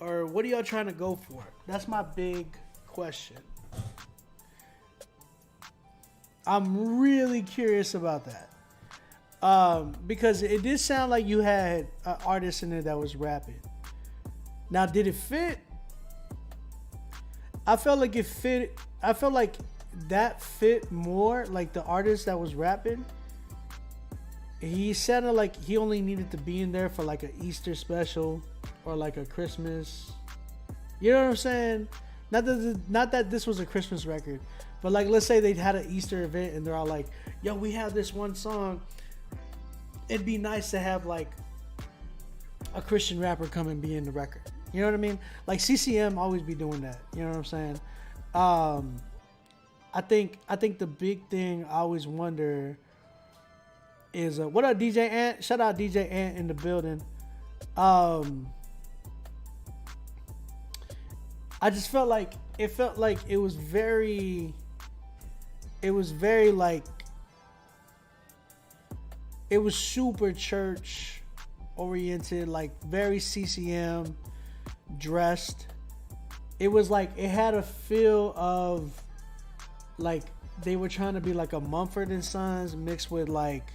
Or what are y'all trying to go for? That's my big question. I'm really curious about that. Because it did sound like you had an artist in there that was rapping. Now, did it fit? I felt like it fit. I felt like that fit more, like the artist that was rapping. He sounded like he only needed to be in there for like an Easter special or like a Christmas. You know what I'm saying? Not that this was a Christmas record, but like let's say they had an Easter event and they're all like, "Yo, we have this one song. It'd be nice to have like a Christian rapper come and be in the record." You know what I mean? Like CCM always be doing that. You know what I'm saying? I think the big thing I always wonder is what up, DJ Ant? Shout out DJ Ant in the building. I just felt like it was very like it was super church oriented, like very CCM dressed. It was like it had a feel of like they were trying to be like a Mumford and Sons mixed with like,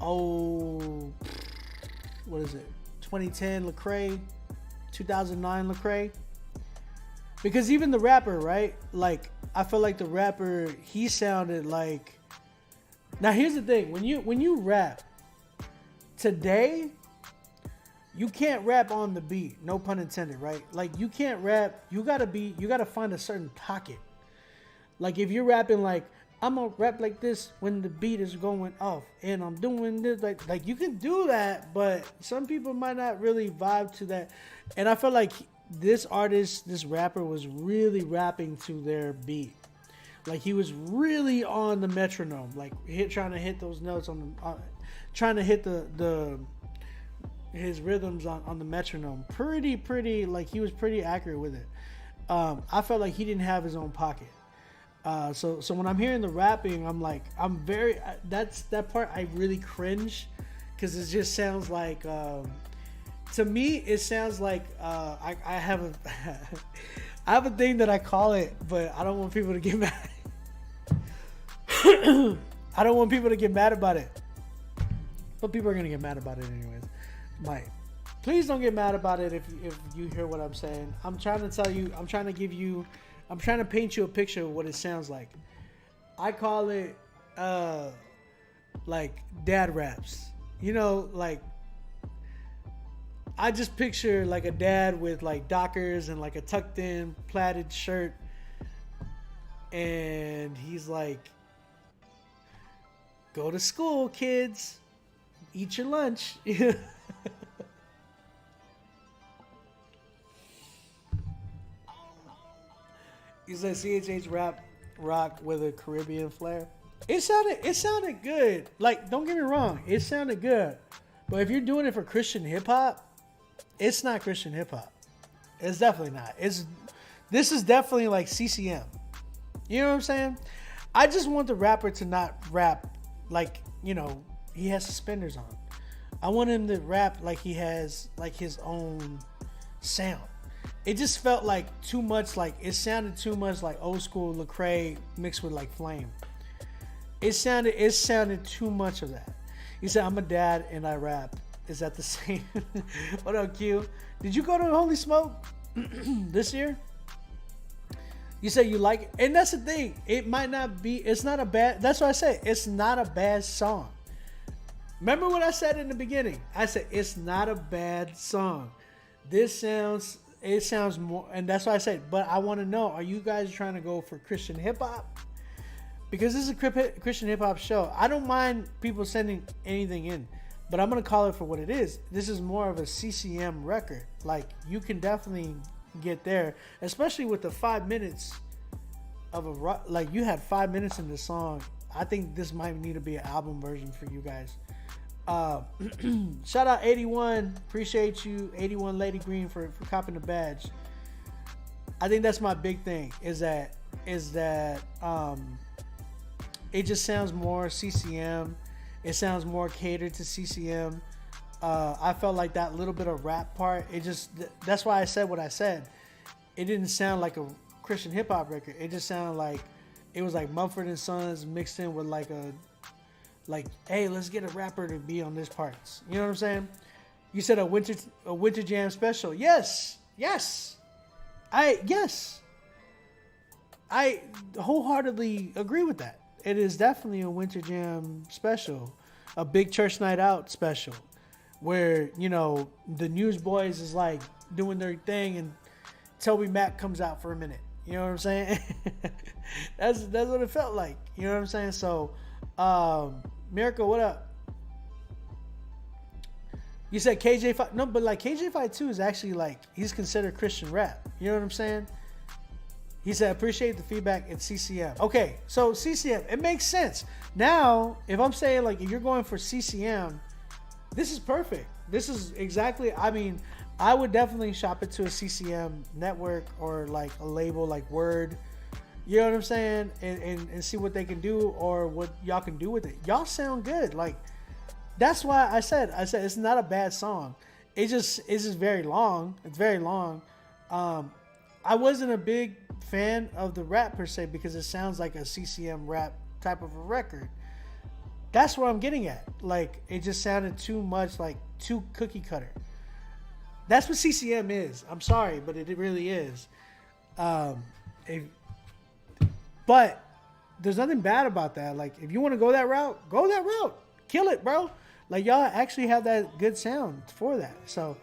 oh, what is it? 2010 Lecrae, 2009 Lecrae. Because even the rapper, right? Like I feel like the rapper, he sounded like. Now here's the thing: when you rap today, you can't rap on the beat. No pun intended, right? Like you can't rap. You gotta find a certain pocket. Like if you're rapping like, I'm gonna rap like this when the beat is going off and I'm doing this, like you can do that, but some people might not really vibe to that. And I feel like this artist, this rapper was really rapping to their beat. Like he was really on the metronome, like trying to hit those notes trying to hit his rhythms on the metronome. Pretty, like he was pretty accurate with it. I felt like he didn't have his own pocket. So when I'm hearing the rapping, I'm like, that part I really cringe, because it just sounds like, to me, it sounds like I have a I have a thing that I call it, but I don't want people to get mad. I don't want people to get mad about it, but people are gonna get mad about it anyways. Mike, please don't get mad about it if you hear what I'm saying. I'm trying to tell you. I'm trying to paint you a picture of what it sounds like. I call it like dad raps. You know, like I just picture like a dad with like Dockers and like a tucked in plaited shirt, and he's like, "Go to school, kids. Eat your lunch." He said CHH rap rock with a Caribbean flair. It sounded good. Like, don't get me wrong, it sounded good. But if you're doing it for Christian hip hop, it's not Christian hip hop. It's definitely not. This is definitely like CCM. You know what I'm saying? I just want the rapper to not rap like, you know, he has suspenders on. I want him to rap like he has like his own sound. It just felt like too much, like it sounded too much like old school Lecrae mixed with like Flame. It sounded too much of that. He said, "I'm a dad and I rap." Is that the same? What up, Q? Did you go to Holy Smoke this year? You say you like it, and that's the thing. It might not be. It's not a bad. That's what I said. It's not a bad song. Remember what I said in the beginning? I said it's not a bad song. It sounds more, and that's why I said, but I want to know, are you guys trying to go for Christian hip hop? Because this is a Christian hip hop show. I don't mind people sending anything in, but I'm going to call it for what it is. This is more of a CCM record. Like, you can definitely get there, especially with the 5 minutes of a like you had 5 minutes in this song. I think this might need to be an album version for you guys. Shout out 81, appreciate you 81 Lady Green for copping the badge. I think that's my big thing is that it just sounds more CCM. It sounds more catered to CCM. I felt like that little bit of rap part, that's why I said what I said. It didn't sound like a Christian hip hop record. It just sounded like it was like Mumford and Sons mixed in with like, hey, let's get a rapper to be on this parts. You know what I'm saying? You said a winter jam special. Yes. I wholeheartedly agree with that. It is definitely a winter jam special, a big church night out special, where, you know, the Newsboys is like doing their thing and Toby Mac comes out for a minute. You know what I'm saying? that's what it felt like. You know what I'm saying? So, Miracle, what up? You said KJ5. No, but like KJ5 2 is actually like, he's considered Christian rap. You know what I'm saying? He said, appreciate the feedback in CCM. Okay, so CCM, it makes sense. Now, if I'm saying like, if you're going for CCM, this is perfect. This is exactly, I mean, I would definitely shop it to a CCM network or like a label like Word. You know what I'm saying? And see what they can do or what y'all can do with it. Y'all sound good. Like, that's why I said it's not a bad song. It's just very long. It's very long. I wasn't a big fan of the rap per se because it sounds like a CCM rap type of a record. That's what I'm getting at. Like, it just sounded too much like too cookie cutter. That's what CCM is. I'm sorry, but it really is. But there's nothing bad about that. Like, if you want to go that route, go that route. Kill it, bro. Like, y'all actually have that good sound for that. So,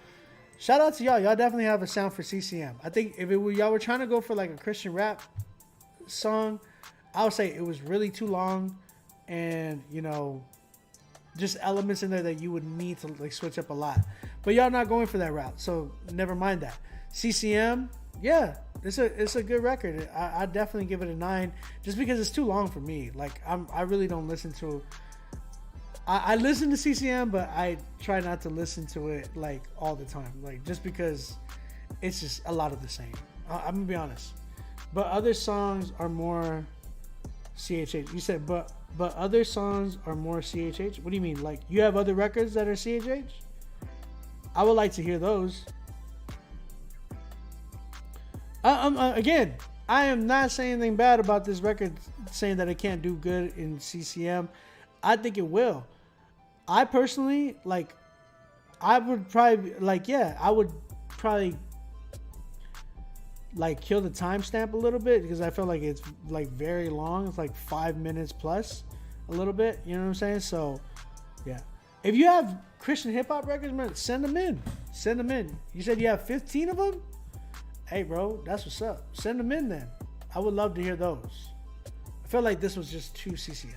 shout out to y'all. Y'all definitely have a sound for CCM. I think if y'all were trying to go for like a Christian rap song, I would say it was really too long, and you know, just elements in there that you would need to like switch up a lot. But y'all not going for that route, so never mind that. CCM, yeah, it's a good record. I definitely give it a 9, just because it's too long for me. Like, I really don't listen to. I listen to CCM, but I try not to listen to it like all the time, like just because it's just a lot of the same. I'm gonna be honest. But other songs are more CHH. You said, but other songs are more CHH. What do you mean? Like, you have other records that are CHH? I would like to hear those. Again, I am not saying anything bad about this record, saying that it can't do good in CCM. I think it will. I personally, like, I would probably, like, yeah, I would probably, like, kill the timestamp a little bit because I feel like it's, like, very long. It's, like, 5 minutes plus a little bit. You know what I'm saying? So, yeah. If you have Christian hip-hop records, man, send them in. Send them in. You said you have 15 of them? Hey, bro, that's what's up. Send them in then. I would love to hear those. I feel like this was just too CCM.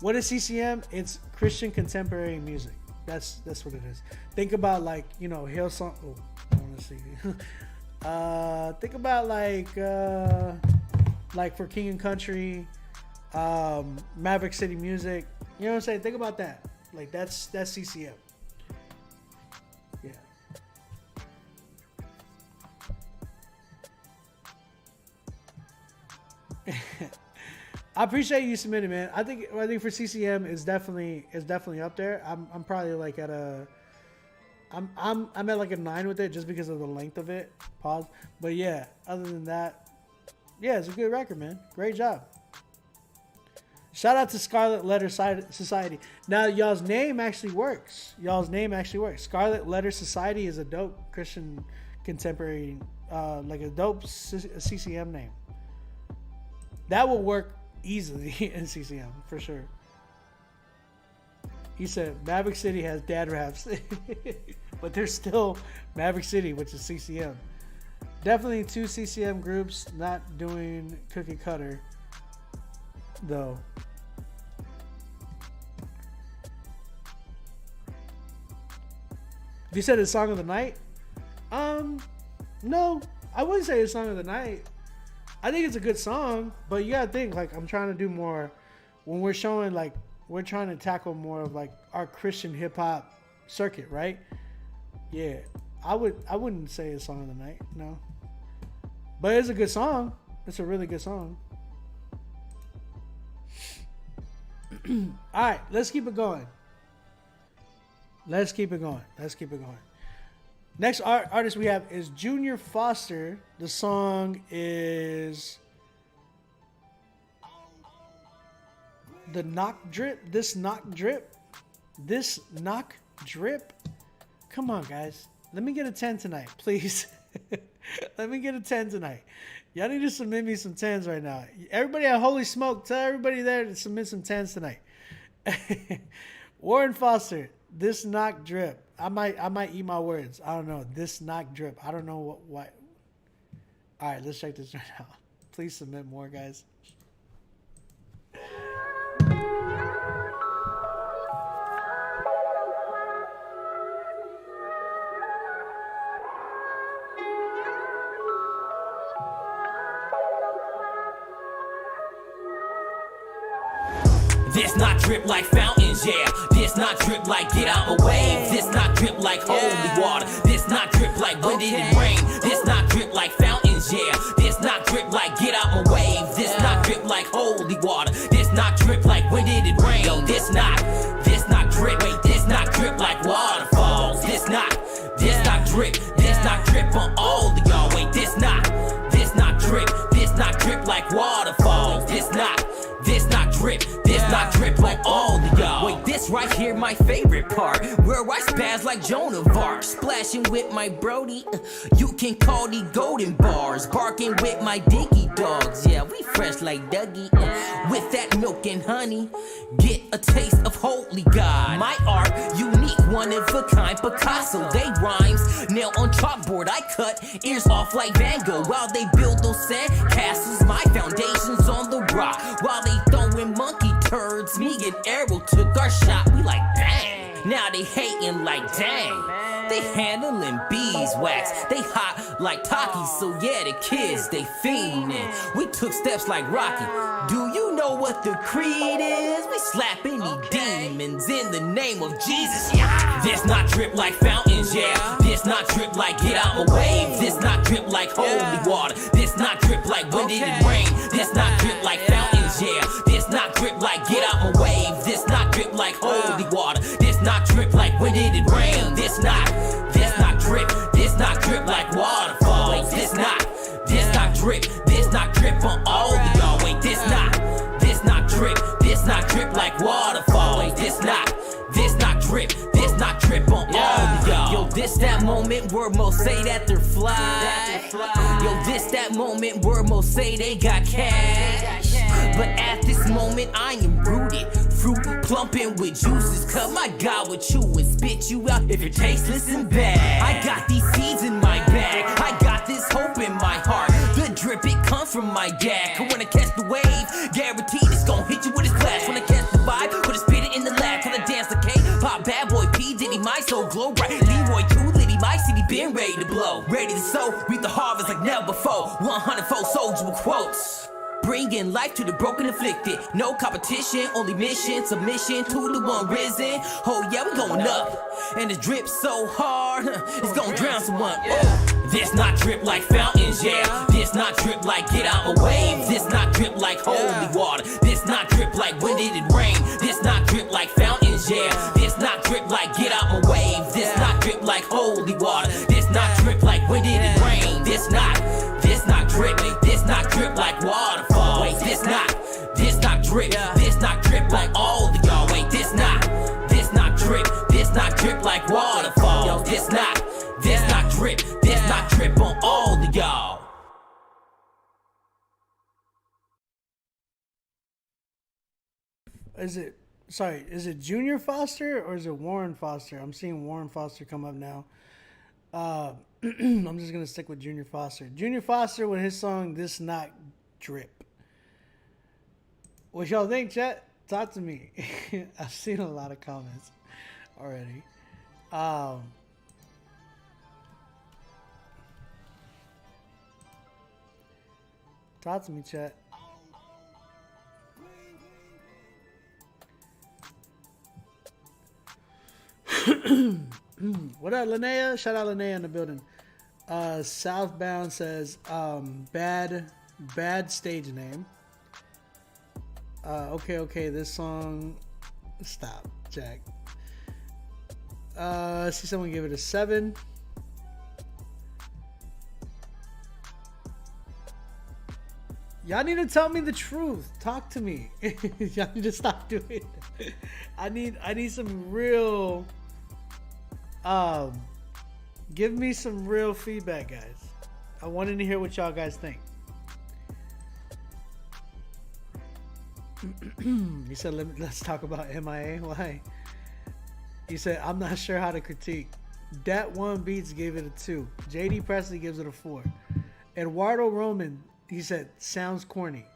What is CCM? It's Christian contemporary music. That's what it is. Think about, like, you know, Hillsong. Oh, I want to see. Think about like for King and Country, Maverick City Music. You know what I'm saying? Think about that. Like, that's CCM. Yeah. I appreciate you submitting, man. I think for CCM is definitely up there. I'm probably like at a I'm at like a 9 with it just because of the length of it. Pause. But yeah, other than that, yeah, it's a good record, man. Great job. Shout out to Scarlet Letter Society. Now, y'all's name actually works. Scarlet Letter Society is a dope Christian contemporary, like a dope CCM name. That will work easily in CCM for sure. He said Maverick City has dad raps, but there's still Maverick City, which is CCM. Definitely 2 CCM groups, not doing cookie cutter though. You said it's song of the night? No, I wouldn't say it's song of the night. I think it's a good song, but you gotta think, like, I'm trying to do more when we're showing, like, we're trying to tackle more of like our Christian hip hop circuit, right? Yeah, I wouldn't say it's song of the night, no, but it's a good song. It's a really good song. All right, let's keep it going. Let's keep it going. Next artist we have is Junior Foster. The song is The Knock Drip. This Knock Drip. Come on, guys. Let me get a 10 tonight, please. Let me get a 10 tonight. Y'all need to submit me some 10s right now. Everybody at Holy Smoke, tell everybody there to submit some 10s tonight. Warren Foster, This Knock Drip. I might eat my words. I don't know. This Knock Drip. I don't know what. All right, let's check this right now. Please submit more, guys. This not drip like fountains, yeah. This not drip like get out my wave. This not drip like holy water. This not drip like when did it rain. This not drip like fountains, yeah. This not drip like get out my wave. This not drip like holy water. This not drip like when did it rain. Yo, this not drip. Wait, this not drip like waterfalls. This not drip. This not drip on all of y'all. Wait, this not drip. This not drip like waterfalls. This not drip. This not drip on all of y'all. Wait, this right here my favorite part, where I spaz like Joan of Arc, splashing with my Brody. You can call the golden bars, barking with my dinky dogs. Yeah, we fresh like Dougie. With that milk and honey, get a taste of holy God. My art, unique, one of a kind. Picasso, they rhymes, nail on chalkboard. I cut ears off like Van Gogh while they build those sand castles. My foundation's on the rock while they throwing monkey turds. Me and Arrow took our shot. We like, dang. Now they hating like, dang. They handling beeswax. They hot like Takis. So yeah, the kids, they fiendin'. We took steps like Rocky. Do you know what the creed is? We slap any demons in the name of Jesus. Yeah. This not drip like fountains, yeah. This not drip like get out my wave. This not drip like holy water. This not drip like when did it rain. This not drip like fountains, yeah. This not drip like get out my wave. This not drip like holy water. This not drip like when did it rain. This not drip. This not drip like waterfalls. This not drip. This not drip on all of y'all. Wait, this not drip. This not drip like waterfalls. This not drip. This not drip on all of y'all. Yo, this that moment where most say that they're fly. Yo, this that moment where most say they got cash. But at this moment I am rooted, fruit plumping with juices. Cut my God with you and spit you out if you're tasteless and bad. I got these seeds in my bag. I got this hope in my heart. The drip, it comes from my dad. Cause when I catch the wave, guaranteed it's gon' hit you with its flash. When I catch the vibe, put a spit it in the lab. When I dance the K-pop, bad boy P. Diddy, my soul glow bright. Leroy, too litty, my city been ready to blow. Ready to sow, reap the harvest like never before. 100-fold soldier with quotes. Bringing life to the broken afflicted. No competition, only mission, submission to the one risen. Oh yeah, we going up. And the drip so hard, it's gonna drown someone. This not drip like fountains, yeah. This not drip like get out my wave. This not drip like holy water. This not drip like when did it rain. This not drip like fountains, yeah. This not drip like get out my wave. This not drip like holy water. This not drip like when did it rain. This not drip. This not drip like waterfall. Wait, this not drip. This not drip like all of y'all. Wait, this not drip. This not drip like waterfall. Yo, this not drip. This not drip on all of y'all. Is it Junior Foster or is it Warren Foster? I'm seeing Warren Foster come up now. I'm just gonna stick with Junior Foster. Junior Foster with his song "This Not Drip." What y'all think, chat? Talk to me. I've seen a lot of comments already. Talk to me, chat. What up, Linnea? Shout out Linnea in the building. Southbound says, bad stage name. Okay, this song. Stop, Jack. I see someone give it a 7. Y'all need to tell me the truth. Talk to me. Y'all need to stop doing it. I need some real give me some real feedback, guys. I wanted to hear what y'all guys think. He said, let's talk about MIA. Why? He said, I'm not sure how to critique. Dat One Beats gave it a 2. JD Presley gives it a 4. Eduardo Roman, he said, sounds corny.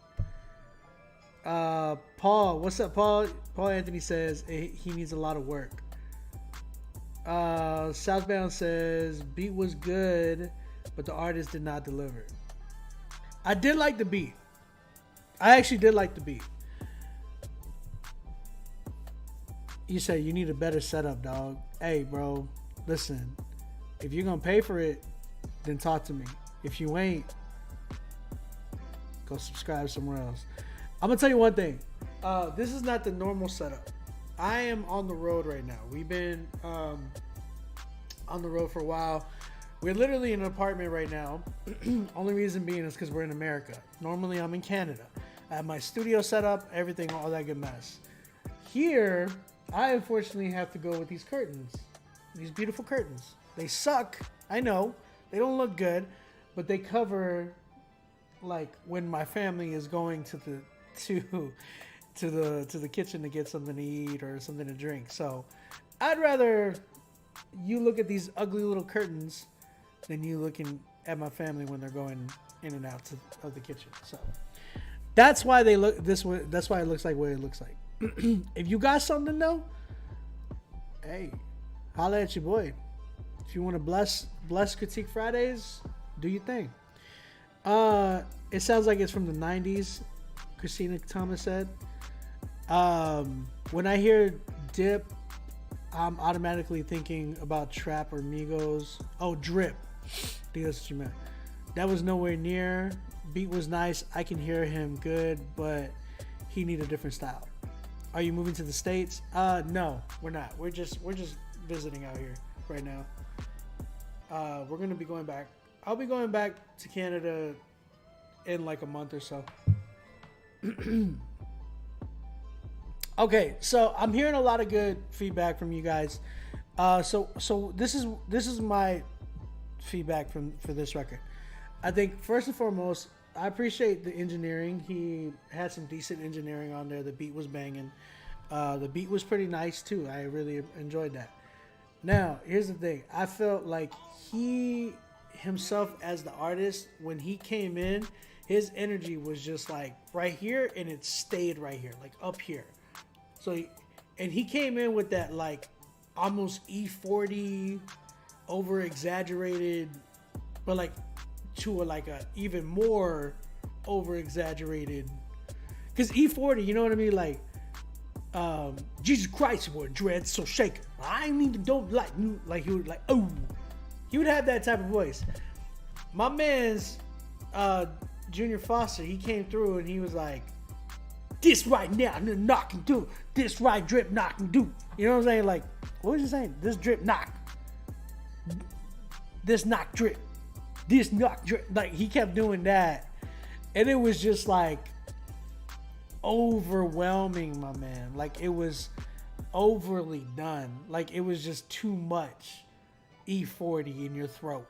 Paul, what's up, Paul? Paul Anthony says he needs a lot of work. Southbound says beat was good, but the artist did not deliver. I did like the beat. I actually did like the beat. You say you need a better setup, dog. Hey, bro, listen. If you're gonna pay for it, then talk to me. If you ain't, go subscribe somewhere else. I'm gonna tell you one thing. This is not the normal setup. I am on the road right now. We've been on the road for a while. We're literally in an apartment right now. Only reason being is because we're in America. Normally I'm in Canada. I have my studio set up, everything, all that good mess. Here, I unfortunately have to go with these curtains. These beautiful curtains. They suck, I know. They don't look good, but they cover like when my family is going to the kitchen to get something to eat or something to drink. So I'd rather you look at these ugly little curtains than you looking at my family when they're going in and out of the kitchen. So that's why they look this way. That's why it looks like what it looks like. If you got something to know, hey, holla at your boy. If you want to bless Critique Fridays, do your thing. It sounds like it's from the 90s, Christina Thomas said. When I hear Dip, I'm automatically thinking about Trap or Migos. Oh, Drip. I think that's what you meant. That was nowhere near. Beat was nice. I can hear him good, but he need a different style. Are you moving to the States? No, we're not. We're just visiting out here right now. We're gonna be going back. I'll be going back to Canada in like a month or so. Okay, so I'm hearing a lot of good feedback from you guys. So this is my feedback for this record. I think first and foremost, I appreciate the engineering. He had some decent engineering on there. The beat was banging. The beat was pretty nice too. I really enjoyed that. Now, here's the thing. I felt like he himself as the artist, when he came in, his energy was just like right here, and it stayed right here, like up here. So, he came in with that like almost E40, over exaggerated, but like to a even more over exaggerated. Because E40, you know what I mean? Like, Jesus Christ, boy, dread so shaken. I ain't even don't like you. Like he would like, oh, he would have that type of voice. My man's Junior Foster, he came through and he was like, this right now, knock and do. This right drip, knock and do. You know what I'm saying? Like, what was he saying? This drip, knock. This knock drip. This knock drip. Like, he kept doing that. And it was just like overwhelming, my man. Like, it was overly done. Like, it was just too much E40 in your throat.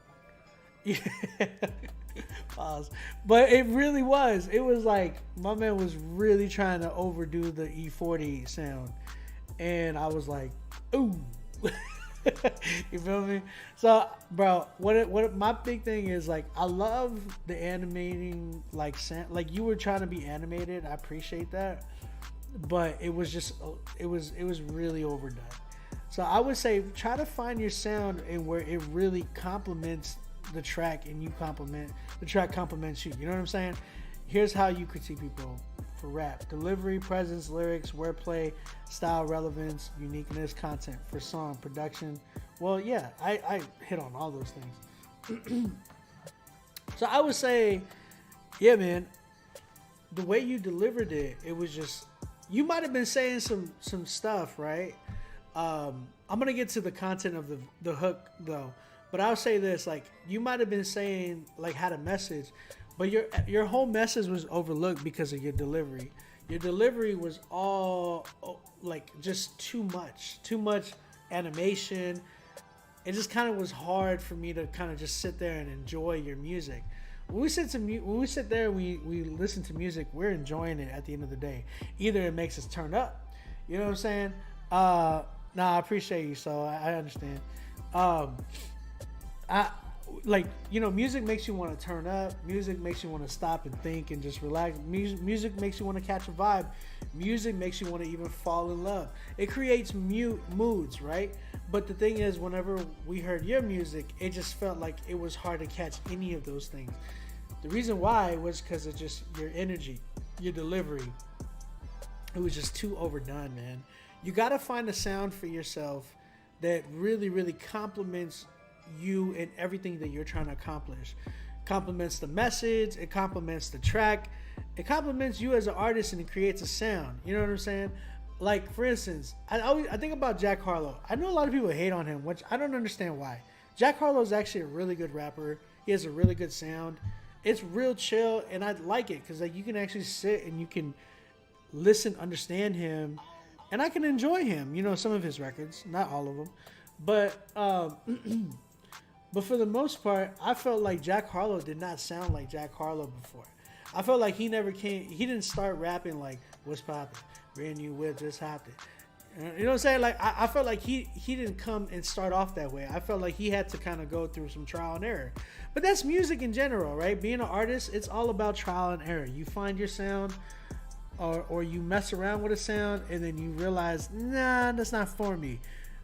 Pause. But it really was. It was like my man was really trying to overdo the E40 sound, and I was like, ooh. You feel me? So, bro, what my big thing is, like, I love the animating, like you were trying to be animated. I appreciate that, but it was just it was really overdone. So I would say try to find your sound and where it really complements the track, and the track complements you. You know what I'm saying? here's how you critique people for rap: delivery, presence, lyrics, wordplay, style, relevance, uniqueness, content. For song, production. Well, yeah, I hit on all those things. So I would say, yeah, man, the way you delivered it, it was just, you might have been saying some stuff, right? I'm gonna get to the content of the hook though, but I'll say this: like, you might have been saying, like, had a message, but your whole message was overlooked because of your delivery. Your delivery was all like just too much animation. It just kind of was hard for me to kind of just sit there and enjoy your music. When we sit there and we listen to music, we're enjoying it at the end of the day. Either it makes us turn up, you know what I'm saying? Nah, I appreciate you, so I understand. Music makes you want to turn up. Music makes you want to stop and think and just relax. Music makes you want to catch a vibe. Music makes you want to even fall in love. It creates moods, right? But the thing is, whenever we heard your music, it just felt like it was hard to catch any of those things. The reason why was because of just your energy, your delivery. It was just too overdone, man. You got to find a sound for yourself that really, really complements you and everything that you're trying to accomplish. Complements the message, it complements the track, it complements you as an artist, and it creates a sound. You know what I'm saying? Like, for instance, I think about Jack Harlow. I know a lot of people hate on him, which I don't understand why. Jack Harlow is actually a really good rapper. He has a really good sound. It's real chill, and I like it because, like, you can actually sit and you can listen, understand him, and I can enjoy him. You know, some of his records, not all of them, but but for the most part, I felt like Jack Harlow did not sound like Jack Harlow before. I felt like he didn't start rapping like, what's poppin', brand new whip just hopped it. You know what I'm saying? Like, I felt like he didn't come and start off that way. I felt like he had to kind of go through some trial and error. But that's music in general, right? Being an artist, it's all about trial and error. You find your sound, or you mess around with a sound, and then you realize, nah, that's not for me.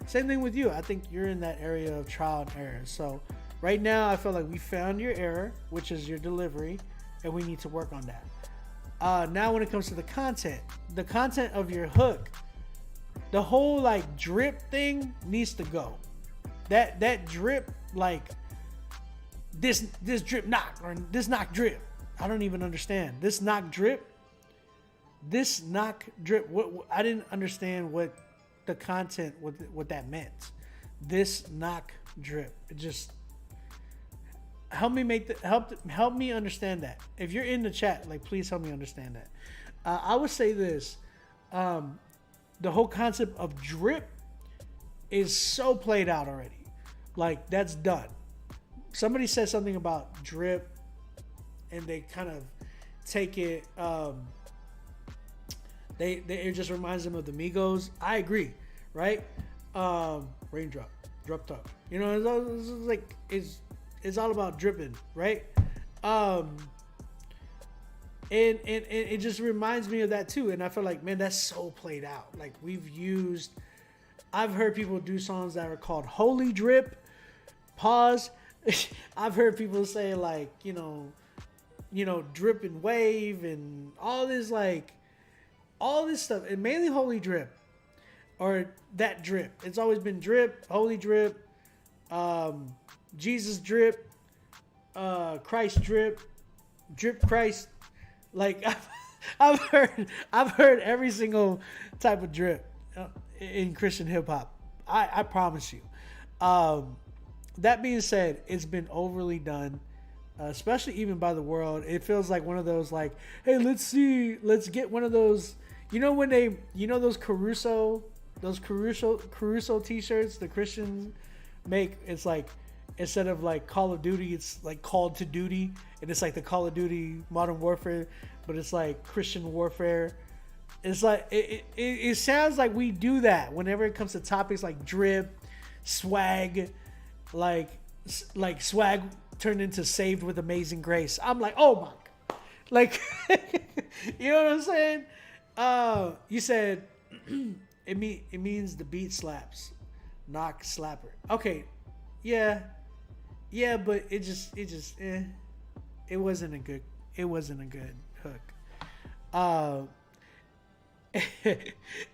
Same thing with you. I think you're in that area of trial and error. So right now, I feel like we found your error, which is your delivery, and we need to work on that. Now, when it comes to the content of your hook, the whole like drip thing needs to go. That drip, like this drip knock, or this knock drip. I don't even understand this knock drip. This knock drip. What I didn't understand what the content, what that meant. This knock drip. It just help me understand that. If you're in the chat, like, please help me understand that. I would say this: the whole concept of drip is so played out already. Like, that's done. Somebody said something about drip, and they kind of take it. It just reminds them of the Migos. I agree, right? Raindrop, drop top. You know, it's all about dripping, right? And it just reminds me of that too. And I feel like, man, that's so played out. Like, I've heard people do songs that are called Holy Drip. Pause. I've heard people say, like, you know, drip and wave and all this stuff, and mainly Holy Drip, or that drip. It's always been drip, Holy Drip, Jesus drip, Christ drip, drip Christ. Like, I've heard every single type of drip in Christian hip hop. I promise you. That being said, it's been overly done. Especially even by the world. It feels like one of those, like, hey, let's get one of those, those Caruso t-shirts the Christians make. It's like, instead of like Call of Duty, it's like Called to Duty, and it's like the Call of Duty Modern Warfare, but it's like Christian warfare. It's like, it sounds like we do that whenever it comes to topics like drip, swag, like swag turned into Saved with Amazing Grace. I'm like, oh my God. Like, you know what I'm saying? You said it means the beat slaps, knock slapper. Okay, yeah, but it wasn't a good hook.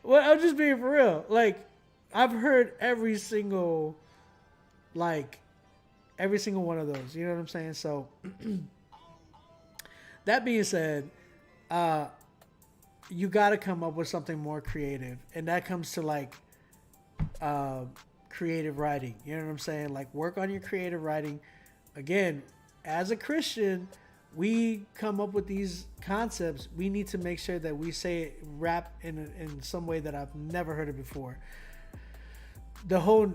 Well, I'm just being for real. Like, I've heard every single one of those. You know what I'm saying? So, that being said, you got to come up with something more creative, and that comes to like creative writing. You know what I'm saying? Like, work on your creative writing. Again, as a Christian, we come up with these concepts. We need to make sure that we say it, rap in some way that I've never heard it before. The whole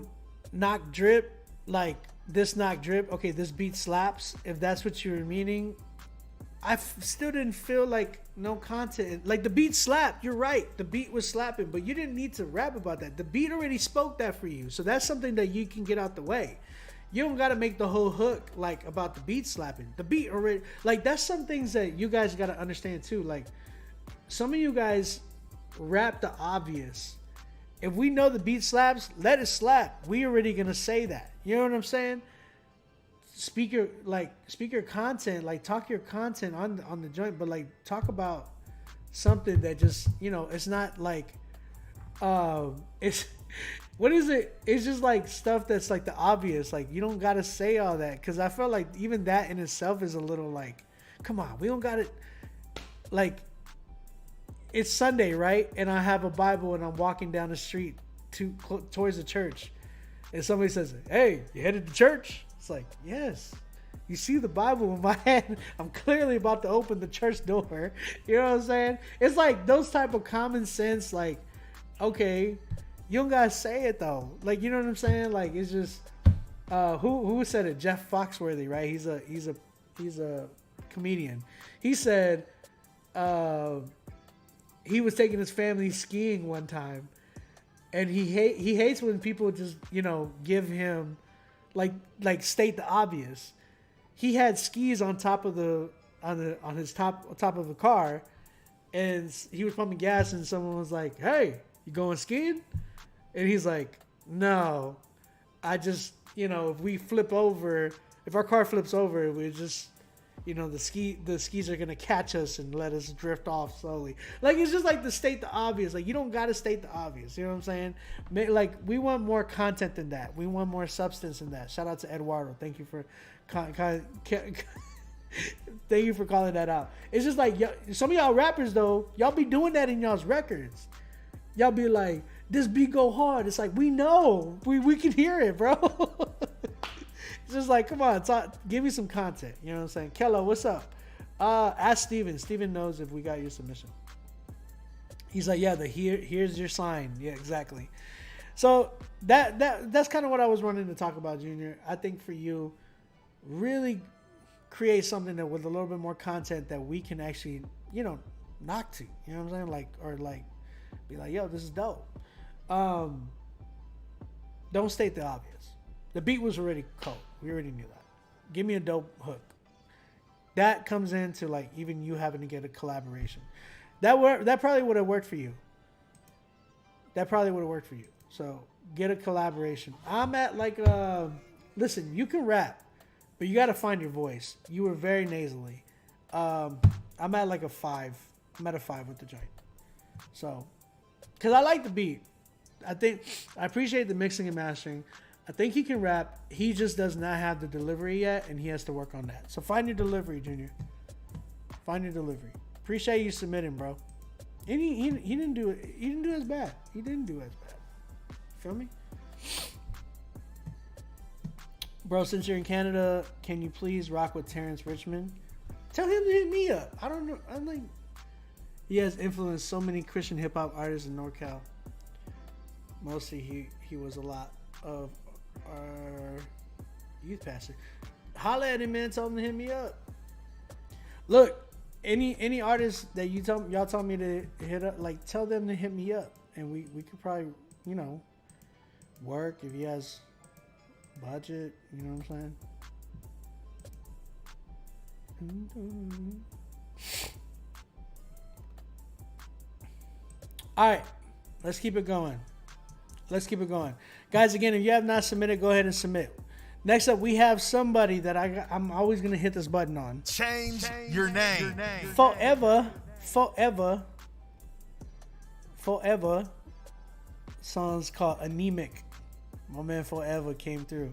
knock drip, like this knock drip, okay, this beat slaps. If that's what you were meaning, I still didn't feel like no content. Like, the beat slapped. You're right. The beat was slapping, but you didn't need to rap about that. The beat already spoke that for you. So that's something that you can get out the way. You don't got to make the whole hook like about the beat slapping. The beat already, like, that's some things that you guys got to understand too. Like, some of you guys rap the obvious. If we know the beat slaps, let it slap. We already going to say that. You know what I'm saying? Speak your content, like talk your content on the joint, but like talk about something that just, you know, it's not like it's what is it? It's just like stuff that's like the obvious. Like, you don't gotta say all that, because I feel like even that in itself is a little like, come on, we don't gotta, like, it's Sunday, right? And I have a Bible and I'm walking down the street towards the church, and somebody says, "Hey, you headed to church?" It's like, yes. You see the Bible in my hand. I'm clearly about to open the church door. You know what I'm saying? It's like those type of common sense, like, okay, you don't gotta say it though. Like, you know what I'm saying? Like, it's just who said it? Jeff Foxworthy, right? He's a comedian. He said he was taking his family skiing one time, and he hates when people just, you know, give him like state the obvious. He had skis on top of on his top of the car, and he was pumping gas, and someone was like, "Hey, you going skiing?" And he's like, "No, I just, you know, if our car flips over, we just, you know, the skis are gonna catch us and let us drift off slowly." Like, it's just like to state the obvious. Like, you don't gotta state the obvious. You know what I'm saying? Like, we want more content than that. We want more substance than that. Shout out to Eduardo. Thank you for thank you for calling that out. It's just like, some of y'all rappers though, y'all be doing that in y'all's records. Y'all be like, "This beat go hard." It's like, we know, we can hear it, bro. It's just like, come on, give me some content. You know what I'm saying? Kello, what's up? Ask Steven. Steven knows if we got your submission. He's like, yeah, here's your sign. Yeah, exactly. So that's kind of what I was wanting to talk about, Junior. I think for you, really create something that with a little bit more content that we can actually, you know, knock to. You know what I'm saying? Like, or like, be like, yo, this is dope. Don't state the obvious. The beat was already cold. We already knew that. Give me a dope hook. That comes into like even you having to get a collaboration. That probably would have worked for you. So get a collaboration. I'm at like listen, you can rap, but you got to find your voice. You were very nasally. I'm at like a 5. I'm at a 5 with the joint. So, because I like the beat. I appreciate the mixing and mastering. I think he can rap. He just does not have the delivery yet, and he has to work on that. So find your delivery, Junior. Find your delivery. Appreciate you submitting, bro. And he didn't do it. He didn't do as bad. Feel me? Bro, since you're in Canada, can you please rock with Terrence Richmond? Tell him to hit me up. I don't know. I'm like, he has influenced so many Christian hip hop artists in NorCal. Mostly he was a lot of our youth pastor. Holla at him, man. Tell him to hit me up. Look, any artists that y'all tell me to hit up, like, tell them to hit me up, and we could probably, you know, work if he has budget. You know what I'm saying? All right, let's keep it going. Guys, again, if you have not submitted, go ahead and submit. Next up, we have somebody that I'm always gonna hit this button on. Change your name. Forever. Song's called Anemic. My man Forever came through.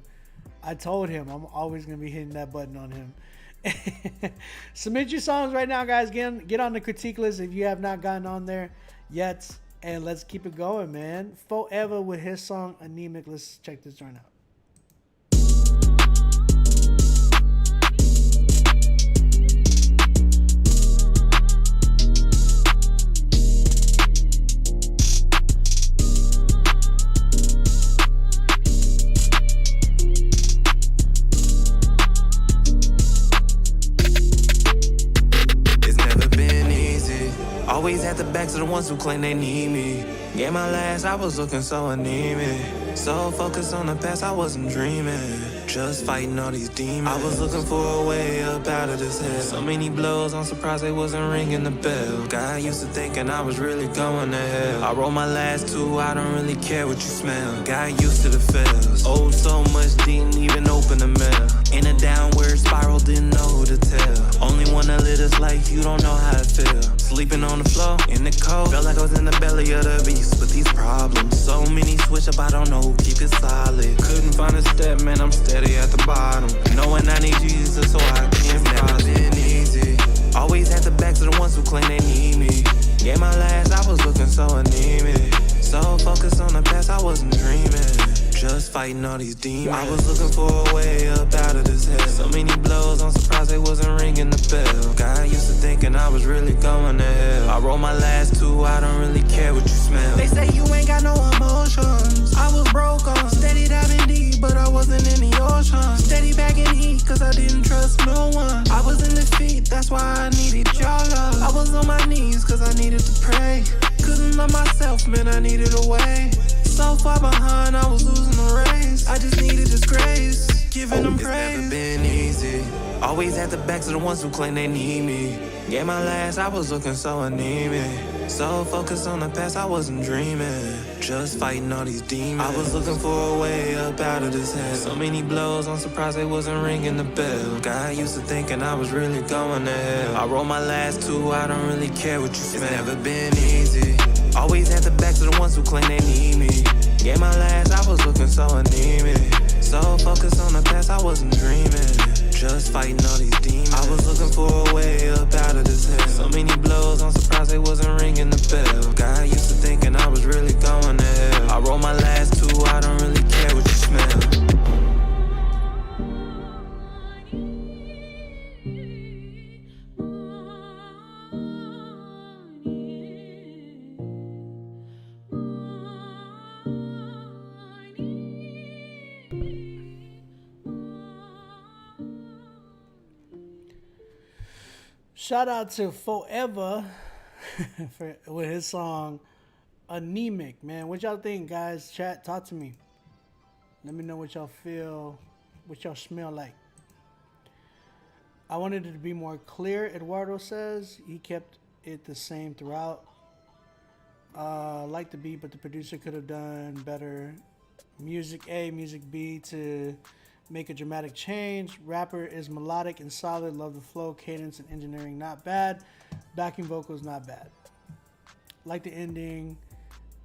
I told him I'm always gonna be hitting that button on him. Submit your songs right now, guys. Get on the critique list if you have not gotten on there yet, and let's keep it going, man. Forever with his song Anemic. Let's check this joint out. Always at the backs of the ones who claim they need me. Gave my last, I was looking so anemic. So focused on the past, I wasn't dreaming. Just fighting all these demons. I was looking for a way up out of this hell. So many blows, I'm surprised they wasn't ringing the bell. Got used to thinking I was really going to hell. I wrote my last two, I don't really care what you smell. Got used to the fails. Owed so much, didn't even open the mail. In a downward spiral, didn't know who to tell. Only wanna live this life, you don't know how it feels. Sleeping on the floor, in the cold. Felt like I was in the belly of the beast with these problems. So many switch up, I don't know who keep it solid. Couldn't find a step, man, I'm steady at the bottom. Knowing I need Jesus, so I can't follow. It's never been easy. Always at the backs of the ones who claim they need me. Gave my last, I was looking so anemic. So focused on the past, I wasn't dreaming. Just fighting all these demons. I was looking for a way up out of this hell. So many blows, I'm surprised they wasn't ringing the bell. Got used to thinking I was really going to hell. I wrote my last two, I don't really care what you smell. They say you ain't got no emotions. I was broke on, steady diving deep, but I wasn't in the ocean. Steady back in heat, cause I didn't trust no one. I was in defeat, that's why I needed your love. I was on my knees, cause I needed to pray. Couldn't love myself, man, I needed a way. So far behind, I was losing the race. I just needed His grace, giving Him praise. It's never been easy. Always at the backs of the ones who claim they need me. Gave my last, I was looking so anemic. So focused on the past, I wasn't dreaming. Just fighting all these demons. I was looking for a way up out of this hell. So many blows, I'm surprised they wasn't ringing the bell. Got used to thinking I was really going to hell. I wrote my last two, I don't really care what you smell. It's never been easy. Always at the backs of the ones who claim they need me. Gave my last, I was looking so anemic. So focused on the past, I wasn't dreaming. Just fighting all these demons. I was looking for a way up out of this hell. So many blows, I'm surprised they wasn't ringing the bell. Got used to thinking I was really going to hell. I wrote my last two, I don't really care what you smell. Shout out to Forever with his song Anemic, man. What y'all think, guys? Chat, talk to me. Let me know what y'all feel, what y'all smell like. I wanted it to be more clear, Eduardo says. He kept it the same throughout. Like the beat, but the producer could have done better. Music A, music B to make a dramatic change. Rapper is melodic and solid. Love the flow, cadence, and engineering. Not bad. Backing vocals, not bad. Like the ending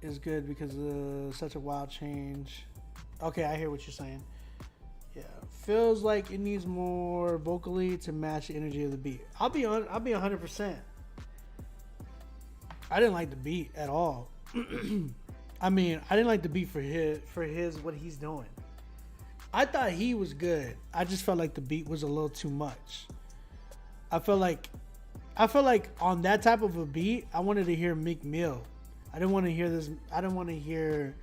is good because of such a wild change. Okay, I hear what you're saying. Yeah, feels like it needs more vocally to match the energy of the beat. I'll be 100%. I didn't like the beat at all. I mean, I didn't like the beat for his what he's doing. I thought he was good. I just felt like the beat was a little too much. I feel like on that type of a beat, I wanted to hear Meek Mill. I didn't want to hear this. I didn't want to hear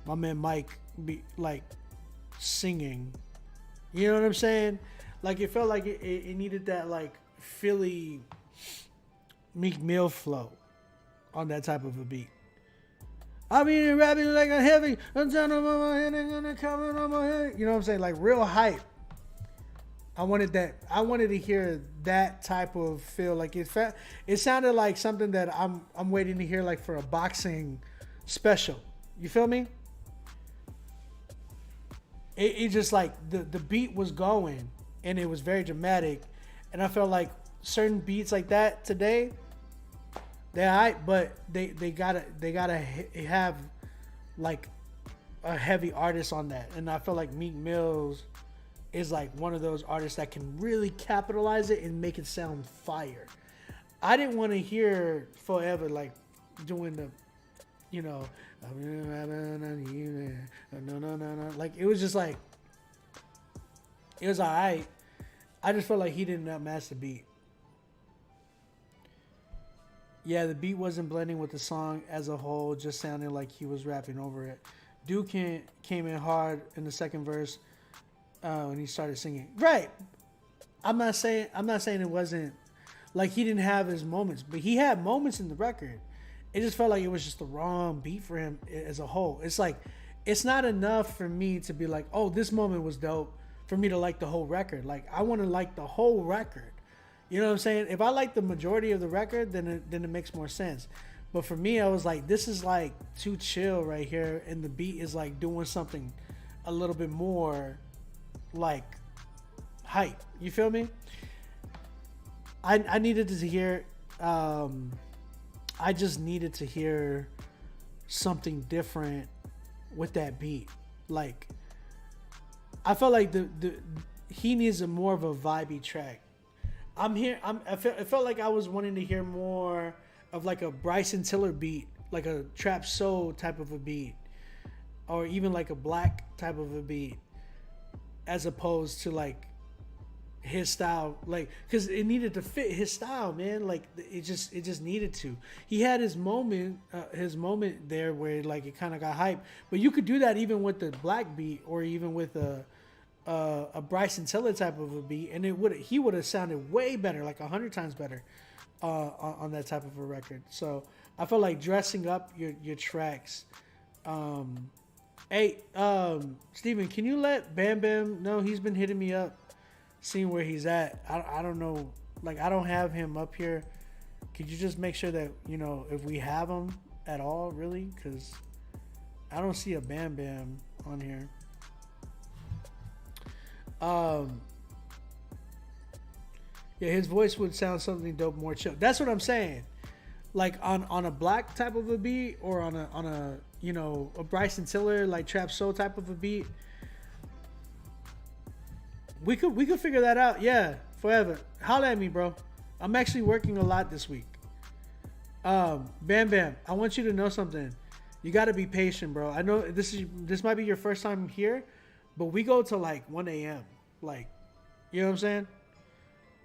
my man Mike be like singing. You know what I'm saying? Like it felt like it needed that like Philly Meek Mill flow on that type of a beat. I mean, rapping like a heavy. I'm telling my head and gonna come on my head. You know what I'm saying? Like real hype. I wanted that. I wanted to hear that type of feel. Like it sounded like something that I'm waiting to hear like for a boxing special. You feel me? it just like the beat was going and it was very dramatic, and I felt like certain beats like that today, but they gotta have like a heavy artist on that, and I feel like Meek Mills is like one of those artists that can really capitalize it and make it sound fire. I didn't want to hear Forever like doing the, you know, like it was just like, it was alright. I just felt like he didn't match the beat. Yeah, the beat wasn't blending with the song as a whole, just sounded like he was rapping over it. Duke came in hard in the second verse when he started singing. Right. I'm not saying it wasn't like he didn't have his moments, but he had moments in the record. It just felt like it was just the wrong beat for him as a whole. It's like, it's not enough for me to be like, oh, this moment was dope, for me to like the whole record. Like, I want to like the whole record. You know what I'm saying? If I like the majority of the record, then it makes more sense. But for me, I was like, this is like too chill right here, and the beat is like doing something a little bit more like hype. You feel me? I needed to hear, I just needed to hear something different with that beat. Like, I felt like he needs a more of a vibey track. It felt like I was wanting to hear more of like a Bryson Tiller beat, like a trap soul type of a beat, or even like a black type of a beat, as opposed to like his style, like, because it needed to fit his style, man. Like it just needed to. He had his moment there where like it kind of got hype, but you could do that even with the black beat or even with a Bryson Tiller type of a beat, and he would have sounded way better, like 100 times better on that type of a record. So I feel like dressing up your tracks. Hey, Steven, can you let Bam Bam know? He's been hitting me up, seeing where he's at. I don't know, like I don't have him up here. Could you just make sure that, you know, if we have him at all, really, because I don't see a Bam Bam on here. Yeah, his voice would sound something dope, more chill. That's what I'm saying. Like on a black type of a beat, or on a you know, a Bryson Tiller like trap soul type of a beat. We could figure that out. Yeah, Forever. Holla at me, bro. I'm actually working a lot this week. Bam Bam, I want you to know something. You got to be patient, bro. I know this might be your first time here, but we go to like 1 a.m. Like, you know what I'm saying?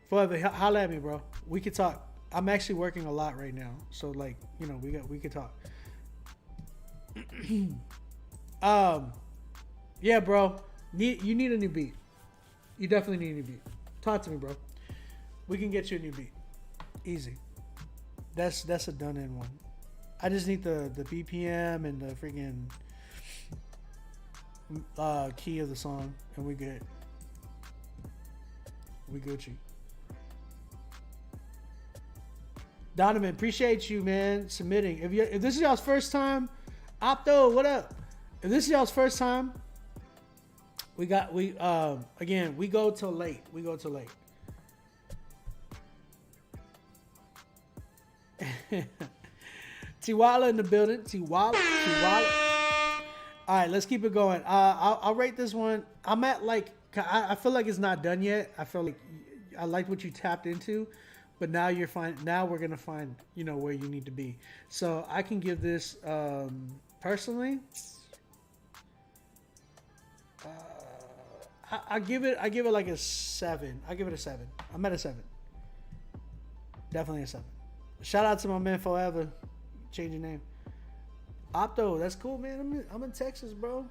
Forever, holla at me, bro. We could talk. I'm actually working a lot right now, so like, you know, we could talk. Yeah, bro. You need a new beat. You definitely need a new beat. Talk to me, bro. We can get you a new beat. Easy. That's a done-in one. I just need the BPM and the freaking key of the song, and we good. We Gucci. Donovan, appreciate you, man, submitting. If this is y'all's first time, Opto, what up? If this is y'all's first time, we go till late. We go till late. Tiwala in the building. Tiwala. All right, let's keep it going. I'll rate this one. I'm at like, I feel like it's not done yet. I feel like I like what you tapped into, but now you're fine. Now we're gonna find, you know, where you need to be. So I can give this personally. I give it like a 7. I give it a 7. I'm at a 7. Definitely a 7. Shout out to my man Forever. Change your name. Opto, that's cool, man. I'm in Texas, bro.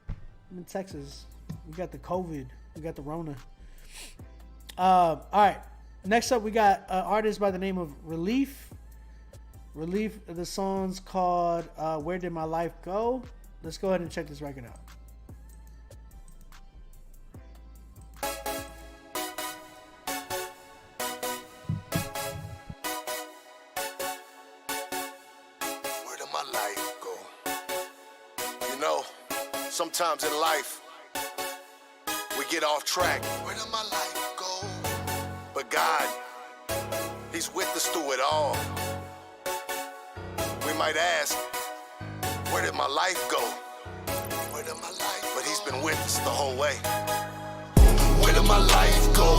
I'm in Texas. We got the COVID. We got the Rona. All right. Next up, we got an artist by the name of Relief. Relief, the song's called Where Did My Life Go? Let's go ahead and check this record out. Sometimes in life, we get off track. Where did my life go? But God, He's with us through it all. We might ask, where did my life go? Where did my life go? But He's been with us the whole way. Where did my life go?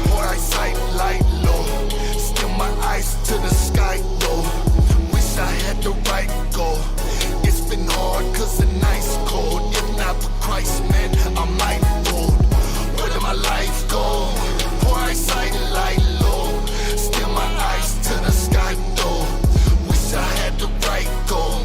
Poor eyesight, light low. Still my eyes to the sky though. Wish I had the right goal. It's been hard cause the night's cold. If not for Christ, man, I might fold. Where did my life go? Poor eyesight, light low. Still my eyes to the sky though. Wish I had the right goal.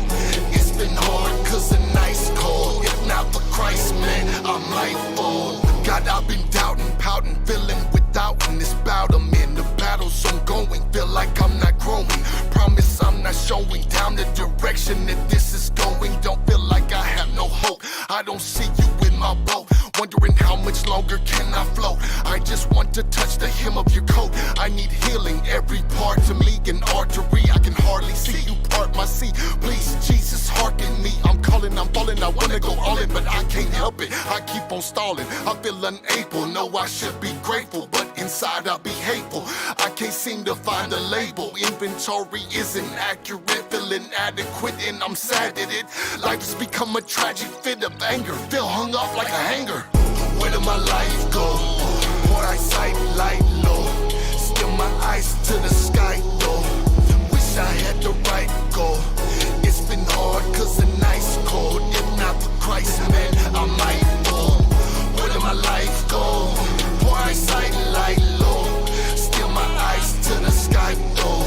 It's been hard cause the night's cold. If not for Christ, man, I might fold. God, I've been doubting, pouting, feeling without in this bout I'm in. The battle's ongoing, feel like I'm not growing. Promise I'm not showing down the direction that this is going. Don't feel like I have no hope. I don't see you in my boat. Wondering how much longer can I float. I just want to touch the hem of your coat. I need healing, every part of me an artery. I can hardly see you part my sea. Please, Jesus, hearken me. I'm calling, I'm falling. I wanna go all in, but I can't help it. I keep on stalling. I feel unable. Know I should be grateful, but inside I be hateful. I can't seem to find a label. Inventory isn't accurate. Feeling adequate, and I'm sad at it. Life has become a tragic fit of anger. Feel hung up like a hanger. Where did my life go? Poor eyesight, light low. Still my eyes to the sky though. Wish I had the right goal. It's been hard cause the night's cold. If not for Christ, man, I might fall. Where did my life go? Poor eyesight, light low. Still my eyes to the sky though.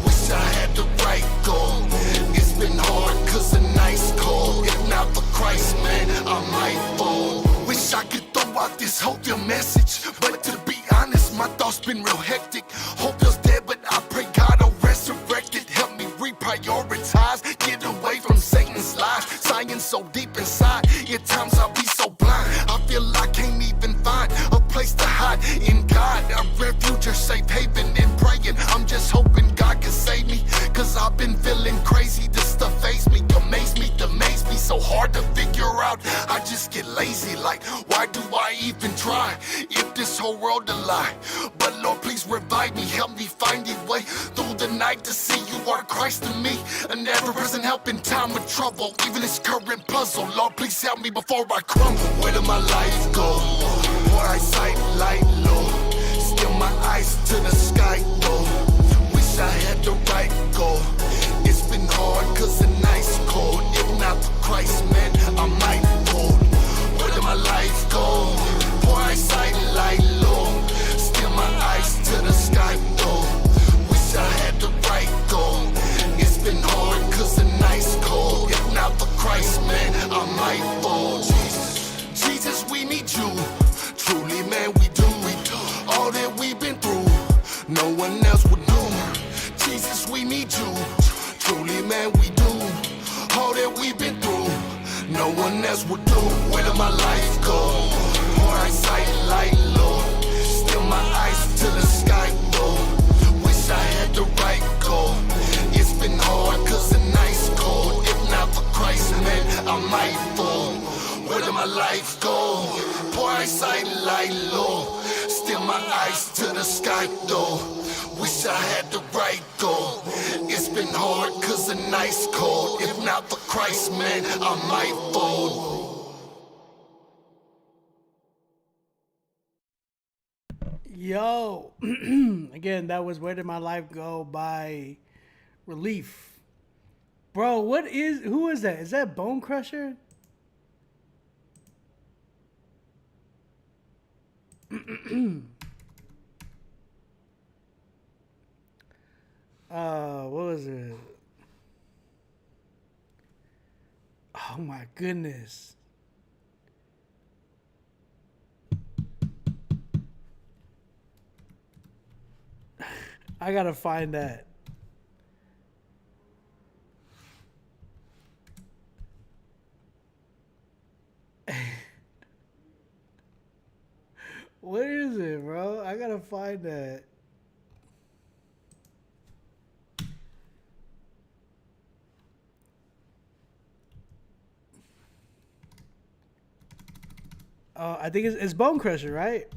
Wish I had the right goal. It's been hard cause the night's cold. If not for Christ, man, I might fall. Wish I could throw out this hopeful message, but to be honest, my thoughts been real hectic. Hope feels dead, but I pray God will resurrect it. Help me reprioritize, get away from Satan's lies. Science so deep inside, at times I'll be so blind. I feel I can't even find a place to hide in God. A refuge or safe haven and praying. I'm just hoping God can save me, cause I've been feeling crazy. This stuff faze me, amaze me, amaze me. So hard to figure out, I just get lazy. Like, why do I even try if this whole world a lie? But Lord, please revive me, help me find a way through the night to see you are Christ to me. An ever-present help in time of trouble, even this current puzzle. Lord, please help me before I crumble. Where did my life go? Poor eyesight, light low. Still my eyes to the sky though. Wish I had the right goal. It's been hard cause the night's cold. If not for Christ, man, I might fold. Where did my life go? Poor eyesight, light low. Still my eyes to the sky though. Wish I had the right goal. It's been hard cause the night's cold. If not for Christ, man, I might fold. Jesus, we need you. Truly, man, we do. All that we've been through, no one else would do. Jesus, we need you. Truly, man, we do. All that we've been through, no one else would do. Where did my life go? Poor eyesight, light low. Still my eyes to the sky though. Wish I had the right goal. It's been hard cause the night's cold. If not for Christ, man, I might fall. Where did my life go? Poor eyesight, light low. Still my eyes to the sky though. Wish I had the right goal. It's been hard cause the night's cold. If not for Christ, man, I might fold. Yo, again, that was Where Did My Life Go by Relief. Bro, who is that? Is that Bone Crusher? What was it? Oh my goodness. I gotta find that. What is it, bro? I gotta find that. I think it's Bone Crusher, right?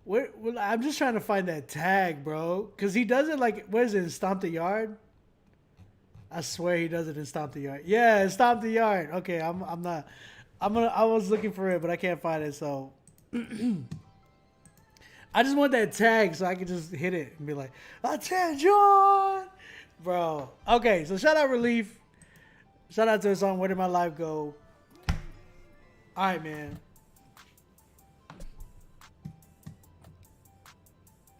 Well, I'm just trying to find that tag, bro. Because he does it like, what is it, in Stomp the Yard? I swear he does it in Stomp the Yard. Yeah, Stomp the Yard. Okay, I was looking for it, but I can't find it, so. I just want that tag so I can just hit it and be like, attention! Bro. Okay, so shout out Relief. Shout out to the song, Where Did My Life Go? Alright, man.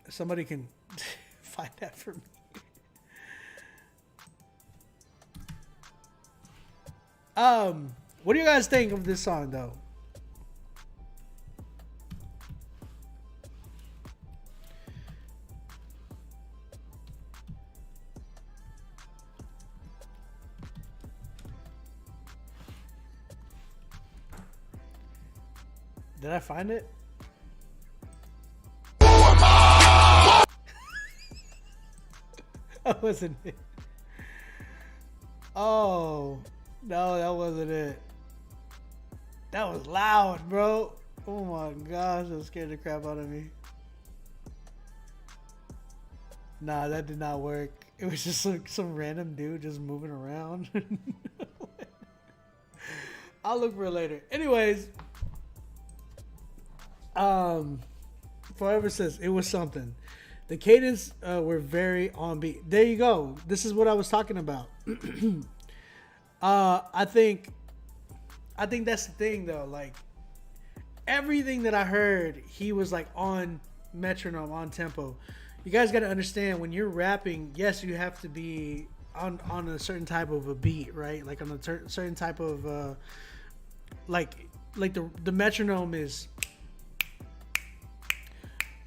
Somebody can find that for me. What do you guys think of this song, though? Did I find it? That wasn't it. Oh, no, that wasn't it. That was loud, bro. Oh my gosh, that scared the crap out of me. Nah, that did not work. It was just like some random dude just moving around. I'll look for it later. Anyways, Forever says it was something. The cadence were very on beat. There you go. This is what I was talking about. I think that's the thing though. Like everything that I heard, he was like on metronome, on tempo. You guys got to understand when you're rapping. Yes, you have to be on a certain type of a beat, right? Like on a certain type of like the metronome is.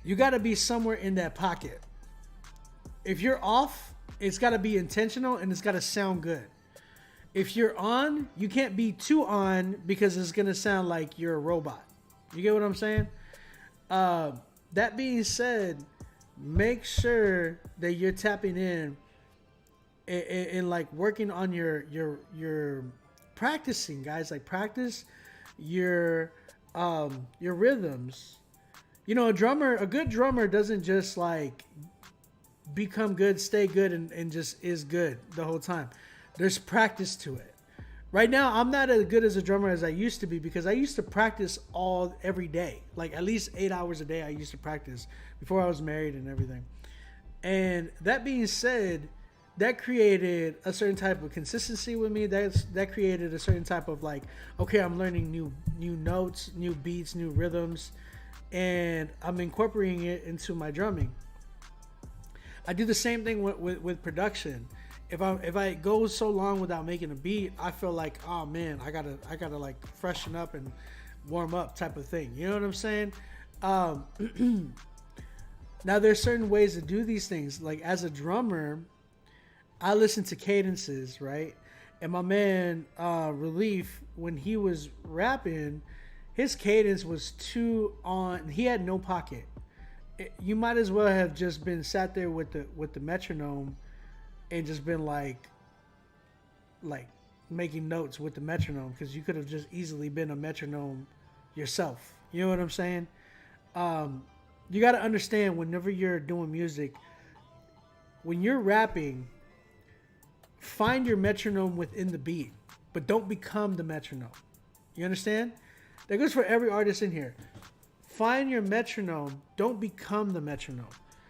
You got to be somewhere in that pocket. If you're off, it's got to be intentional and it's got to sound good. If you're on, you can't be too on because it's going to sound like you're a robot. You get what I'm saying? That being said, make sure that you're tapping in and like working on your practicing, guys. Like practice your rhythms. You know, a good drummer doesn't just like become good, stay good, and just is good the whole time. There's practice to it. Right now, I'm not as good as a drummer as I used to be because I used to practice every day. Like at least 8 hours a day I used to practice before I was married and everything. And that being said, that created a certain type of consistency with me. That created a certain type of like, okay, I'm learning new notes, new beats, new rhythms. And I'm incorporating it into my drumming. I do the same thing with production. If I go so long without making a beat, I feel like, oh man, I gotta like freshen up and warm up type of thing. You know what I'm saying? Now there's certain ways to do these things. Like as a drummer, I listen to cadences, right? And my man Relief, when he was rapping, his cadence was too on. He had no pocket. You might as well have just been sat there with the metronome and just been like making notes with the metronome, because you could have just easily been a metronome yourself. You know what I'm saying? You got to understand, whenever you're doing music, when you're rapping, find your metronome within the beat, but don't become the metronome. You understand? That goes for every artist in here. Find your metronome. Don't become the metronome.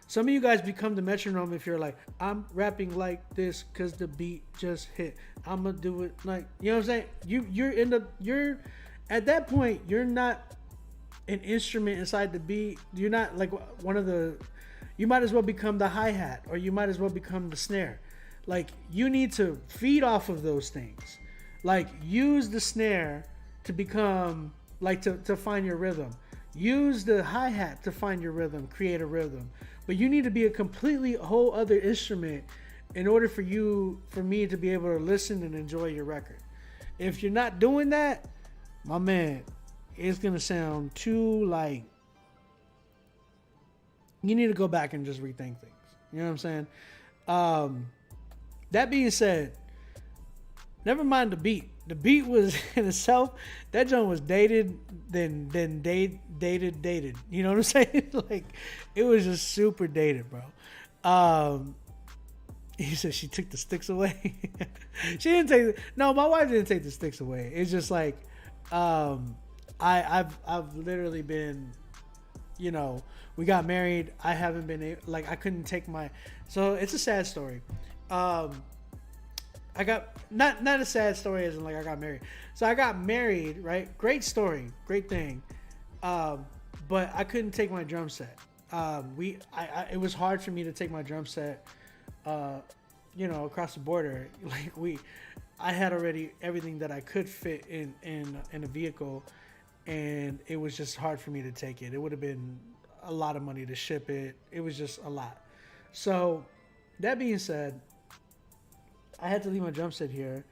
Some of you guys become the metronome if you're like, I'm rapping like this because the beat just hit. I'm gonna do it like, you know what I'm saying? You're at that point, you're not an instrument inside the beat. You're not like you might as well become the hi-hat, or you might as well become the snare. Like, you need to feed off of those things. Like, use the snare to become like to find your rhythm. Use the hi-hat to find your rhythm, create a rhythm. But you need to be a completely whole other instrument in order for me to be able to listen and enjoy your record. If you're not doing that, my man, it's gonna sound too like you need to go back and just rethink things. You know what I'm saying? That being said, never mind the beat. The beat was in itself, that joint was dated, then dated. You know what I'm saying? Like, it was just super dated, bro. He said she took the sticks away. She didn't take. No, my wife didn't take the sticks away. It's just like, I've literally been, you know, we got married. I haven't been able, like, I couldn't take my. So it's a sad story. I got not a sad story as in like I got married. So I got married, right? Great story, great thing. But I couldn't take my drum set. It was hard for me to take my drum set, you know, across the border. Like I had already everything that I could fit in a vehicle, and it was just hard for me to take it. It would have been a lot of money to ship it. It was just a lot. So that being said, I had to leave my drum set here.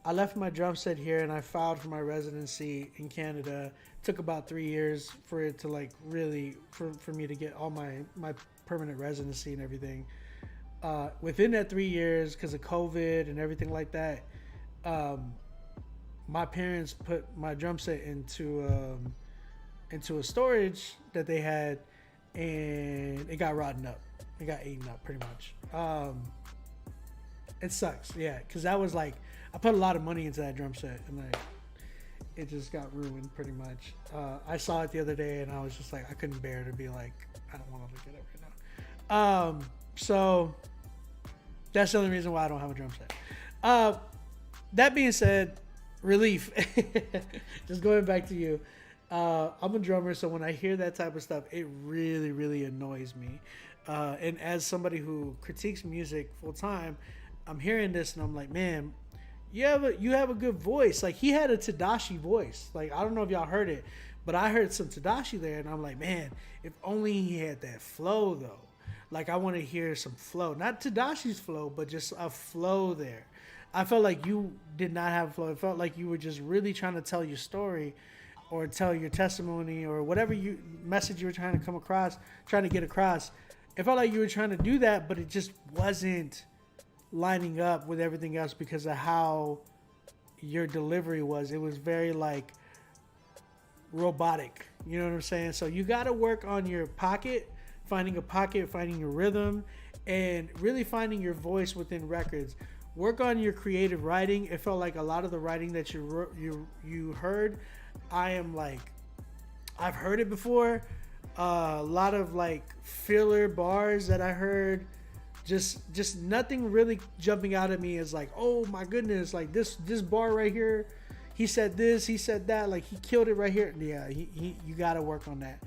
I left my drum set here and I filed for my residency in Canada. It took about 3 years for it to like really, for me to get all my permanent residency and everything. Within that 3 years, because of COVID and everything like that, my parents put my drum set into a storage that they had, and it got rotten up. It got eaten up pretty much. It sucks, yeah, because that was like, I put a lot of money into that drum set, and like, it just got ruined pretty much. I saw it the other day, and I was just like, I couldn't bear to be like, I don't want to look at it right now. So that's the only reason why I don't have a drum set. That being said, relief. Just going back to you. I'm a drummer, so when I hear that type of stuff, it really, really annoys me. And as somebody who critiques music full time, I'm hearing this and I'm like, man, you have a good voice. Like, he had a Tadashi voice. Like, I don't know if y'all heard it, but I heard some Tadashi there, and I'm like, man, if only he had that flow though. Like, I want to hear some flow, not Tadashi's flow, but just a flow there. I felt like you did not have a flow. It felt like you were just really trying to tell your story, or tell your testimony, or whatever message you were trying to get across. It felt like you were trying to do that, but it just wasn't lining up with everything else because of how your delivery was. It was very like robotic. You know what I'm saying? So you got to work on your pocket, finding your rhythm, and really finding your voice within records. Work on your creative writing. It felt like a lot of the writing that you heard, I've heard it before. A lot of like filler bars that I heard, just nothing really jumping out at me as like, oh my goodness, like this bar right here, he said this, he said that, like he killed it right here. Yeah, you got to work on that.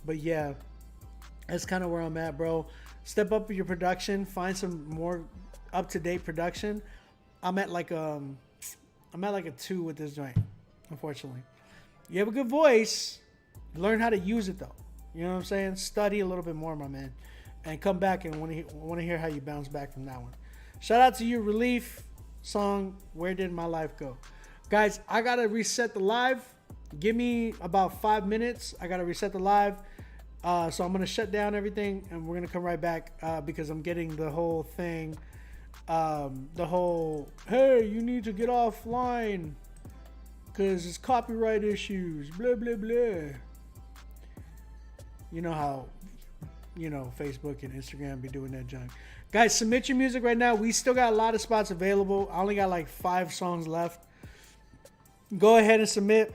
But yeah, that's kind of where I'm at, bro. Step up your production, find some more up-to-date production. I'm at like a 2 with this joint, unfortunately. You have a good voice. Learn how to use it though. You know what I'm saying? Study a little bit more, my man, and come back and want to hear how you bounce back from that one. Shout out to you, Relief song. Where did my life go, guys? I gotta reset the live. Give me about 5 minutes. I gotta reset the live. So I'm gonna shut down everything, and we're gonna come right back because I'm getting the whole thing. Hey, you need to get offline because it's copyright issues. Blah blah blah. You know how, Facebook and Instagram be doing that junk. Guys, submit your music right now. We still got a lot of spots available. I only got like 5 songs left. Go ahead and submit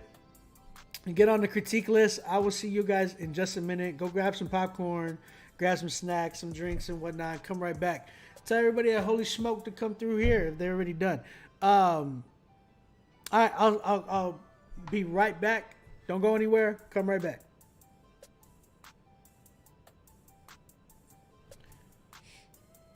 and get on the critique list. I will see you guys in just a minute. Go grab some popcorn, grab some snacks, some drinks and whatnot. Come right back. Tell everybody at Holy Smoke to come through here if they're already done. All right, I'll be right back. Don't go anywhere. Come right back.